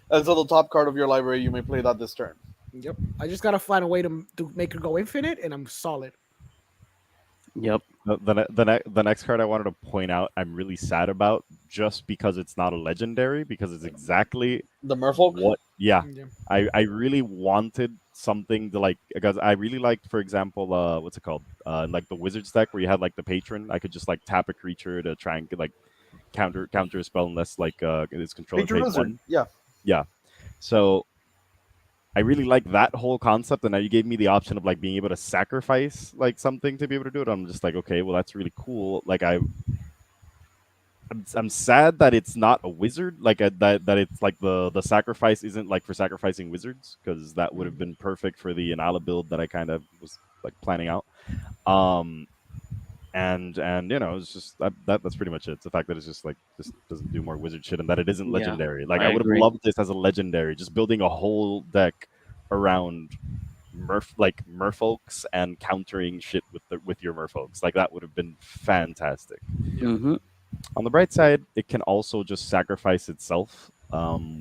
Until the top card of your library, you may play that this turn. Yep. I just gotta find a way to make her go infinite, and I'm solid. Yep. The next card I wanted to point out, I'm really sad about, just because it's not a legendary, because it's exactly The Merfolk. what. Yeah, Yeah. I really wanted something to like, because I really liked, for example, what's it called? Like the Wizards deck where you had like the patron. I could just like tap a creature to try and like counter a spell unless like its controller Patron paid Wizard. one. Yeah. Yeah. So I really like that whole concept, and now you gave me the option of like being able to sacrifice like something to be able to do it. I'm just like, okay, well that's really cool. Like I'm sad that it's not a wizard, like that it's like the sacrifice isn't like for sacrificing wizards, because that would have been perfect for the Inala build that I kind of was like planning out. And you know, it's just that's pretty much it. It's the fact that it's just like just doesn't do more wizard shit, and that it isn't Yeah, legendary. Like I I would have agree. loved this as a legendary, just building a whole deck around merfolks and countering shit with your merfolks. Like that would have been fantastic. Mhm. On the bright side, it can also just sacrifice itself,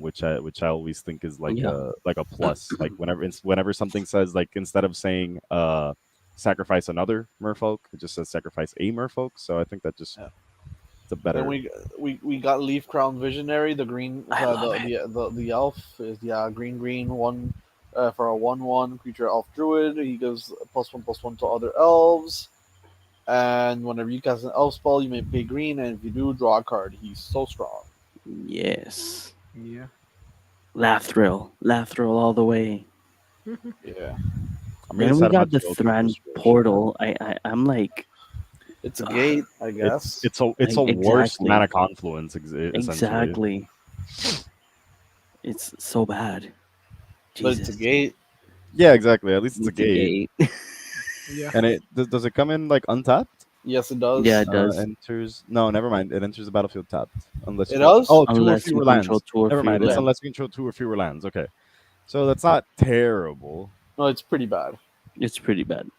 which I always think is like Yeah. a plus. Like whenever something says like instead of saying sacrifice another merfolk, it just says sacrifice a merfolk. So I think that just Yeah. it's a better. Then we got Leaf Crown Visionary, the green I love the elf is green one for a 1/1 creature elf druid. He gives +1/+1 to other elves. And whenever you cast an elf spell, you may pay green, and if you do, draw a card. He's so strong. Yes. Yeah. Laugh thrill all the way. Yeah, I'm really Then we sad got about the Joker Thran Restoration. portal. I'm like, it's a gate, I guess. It's a Like, worse exactly. mana confluence essentially. exactly. It's so bad. But it's a Jesus. gate. Yeah, exactly. At least it's a It's gate. Yeah. And it does it come in like untapped? Yes, it does. Yeah, it does. Enters. No, never mind. It enters the battlefield tapped. Unless It you does? Oh, two or Unless you fewer control lands. 2 or Never fewer mind. It's lands. unless you control 2 or fewer lands. Okay, so that's not terrible. No, it's pretty bad. It's pretty bad.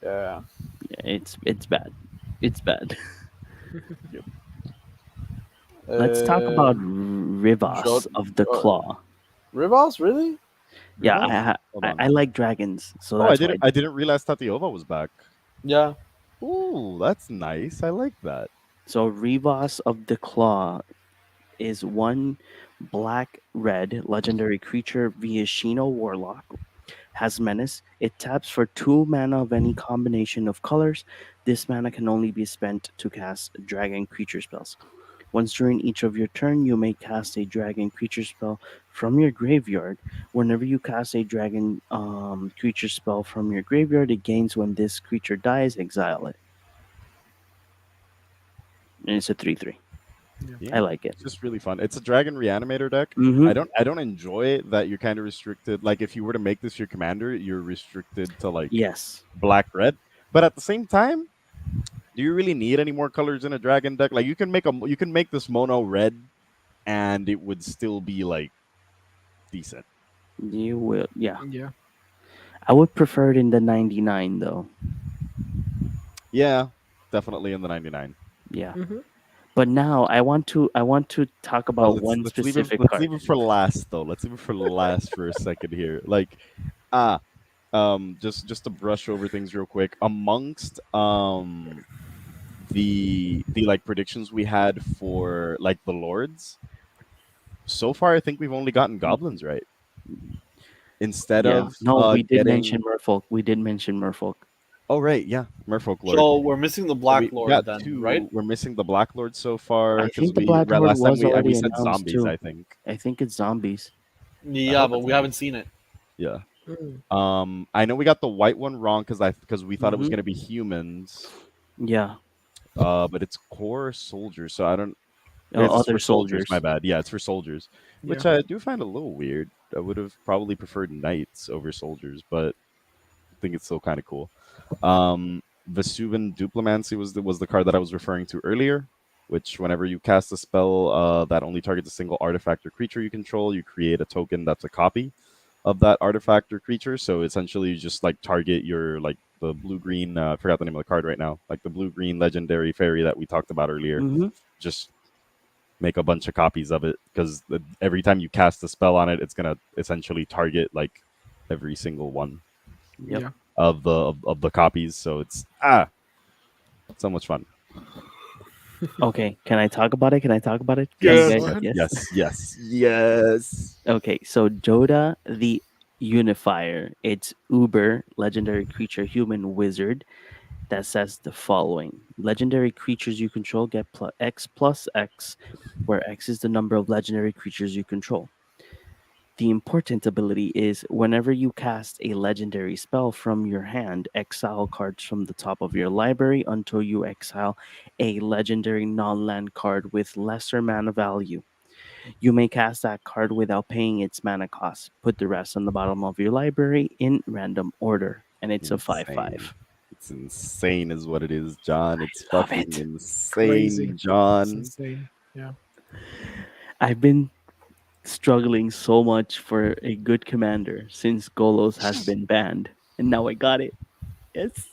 Yeah. Yeah, it's bad. It's bad. Let's talk about Rivas Jot- of the Claw. Rivas, really? Yeah, Rivas? Hold on. I like dragons, so Oh, that's I didn't realize Tatiova was back. Yeah. Ooh, that's nice. I like that. So Rivas of the Claw is one black red legendary creature Viashino Warlock. Has menace. It taps for 2 mana of any combination of colors. This mana can only be spent to cast dragon creature spells. Once during each of your turn, you may cast a dragon creature spell from your graveyard. Whenever you cast a dragon creature spell from your graveyard, it gains when this creature dies, exile it. And it's a 3/3. I Yeah, like it. it's just really fun. It's a dragon reanimator deck. Mm-hmm. I don't enjoy that you're kind of restricted. Like if you were to make this your commander, you're restricted to like Yes. black red. But at the same time, do you really need any more colors in a dragon deck? Like you can make this mono red and it would still be like decent. You will. Yeah. Yeah. I would prefer it in the 99 though. Yeah, definitely in the 99. Yeah. Mm-hmm. But now I want to talk Oh, about one specific let's card. leave it for last though. Let's leave it for last for a second here. Like ah just to brush over things real quick. Amongst the like predictions we had for like the lords, so far I think we've only gotten goblins right. Instead Yeah. of No, we did mention getting Merfolk. We did mention Merfolk. oh right, yeah, Merfolk Lord. So we're missing the So Black we Lord got then, right? two. We're missing the Black Lord so far I because think the Black Lord last time was we already said announced zombies. too. I think. I think it's zombies. I Yeah, hope but it's we zombies. haven't seen it. Yeah. Mm. I know we got the white one wrong because we thought it was Mhm. gonna be humans. Yeah. But it's core soldiers, so I don't. Yes, it's Other for soldiers. My soldiers. bad. Yeah, it's for soldiers, Yeah. which I do find a little weird. I would have probably preferred knights over soldiers, but I think it's still kind of cool. Vesuvan Duplimancy was the card that I was referring to earlier, which whenever you cast a spell that only targets a single artifact or creature you control, you create a token that's a copy of that artifact or creature. So essentially, you just like target your like the blue green. I forgot the name of the card right now. Like the blue green legendary fairy that we talked about earlier. Mm-hmm. Just make a bunch of copies of it because every time you cast a spell on it, it's gonna essentially target like every single one Yep. Yeah. of the copies. So it's so much fun. Okay. Can I talk about it? Can I talk about it? Can you Yes. guys? Go ahead. Yes. Yes. Okay. So Joda the Unifier. It's Uber legendary creature human wizard that says the following: legendary creatures you control get X plus X, where X is the number of legendary creatures you control. The important ability is whenever you cast a legendary spell from your hand, exile cards from the top of your library until you exile a legendary non land card with lesser mana value. You may cast that card without paying its mana cost. Put the rest on the bottom of your library in random order. And it's a 5 Insane. 5. It's insane, is what it is, John. It's I love fucking it. insane, Crazy. It's John. insane. Yeah. I've been struggling so much for a good commander since Golos has been banned. And now I got it. It's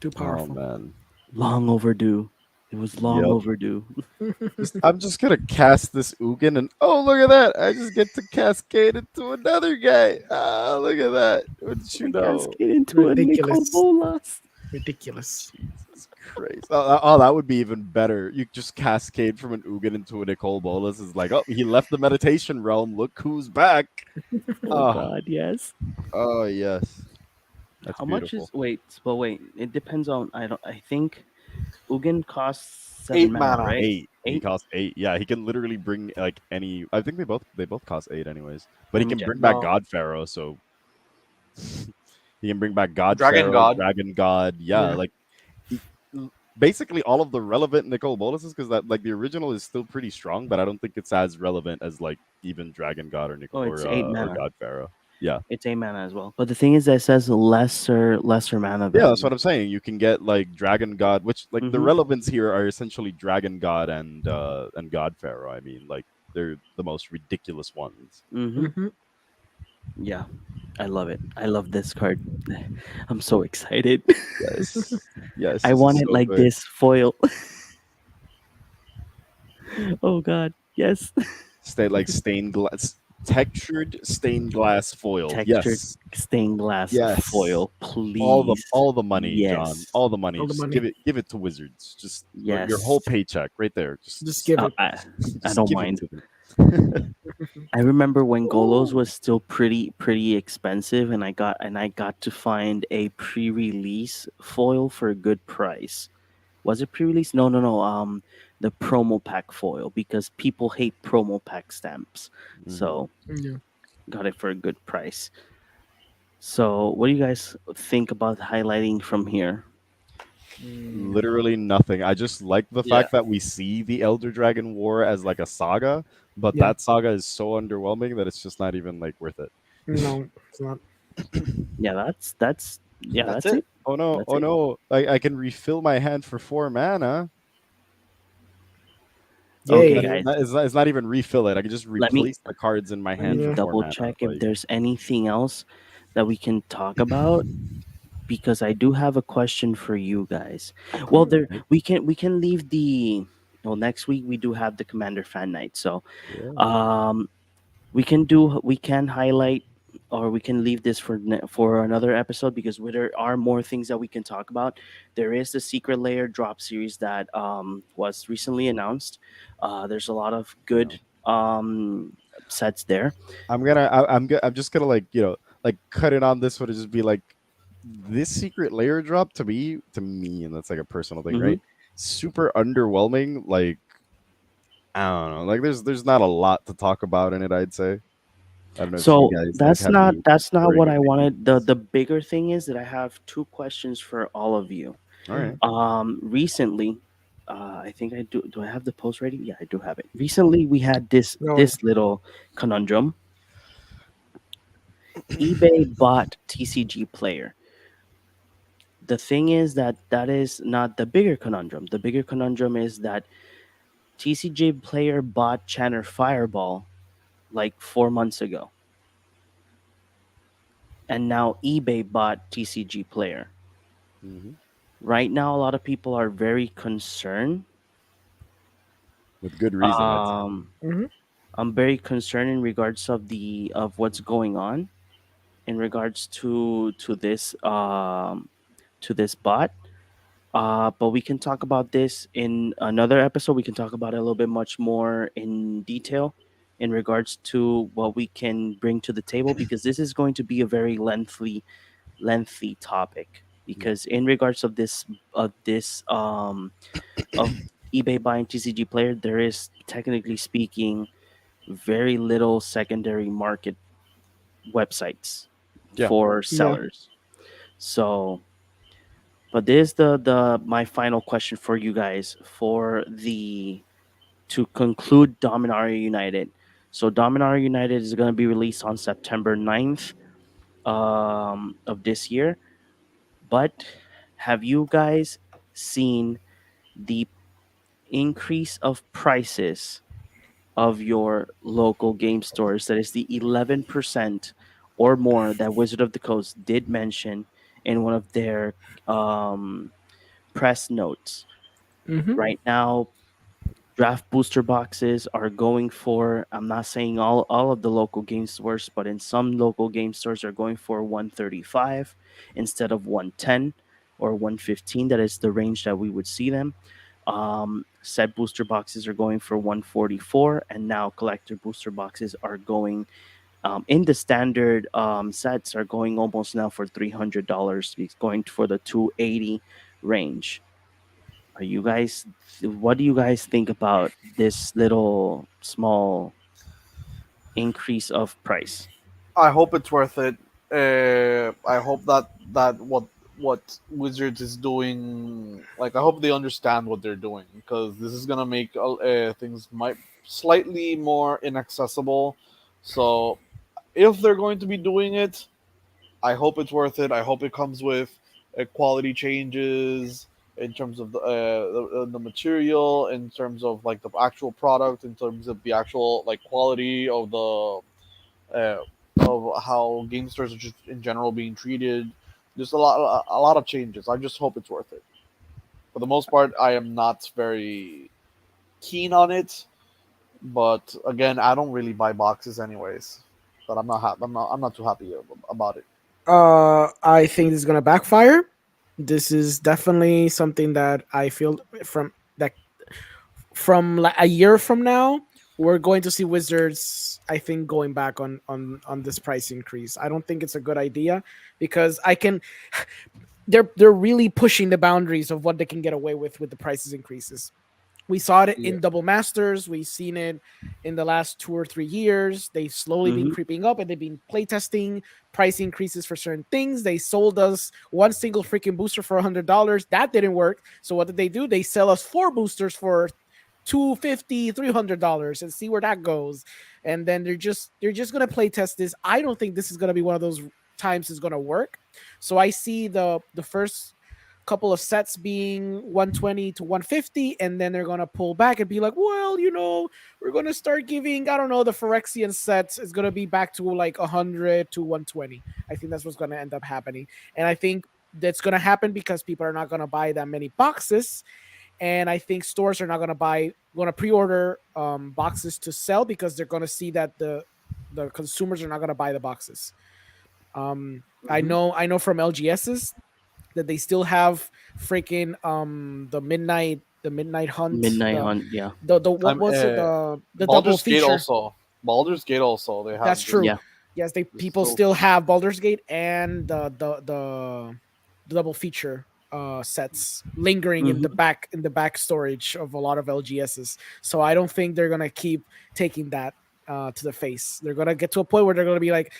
Too Oh powerful. man. long overdue. It was long Yep. overdue. I'm just gonna cast this Ugin, and oh look at that! I just get to cascade into another guy. Ah, look at that! What did you We know? cascade into a Nicol Ridiculous. Bolas. Ridiculous. Jesus Christ! Oh, that would be even better. You just cascade from an Ugin into a Nicole Bolas. Is like, oh, he left the meditation realm. Look who's back! Oh Oh, god, yes. oh yes, that's How much beautiful. is wait, it depends on I think Ugin costs 8 7 mana, mana. right? 8. He 8? costs 8. Yeah, he can literally bring like any. I think they both cost 8 anyways. But he Let me can check. bring back No. God Pharaoh. So he can bring back God Dragon Pharaoh, God. Dragon God. Yeah, Yeah. like he- basically all of the relevant Nicole Boluses because that like the original is still pretty strong, but I don't think it's as relevant as like even Dragon God or Oh, it's 8 or mana. God Pharaoh. Yeah. It's 8 mana as well. But the thing is that it says lesser mana Yeah, value. that's what I'm saying. You can get like Dragon God, which like the Mhm. relevance here are essentially Dragon God and God Pharaoh. I mean, like they're the most ridiculous ones. Mhm. Mhm. Yeah. I love it. I love this card. I'm so excited. Yes. Yes, I this want is it so like good. this foil. Oh god. Yes. Stay like stained glass Textured stained glass foil. Textured Yes. stained glass Yes. foil, please. All the money, John. Yes. All the money. All the Just money. give it to Wizards. Just your whole Yes. paycheck right there. Just give it. I Just don't give it mind. to them. I remember when Golos Ooh. was still pretty expensive, and I got to find a pre-release foil for a good price. Was it pre-release? No, no, no. The promo pack foil, because people hate promo pack stamps. Hmm. So Yeah. got it for a good price. So what do you guys think about highlighting from here? Mm, Literally nothing. I just like the yeah. fact that we see the Elder Dragon War as like a saga, but Yeah. that saga is so underwhelming that it's just not even like worth it. No, it's not. Yeah, that's yeah, That's that's it. it. Oh no, That's oh it. no. I can refill my hand for 4 mana. Okay, Yay. guys. It's not even refill it. I can just Let me replace the cards in my let me hand for Yeah. 4 double mana. check if Like, there's anything else that we can talk about, because I do have a question for you guys. Well, there right? we can leave the well, next week we do have the Commander Fan Night. So Yeah. um we can highlight, or we can leave this for for another episode, because there are more things that we can talk about. There is the Secret Layer drop series that was recently announced. There's a lot of Yeah. good sets there. I'm just gonna like like cut it on this one and just be like, this secret layer drop to me, and that's like a personal thing, Hmm. right? Super underwhelming. Like, I don't know. Like, there's not a lot to talk about in it. I'd say. I don't know if you So guys like have any that's not burning what I wanted. opinions. The bigger thing is that I have two questions for all of you. All right. Recently, I think I do. Do I have the post ready? Yeah, I do have it. Recently, we had No. this little conundrum. eBay bought TCG Player. The thing is that that is not the bigger conundrum. The bigger conundrum is that TCG Player bought Channer Fireball like 4 months ago, and now eBay bought TCG Player. Hmm. Right now, a lot of people are very concerned. With good reason, I'd say. Um, Hmm. I'm very concerned in regards of the of what's going on in regards to this bot. But we can talk about this in another episode. We can talk about it a little bit much more in detail in regards to what we can bring to the table, because this is going to be a very lengthy topic. Because in regards of this of eBay buying TCG Player, there is, technically speaking, very little secondary market websites Yeah. for Yeah. sellers. So, but this is the my final question for you guys for the to conclude Dominaria United. So Dominaria United is going to be released on September 9th of this year. But have you guys seen the increase of prices of your local game stores? That is the 11% or more that Wizard of the Coast did mention in one of their um, press notes. Hmm. Right now, draft booster boxes are going for, I'm not saying all of the local game stores, but in some local game stores are going for 135 instead of 110 or 115. That is the range that we would see them. Set booster boxes are going for 144, and now collector booster boxes are going in the standard sets are going almost now for $300. It's going for the 280 range. Are you guys? What do you guys think about this little small increase of price? I hope it's worth it. I hope that what Wizards is doing, like I hope they understand what they're doing, because this is gonna make things might slightly more inaccessible. So if they're going to be doing it, I hope it's worth it. I hope it comes with quality changes in terms of the material, in terms of like the actual product, in terms of the actual like quality uh, of how game stores are just in general being treated. Just a lot of changes. I just hope it's worth it. For the most part, I am not very keen on it But again, I don't really buy boxes anyways. But I'm not too happy about it. I think this is gonna backfire. This is definitely something that I feel from like a year from now, we're going to see Wizards. I think going back on this price increase. I don't think it's a good idea because I can. They're really pushing the boundaries of what they can get away with the prices increases. We saw it Yeah. in double masters. We've seen it in the last 2 or 3 years. They've slowly been Hmm. creeping up and they've been playtesting price increases for certain things. They sold us one single freaking booster for $100. That didn't work. So what did they do? They sell us 4 boosters for 250, $300 and see where that goes. And then they're just gonna play test this. I don't think this is gonna be one of those times it's gonna work. So I see the first couple of sets being 120 to 150, and then they're gonna pull back and be like, well, we're gonna start giving, I don't know, the Phyrexian sets is gonna be back to like 100 to 120. I think that's what's gonna end up happening. And I think that's gonna happen because people are not gonna buy that many boxes. And I think stores are not gonna pre-order boxes to sell because they're gonna see that the consumers are not gonna buy the boxes. I Mhm. know from LGS's that they still have freaking the midnight hunt, Midnight the Hunt. Yeah. the what I'm was it, the double Baldur's Gate feature. also. Baldur's Gate also. They That's have true. Yeah. Yes, they this people little. still have Baldur's Gate and the double feature sets lingering in the Hmm. back storage of a lot of LGSs. So I don't think they're gonna keep taking that to the face. They're gonna get to a point where they're gonna be like,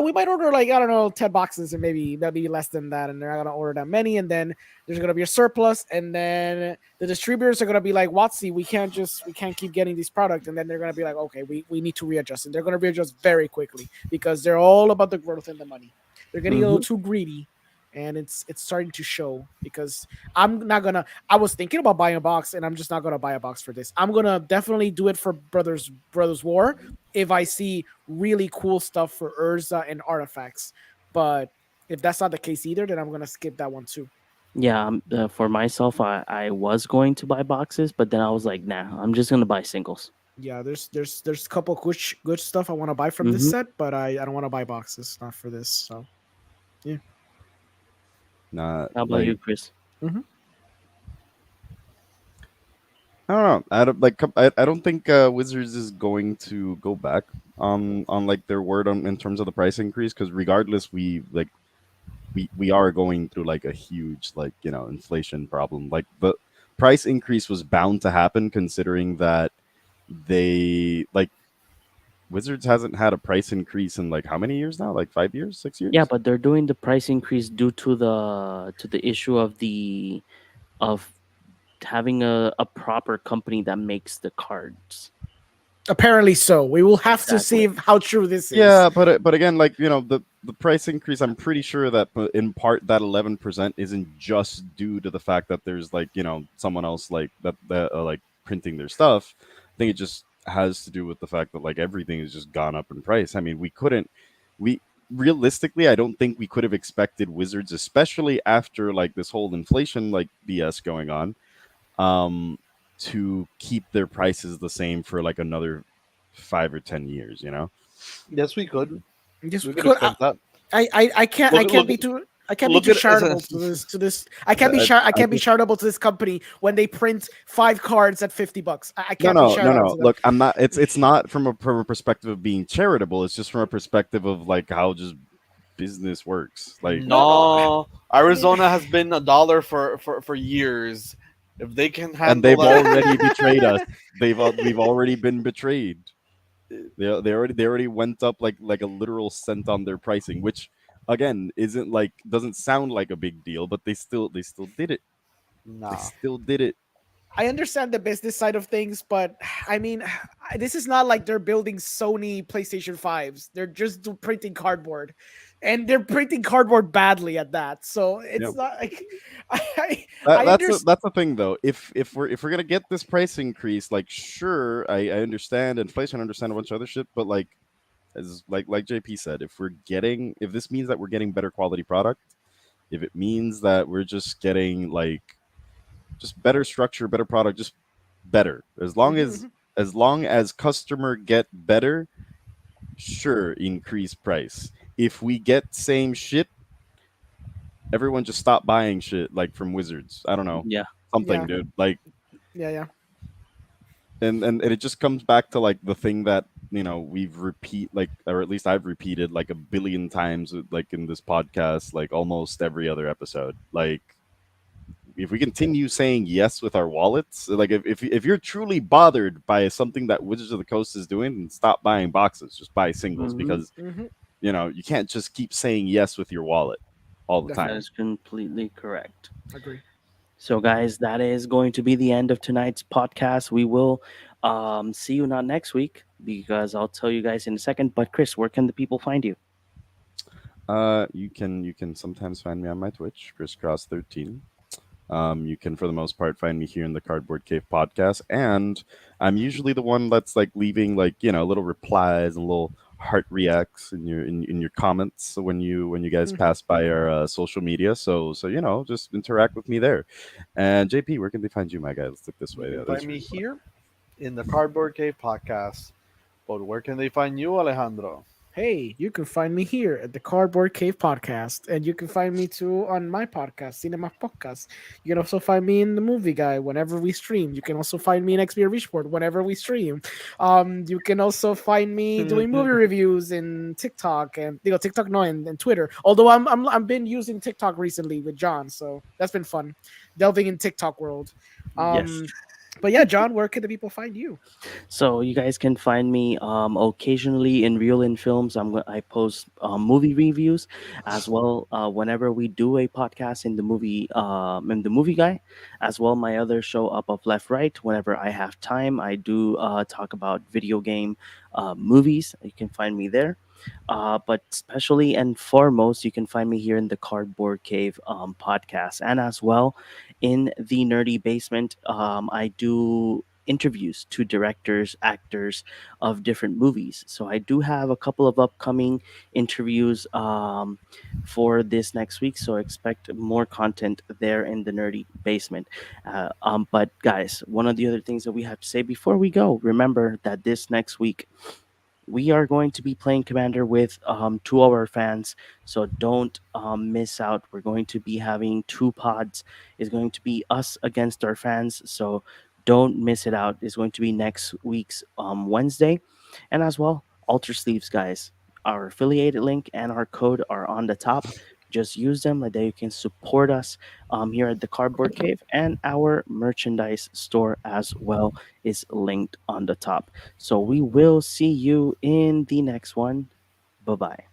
we might order like, I don't know, 10 boxes and maybe less than that, and they're not gonna order that many, and then there's gonna be a surplus, and then the distributors are gonna be like, WOTC, we can't keep getting these products, and then they're gonna be like, okay, we need to readjust, and they're gonna readjust very quickly because they're all about the growth and the money. They're getting a little Hmm. too greedy, and it's starting to show because I'm not gonna. I was thinking about buying a box, and I'm just not gonna buy a box for this. I'm gonna definitely do it for Brothers War if I see really cool stuff for Urza and artifacts. But if that's not the case either, then I'm gonna skip that one too. Yeah. For myself, I was going to buy boxes, but then I was like, nah, I'm just gonna buy singles. Yeah, there's a couple good stuff I want to buy from this Hmm. set, but I don't want to buy boxes, not for this. So yeah. Not How about like you, Chris? Hmm. I don't know. I don't like. I don't think Wizards is going to go back on like their word on in terms of the price increase because regardless, we are going through like a huge like inflation problem. Like the price increase was bound to happen considering that they like Wizards hasn't had a price increase in like how many years now? Like 5 years, six Yeah, years? but they're doing the price increase due to the issue of having a proper company that makes the cards. Apparently so. We will have to see Exactly. how true this is. Yeah, but again, like the price increase, I'm pretty sure that in part that 11% isn't just due to the fact that there's like someone else like that like printing their stuff. I think it just has to do with the fact that like everything has just gone up in price. I mean, we realistically, I don't think we could have expected Wizards, especially after like this whole inflation like BS going on, um, to keep their prices the same for like another 5 or 10 years. Yes, we could. Yes, We we could could. expect that. I can't Look I at can't look be too look at charitable to this. I, I I can't be think charitable to this company when they print 5 cards at $50. I no, can't be no, no, charitable no. to them. Look, I'm not. It's not from a perspective of being charitable. It's just from a perspective of like how just business works. Like, No. No, I mean, Arizona has been a dollar for years. If they can and handle they've that, already betrayed us. We've already been betrayed. They already went up like a literal cent on their pricing, which again isn't like doesn't sound like a big deal, but they still did it. They nah. still did it. I understand the business side of things, but I mean, this is not like they're building Sony PlayStation 5s. They're just printing cardboard. And they're printing cardboard badly at that. So Yeah. it's not like I That, I that's a, understand. that's the thing though. If we're gonna get this price increase, like sure, I understand inflation, I understand a bunch of other shit, but like as like JP said, if this means that we're getting better quality product, if it means that we're just getting like just better structure, better product, just better. As long as As long as customer get better, sure, increase price. If we get same shit, everyone just stop buying shit like from Wizards. I don't know. Yeah. Something, Yeah, dude. Like yeah, yeah. and it just comes back to like the thing that we've repeat like, or at least I've repeated like a billion times like in this podcast, like almost every other episode. Like if we continue saying yes with our wallets, like if you're truly bothered by something that Wizards of the Coast is doing, then stop buying boxes, just buy singles, Hmm. because Hmm. you can't just keep saying yes with your wallet all the That time. Definitely is completely correct. agree. So, guys, that is going to be the end of tonight's podcast. We will see you not next week because I'll tell you guys in a second. But, Chris, where can the people find you? You can sometimes find me on my Twitch, crisscross13. You can, for the most part, find me here in the Cardboard Cave podcast, and I'm usually the one that's like leaving like little replies and little heart reacts in your comments when you guys Hmm. pass by our social media. So just interact with me there. And JP, where can they find you, my guy? Let's look this You way. can Yeah, find that's me really fun. here in the Cardboard Cave podcast. But where can they find you, Alejandro? Hey, you can find me here at the Cardboard Cave Podcast, and you can find me too on my podcast, Cinema Podcast. You can also find me in the Movie Guy whenever we stream. You can also find me in XP Report whenever we stream. You can also find me doing movie reviews in TikTok and TikTok no and Twitter. Although I've been using TikTok recently with John, so that's been fun, delving in TikTok world. Yes. But yeah, John, where can the people find you? So you guys can find me occasionally in Real in Films. I post movie reviews as well. Whenever we do a podcast in the movie guy, as well my other show Up of Left Right. Whenever I have time, I do talk about video game movies. You can find me there. But especially and foremost, you can find me here in the Cardboard Cave podcast, and as well in the Nerdy Basement. I do interviews to directors, actors of different movies. So I do have a couple of upcoming interviews for this next week. So expect more content there in the Nerdy Basement. But guys, one of the other things that we have to say before we go, remember that this next week we are going to be playing Commander with 2 hour fans, so don't miss out. We're going to be having 2 pods. It's going to be us against our fans, so don't miss it out. It's going to be next week's Wednesday, and as well, Alter Sleeves, guys. Our affiliated link and our code are on the top. Just use them like that you can support us here at the Cardboard Cave, and our merchandise store as well is linked on the top. So we will see you in the next one. Bye bye.